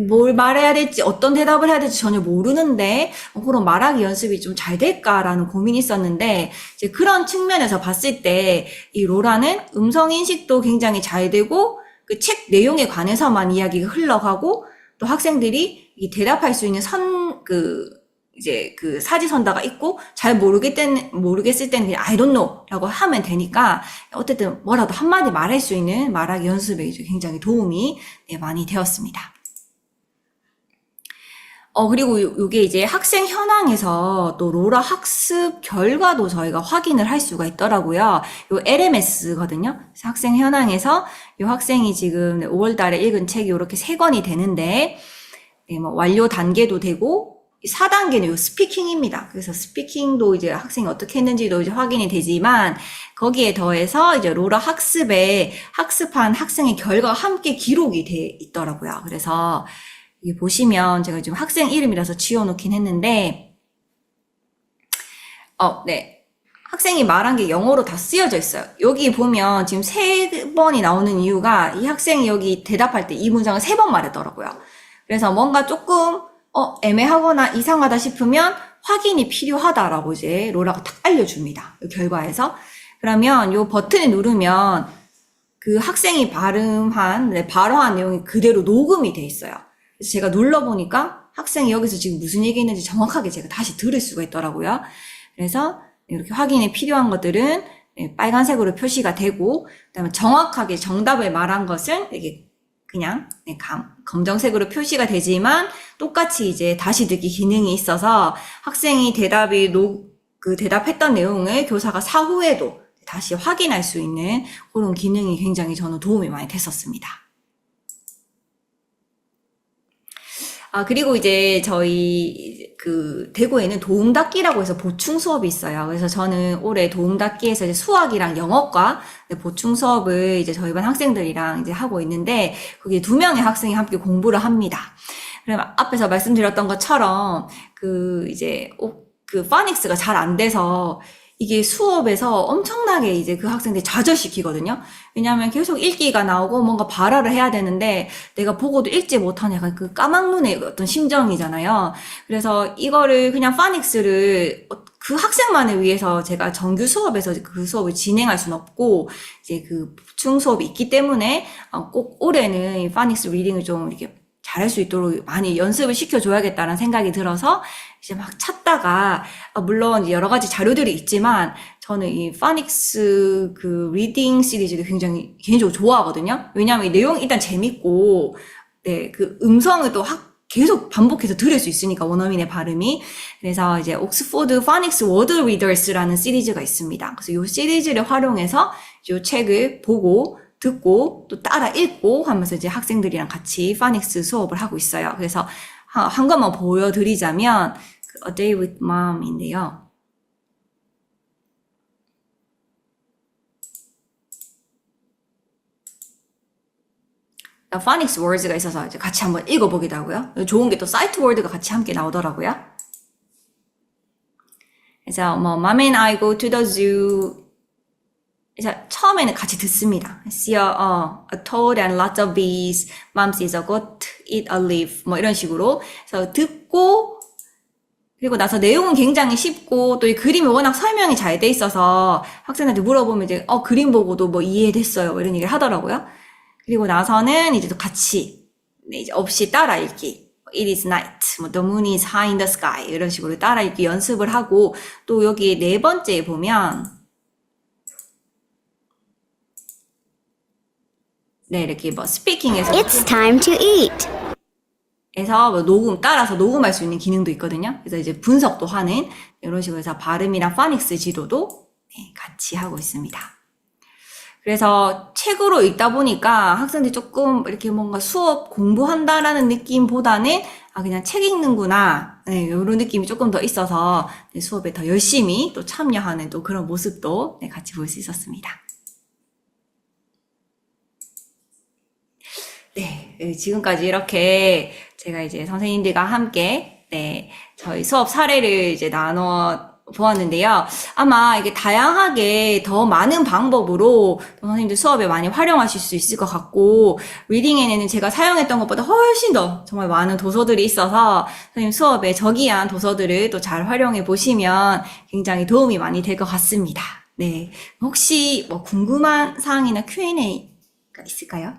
뭘 말해야 될지 어떤 대답을 해야 될지 전혀 모르는데 그런 말하기 연습이 좀 잘 될까라는 고민이 있었는데 이제 그런 측면에서 봤을 때 이 로라는 음성 인식도 굉장히 잘 되고 그 책 내용에 관해서만 이야기가 흘러가고 또 학생들이 대답할 수 있는 이제 사지선다가 있고 잘 모르겠을 때는 그냥 I don't know 라고 하면 되니까 어쨌든 뭐라도 한마디 말할 수 있는 말하기 연습에 이제 굉장히 도움이 많이 되었습니다. 그리고 요게 이제 학생 현황에서 또 로라 학습 결과도 저희가 확인을 할 수가 있더라고요. 요 LMS거든요. 그래서 학생 현황에서 요 학생이 지금 5월 달에 읽은 책이 요렇게 3권이 되는데, 네, 뭐 완료 단계도 되고, 4단계는 요 스피킹입니다. 그래서 스피킹도 이제 학생이 어떻게 했는지도 이제 확인이 되지만, 거기에 더해서 이제 로라 학습에 학습한 학생의 결과가 함께 기록이 돼 있더라고요. 그래서, 이게 보시면 제가 지금 학생 이름이라서 지워놓긴 했는데 네. 학생이 말한 게 영어로 다 쓰여져 있어요. 여기 보면 지금 3번이 나오는 이유가 이 학생이 여기 대답할 때 이 문장을 3번 말했더라고요. 그래서 뭔가 조금 애매하거나 이상하다 싶으면 확인이 필요하다라고 이제 로라가 딱 알려줍니다. 이 결과에서. 그러면 이 버튼을 누르면 그 학생이 발화한 내용이 그대로 녹음이 돼 있어요. 그래서 제가 눌러보니까 학생이 여기서 지금 무슨 얘기했는지 정확하게 제가 다시 들을 수가 있더라고요. 그래서 이렇게 확인이 필요한 것들은 빨간색으로 표시가 되고, 그다음에 정확하게 정답을 말한 것은 이게 그냥 검정색으로 표시가 되지만 똑같이 이제 다시 듣기 기능이 있어서 학생이 대답했던 내용을 교사가 사후에도 다시 확인할 수 있는 그런 기능이 굉장히 저는 도움이 많이 됐었습니다. 그리고 이제 저희 대구에는 도움닫기라고 해서 보충 수업이 있어요. 그래서 저는 올해 도움닫기에서 이제 수학이랑 영어과 보충 수업을 이제 저희 반 학생들이랑 이제 하고 있는데, 거기에 2명의 학생이 함께 공부를 합니다. 그럼 앞에서 말씀드렸던 것처럼, 파닉스가 잘 안 돼서, 이게 수업에서 엄청나게 이제 그 학생들이 좌절시키거든요. 왜냐하면 계속 읽기가 나오고 뭔가 발화를 해야 되는데 내가 보고도 읽지 못하는 약간 그 까막눈의 어떤 심정이잖아요. 그래서 이거를 그냥 파닉스를 그 학생만을 위해서 제가 정규 수업에서 그 수업을 진행할 수는 없고, 이제 그 보충 수업이 있기 때문에 꼭 올해는 파닉스 리딩을 좀 이렇게 잘할 수 있도록 많이 연습을 시켜줘야겠다는 생각이 들어서 이제 막 찾다가, 물론 여러 가지 자료들이 있지만 저는 이 파닉스 그 리딩 시리즈를 굉장히 개인적으로 좋아하거든요. 왜냐하면 이 내용 일단 재밌고, 그 음성을 또 계속 반복해서 들을 수 있으니까, 원어민의 발음이. 그래서 이제 옥스포드 파닉스 워드 리더스라는 시리즈가 있습니다. 그래서 이 시리즈를 활용해서 이 책을 보고 듣고 또 따라 읽고 하면서 이제 학생들이랑 같이 파닉스 수업을 하고 있어요. 그래서 한 것만 보여드리자면 A Day with Mom인데요. 파닉스 월드가 있어서 이제 같이 한번 읽어보기도 하고요. 좋은 게 또 사이트 월드가 같이 함께 나오더라고요. 그래서 Mom and I go to the zoo. 그래서 처음에는 같이 듣습니다. See a toad and lots of bees. Mom sees a goat eat a leaf. 뭐 이런 식으로. 그래서 듣고, 그리고 나서 내용은 굉장히 쉽고, 또 이 그림이 워낙 설명이 잘 돼 있어서 학생한테 물어보면 이제, 그림 보고도 뭐 이해됐어요. 뭐 이런 얘기를 하더라고요. 그리고 나서는 이제 또 같이, 이제 없이 따라 읽기. It is night. 뭐 The moon is high in the sky. 이런 식으로 따라 읽기 연습을 하고, 또 여기 4번째에 보면, 이렇게 뭐 스피킹에서 It's time to eat. 에서 뭐 따라서 녹음할 수 있는 기능도 있거든요. 그래서 이제 분석도 하는 이런 식으로 해서 발음이랑 파닉스 지도도 같이 하고 있습니다. 그래서 책으로 읽다 보니까 학생들이 조금 이렇게 뭔가 수업 공부한다라는 느낌보다는 그냥 책 읽는구나, 이런 느낌이 조금 더 있어서 수업에 더 열심히 또 참여하는 또 그런 모습도 같이 볼 수 있었습니다. 지금까지 이렇게 제가 이제 선생님들과 함께, 저희 수업 사례를 이제 나눠 보았는데요. 아마 이게 다양하게 더 많은 방법으로 선생님들 수업에 많이 활용하실 수 있을 것 같고, 리딩에는 제가 사용했던 것보다 훨씬 더 정말 많은 도서들이 있어서 선생님 수업에 저기한 도서들을 또 잘 활용해 보시면 굉장히 도움이 많이 될 것 같습니다. 혹시 뭐 궁금한 사항이나 Q&A가 있을까요?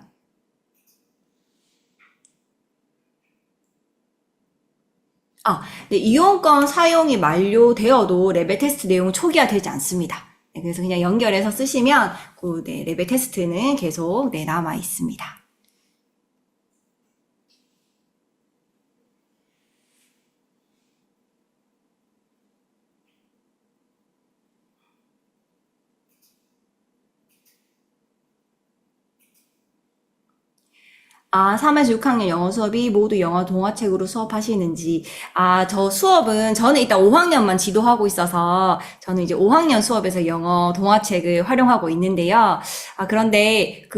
이용권 사용이 만료되어도 레벨 테스트 내용은 초기화되지 않습니다. 그래서 그냥 연결해서 쓰시면 그 레벨 테스트는 계속 남아 있습니다. 3에서 6학년 영어 수업이 모두 영어 동화책으로 수업하시는지. 저 수업은 저는 일단 5학년만 지도하고 있어서 저는 이제 5학년 수업에서 영어 동화책을 활용하고 있는데요. 그런데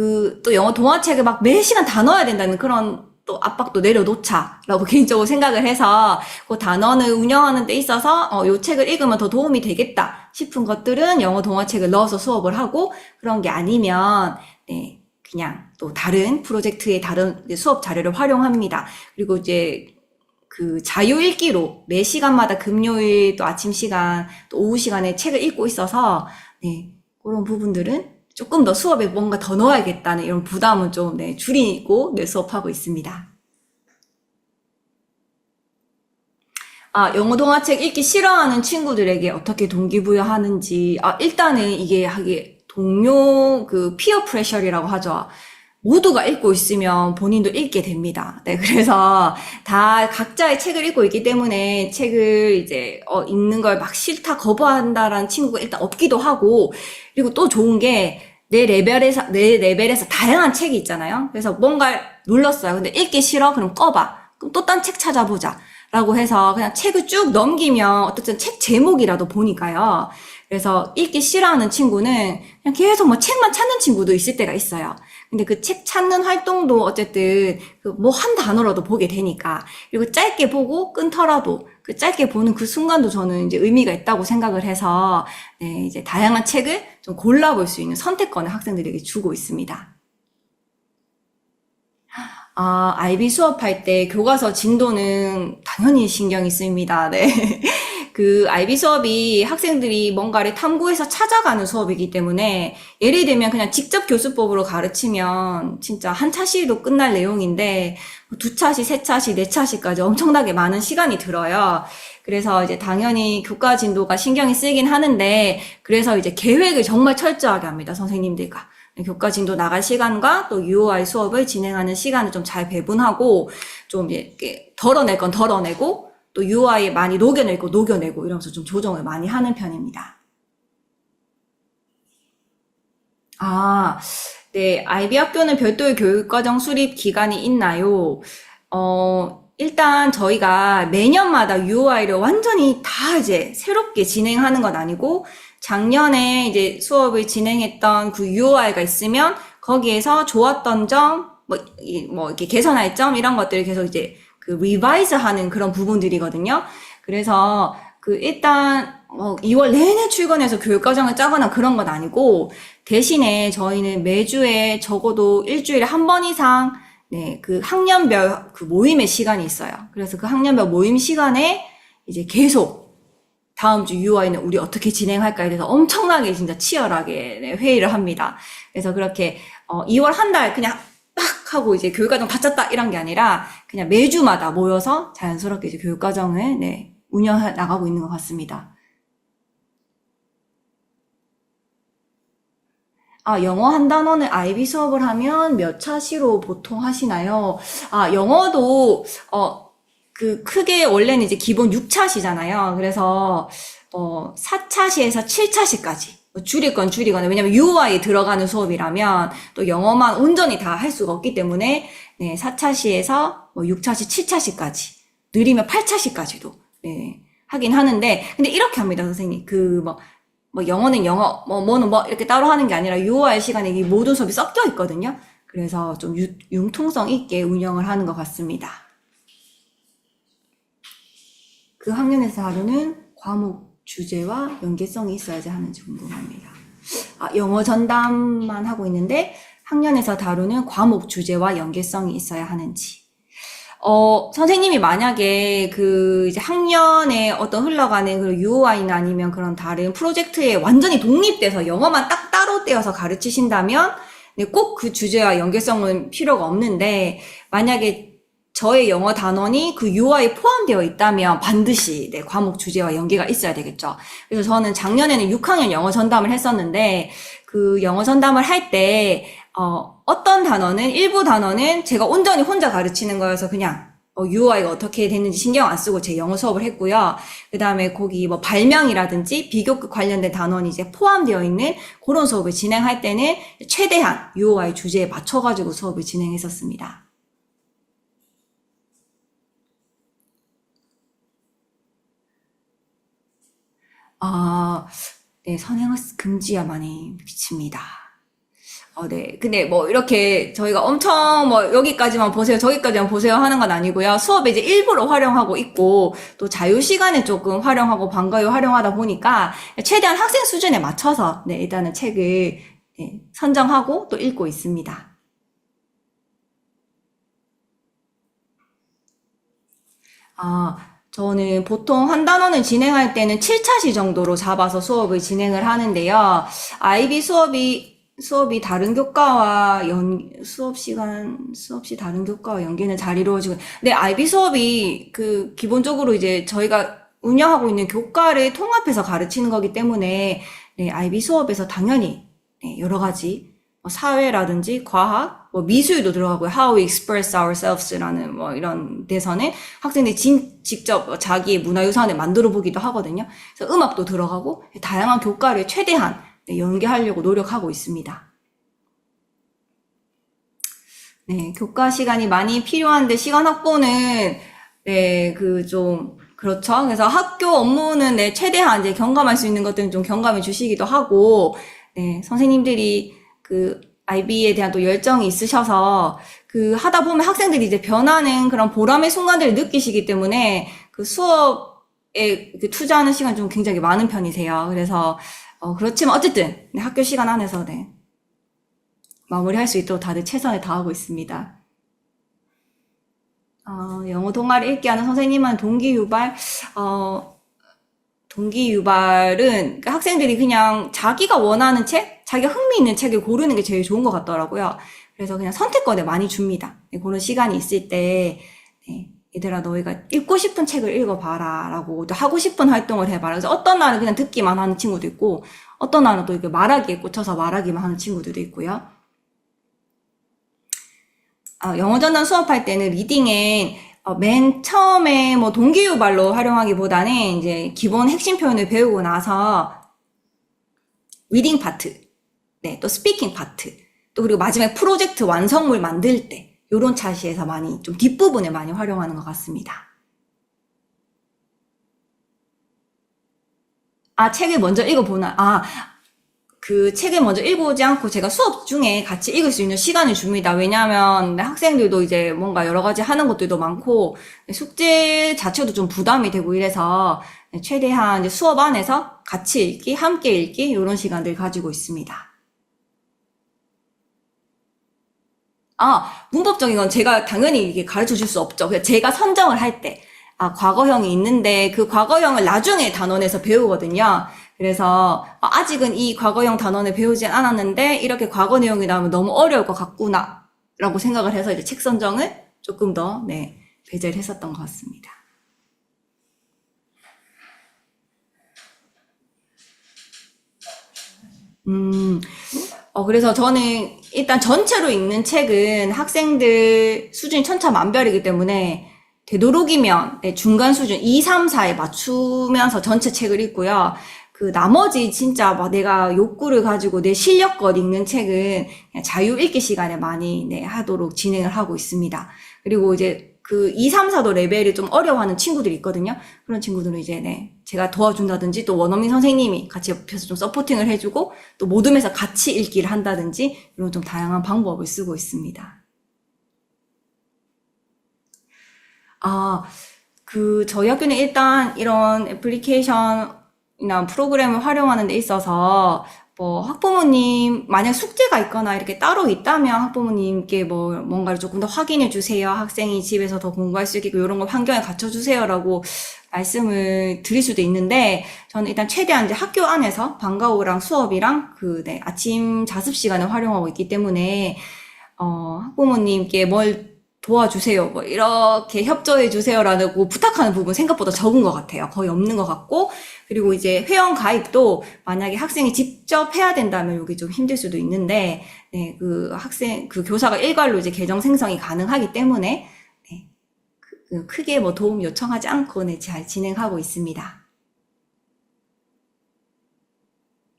또 영어 동화책을 막 매 시간 다 넣어야 된다는 그런 또 압박도 내려놓자라고 개인적으로 생각을 해서 그 단원을 운영하는 데 있어서 요 책을 읽으면 더 도움이 되겠다 싶은 것들은 영어 동화책을 넣어서 수업을 하고, 그런 게 아니면 그냥 또 다른 프로젝트의 다른 수업 자료를 활용합니다. 그리고 이제 그 자유 읽기로 매 시간마다 금요일 또 아침 시간 또 오후 시간에 책을 읽고 있어서 그런 부분들은 조금 더 수업에 뭔가 더 넣어야겠다는 이런 부담은 좀 줄이고 수업하고 있습니다. 영어 동화책 읽기 싫어하는 친구들에게 어떻게 동기부여하는지. 일단은 이게 동료 피어 프레셔리라고 하죠. 모두가 읽고 있으면 본인도 읽게 됩니다. 그래서 다 각자의 책을 읽고 있기 때문에 책을 이제 읽는 걸 막 싫다 거부한다라는 친구가 일단 없기도 하고, 그리고 또 좋은 게 내 레벨에서 다양한 책이 있잖아요. 그래서 뭔가 눌렀어요. 근데 읽기 싫어? 그럼 꺼봐. 그럼 또 딴 책 찾아보자. 라고 해서 그냥 책을 쭉 넘기면 어떻든 책 제목이라도 보니까요. 그래서 읽기 싫어하는 친구는 그냥 계속 뭐 책만 찾는 친구도 있을 때가 있어요. 근데 그 책 찾는 활동도 어쨌든 그 뭐 한 단어라도 보게 되니까. 그리고 짧게 보고 끊더라도 그 짧게 보는 그 순간도 저는 이제 의미가 있다고 생각을 해서, 네, 이제 다양한 책을 좀 골라볼 수 있는 선택권을 학생들에게 주고 있습니다. IB 수업할 때 교과서 진도는 당연히 신경이 쓰입니다. 네. 그 IB 수업이 학생들이 뭔가를 탐구해서 찾아가는 수업이기 때문에 예를 들면 그냥 직접 교수법으로 가르치면 진짜 한 차시도 끝날 내용인데 두 차시, 세 차시, 네 차시까지 엄청나게 많은 시간이 들어요. 그래서 이제 당연히 교과 진도가 신경이 쓰이긴 하는데 그래서 이제 계획을 정말 철저하게 합니다. 선생님들과. 교과 진도 나갈 시간과 또 UOI 수업을 진행하는 시간을 좀 잘 배분하고 좀 이렇게 덜어낼 건 덜어내고 또 UOI에 많이 녹여낼 거 녹여내고 이러면서 좀 조정을 많이 하는 편입니다. 네. IB 학교는 별도의 교육과정 수립 기간이 있나요? 일단 저희가 매년마다 UOI를 완전히 다 이제 새롭게 진행하는 건 아니고 작년에 이제 수업을 진행했던 그 UOI가 있으면 거기에서 좋았던 점, 뭐 이렇게 개선할 점 이런 것들을 계속 이제 그 리바이즈 하는 그런 부분들이거든요. 그래서 그 일단 2월 내내 출근해서 교육과정을 짜거나 그런 건 아니고 대신에 저희는 매주에 적어도 일주일에 한 번 이상 네, 그 학년별 그 모임의 시간이 있어요. 그래서 그 학년별 모임 시간에 이제 계속 다음 주 UI는 우리 어떻게 진행할까에 대해서 엄청나게 진짜 치열하게 네, 회의를 합니다. 그래서 그렇게 2월 한 달 그냥 빡 하고 이제 교육과정 다 짰다 이런 게 아니라 그냥 매주마다 모여서 자연스럽게 이제 교육과정을 네, 운영해 나가고 있는 것 같습니다. 영어 한 단원을 IB 수업을 하면 몇 차시로 보통 하시나요? 영어도, 크게 원래는 이제 기본 6차시잖아요. 그래서, 4차시에서 7차시까지. 줄일 건 줄이거나, 왜냐면 UOI에 들어가는 수업이라면 또 영어만 온전히 다 할 수가 없기 때문에, 네, 4차시에서 6차시, 7차시까지. 느리면 8차시까지도, 네, 하긴 하는데, 근데 이렇게 합니다, 선생님. 영어는 영어, 뭐는 뭐, 이렇게 따로 하는 게 아니라 UOR 시간에 이 모든 수업이 섞여 있거든요. 그래서 좀 융통성 있게 운영을 하는 것 같습니다. 그 학년에서 다루는 과목 주제와 연계성이 있어야지 하는지 궁금합니다. 영어 전담만 하고 있는데 학년에서 다루는 과목 주제와 연계성이 있어야 하는지. 선생님이 만약에 이제 학년에 어떤 흘러가는 그 UOI나 아니면 그런 다른 프로젝트에 완전히 독립돼서 영어만 딱 따로 떼어서 가르치신다면, 네, 꼭 그 주제와 연계성은 필요가 없는데, 만약에 저의 영어 단원이 그 UOI에 포함되어 있다면 반드시, 네, 과목 주제와 연계가 있어야 되겠죠. 그래서 저는 작년에는 6학년 영어 전담을 했었는데, 그 영어 전담을 할 때, 어떤 단어는, 일부 단어는 제가 온전히 혼자 가르치는 거여서 그냥, UOI가 어떻게 됐는지 신경 안 쓰고 제 영어 수업을 했고요. 그 다음에 거기 발명이라든지 비교급 관련된 단원이 이제 포함되어 있는 그런 수업을 진행할 때는 최대한 UOI 주제에 맞춰가지고 수업을 진행했었습니다. 네, 선행학습 금지야 많이 미칩니다. 네. 근데 이렇게 저희가 엄청 여기까지만 보세요, 저기까지만 보세요 하는 건 아니고요. 수업에 이제 일부러 활용하고 있고, 또 자유시간에 조금 활용하고 방과후 활용하다 보니까, 최대한 학생 수준에 맞춰서, 네, 일단은 책을, 네, 선정하고 또 읽고 있습니다. 저는 보통 한 단원을 진행할 때는 7차시 정도로 잡아서 수업을 진행을 하는데요. IB 수업이 다른 교과와 수업시 다른 교과와 연계는 잘 이루어지고, 근데 IB 수업이 기본적으로 이제 저희가 운영하고 있는 교과를 통합해서 가르치는 거기 때문에, 네, IB 수업에서 당연히, 네, 여러 가지, 사회라든지 과학, 미술도 들어가고요. How we express ourselves라는 이런 데서는 학생들이 직접 자기의 문화유산을 만들어 보기도 하거든요. 그래서 음악도 들어가고 다양한 교과를 최대한 네, 연계하려고 노력하고 있습니다. 네, 교과 시간이 많이 필요한데 시간 확보는 네, 그렇죠. 그래서 학교 업무는 네, 최대한 이제 경감할 수 있는 것들은 좀 경감해 주시기도 하고, 네, 선생님들이 IB에 대한 또 열정이 있으셔서, 하다 보면 학생들이 이제 변하는 그런 보람의 순간들을 느끼시기 때문에, 수업에 투자하는 시간이 좀 굉장히 많은 편이세요. 그래서, 그렇지만 어쨌든, 네, 학교 시간 안에서, 네, 마무리할 수 있도록 다들 최선을 다하고 있습니다. 영어 동아리 읽기 하는 선생님은 동기유발은 그러니까 학생들이 그냥 자기가 원하는 책, 자기가 흥미있는 책을 고르는 게 제일 좋은 것 같더라고요. 그래서 그냥 선택권을 많이 줍니다. 네, 그런 시간이 있을 때, 네, 얘들아, 너희가 읽고 싶은 책을 읽어봐라. 라고, 또 하고 싶은 활동을 해봐라. 그래서 어떤 날은 그냥 듣기만 하는 친구도 있고, 어떤 날은 또 이렇게 말하기에 꽂혀서 말하기만 하는 친구들도 있고요. 영어 전담 수업할 때는 리딩엔 맨 처음에 뭐 동기유발로 활용하기보다는 이제 기본 핵심 표현을 배우고 나서 리딩 파트, 네, 또 스피킹 파트, 또 그리고 마지막에 프로젝트 완성물 만들 때 요런 차시에서 많이 좀 뒷부분에 많이 활용하는 것 같습니다. 책을 먼저 읽어보나, 책을 먼저 읽어오지 않고 제가 수업 중에 같이 읽을 수 있는 시간을 줍니다. 왜냐하면 학생들도 이제 뭔가 여러 가지 하는 것들도 많고 숙제 자체도 좀 부담이 되고 이래서 최대한 이제 수업 안에서 같이 읽기, 함께 읽기 이런 시간들 가지고 있습니다. 문법적인 건 제가 당연히 이게 가르쳐 줄 수 없죠. 그냥 제가 선정을 할 때, 과거형이 있는데 그 과거형을 나중에 단원에서 배우거든요. 그래서 아직은 이 과거형 단원을 배우지 않았는데 이렇게 과거 내용이 나오면 너무 어려울 것 같구나 라고 생각을 해서 이제 책 선정을 조금 더 네, 배제를 했었던 것 같습니다. 그래서 저는 일단 전체로 읽는 책은 학생들 수준이 천차만별이기 때문에 되도록이면 네, 중간 수준 2, 3, 4에 맞추면서 전체 책을 읽고요. 나머지 진짜 막 내가 욕구를 가지고 내 실력껏 읽는 책은 그냥 자유 읽기 시간에 많이 네, 하도록 진행을 하고 있습니다. 그리고 이제 2, 3, 4도 레벨이 좀 어려워하는 친구들이 있거든요. 그런 친구들은 이제 네, 제가 도와준다든지 또 원어민 선생님이 같이 옆에서 좀 서포팅을 해주고 또 모둠에서 같이 읽기를 한다든지 이런 좀 다양한 방법을 쓰고 있습니다. 저희 학교는 일단 이런 애플리케이션이나 프로그램을 활용하는 데 있어서 뭐 학부모님 만약 숙제가 있거나 이렇게 따로 있다면 학부모님께 뭔가를 조금 더 확인해 주세요. 학생이 집에서 더 공부할 수 있게 이런 걸 환경에 갖춰 주세요라고 말씀을 드릴 수도 있는데 저는 일단 최대한 이제 학교 안에서 방과후랑 수업이랑 네, 아침 자습 시간을 활용하고 있기 때문에 학부모님께 뭘 도와주세요. 이렇게 협조해 주세요라고 부탁하는 부분 생각보다 적은 것 같아요. 거의 없는 것 같고. 그리고 이제 회원 가입도 만약에 학생이 직접 해야 된다면 여기 좀 힘들 수도 있는데, 네, 교사가 일괄로 이제 계정 생성이 가능하기 때문에, 네, 크게 도움 요청하지 않고, 네, 잘 진행하고 있습니다.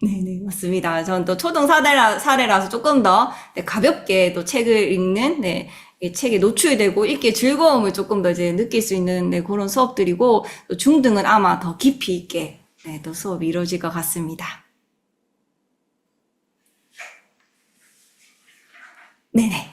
네네, 맞습니다. 전 또 초등 사례라서 조금 더 네, 가볍게 또 책을 읽는, 네, 이 책에 노출되고 읽기의 즐거움을 조금 더 이제 느낄 수 있는 네, 그런 수업들이고, 또 중등은 아마 더 깊이 있게 네, 또 수업이 이루어질 것 같습니다. 네네.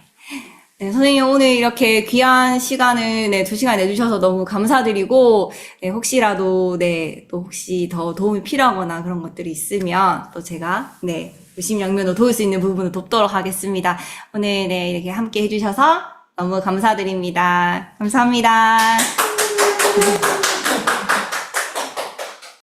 네, 선생님 오늘 이렇게 귀한 시간을 네, 2시간 내주셔서 너무 감사드리고 네, 혹시라도 네, 또 혹시 더 도움이 필요하거나 그런 것들이 있으면 또 제가 네, 의심양면으로 도울 수 있는 부분을 돕도록 하겠습니다. 오늘 네, 이렇게 함께 해주셔서 너무 감사드립니다. 감사합니다.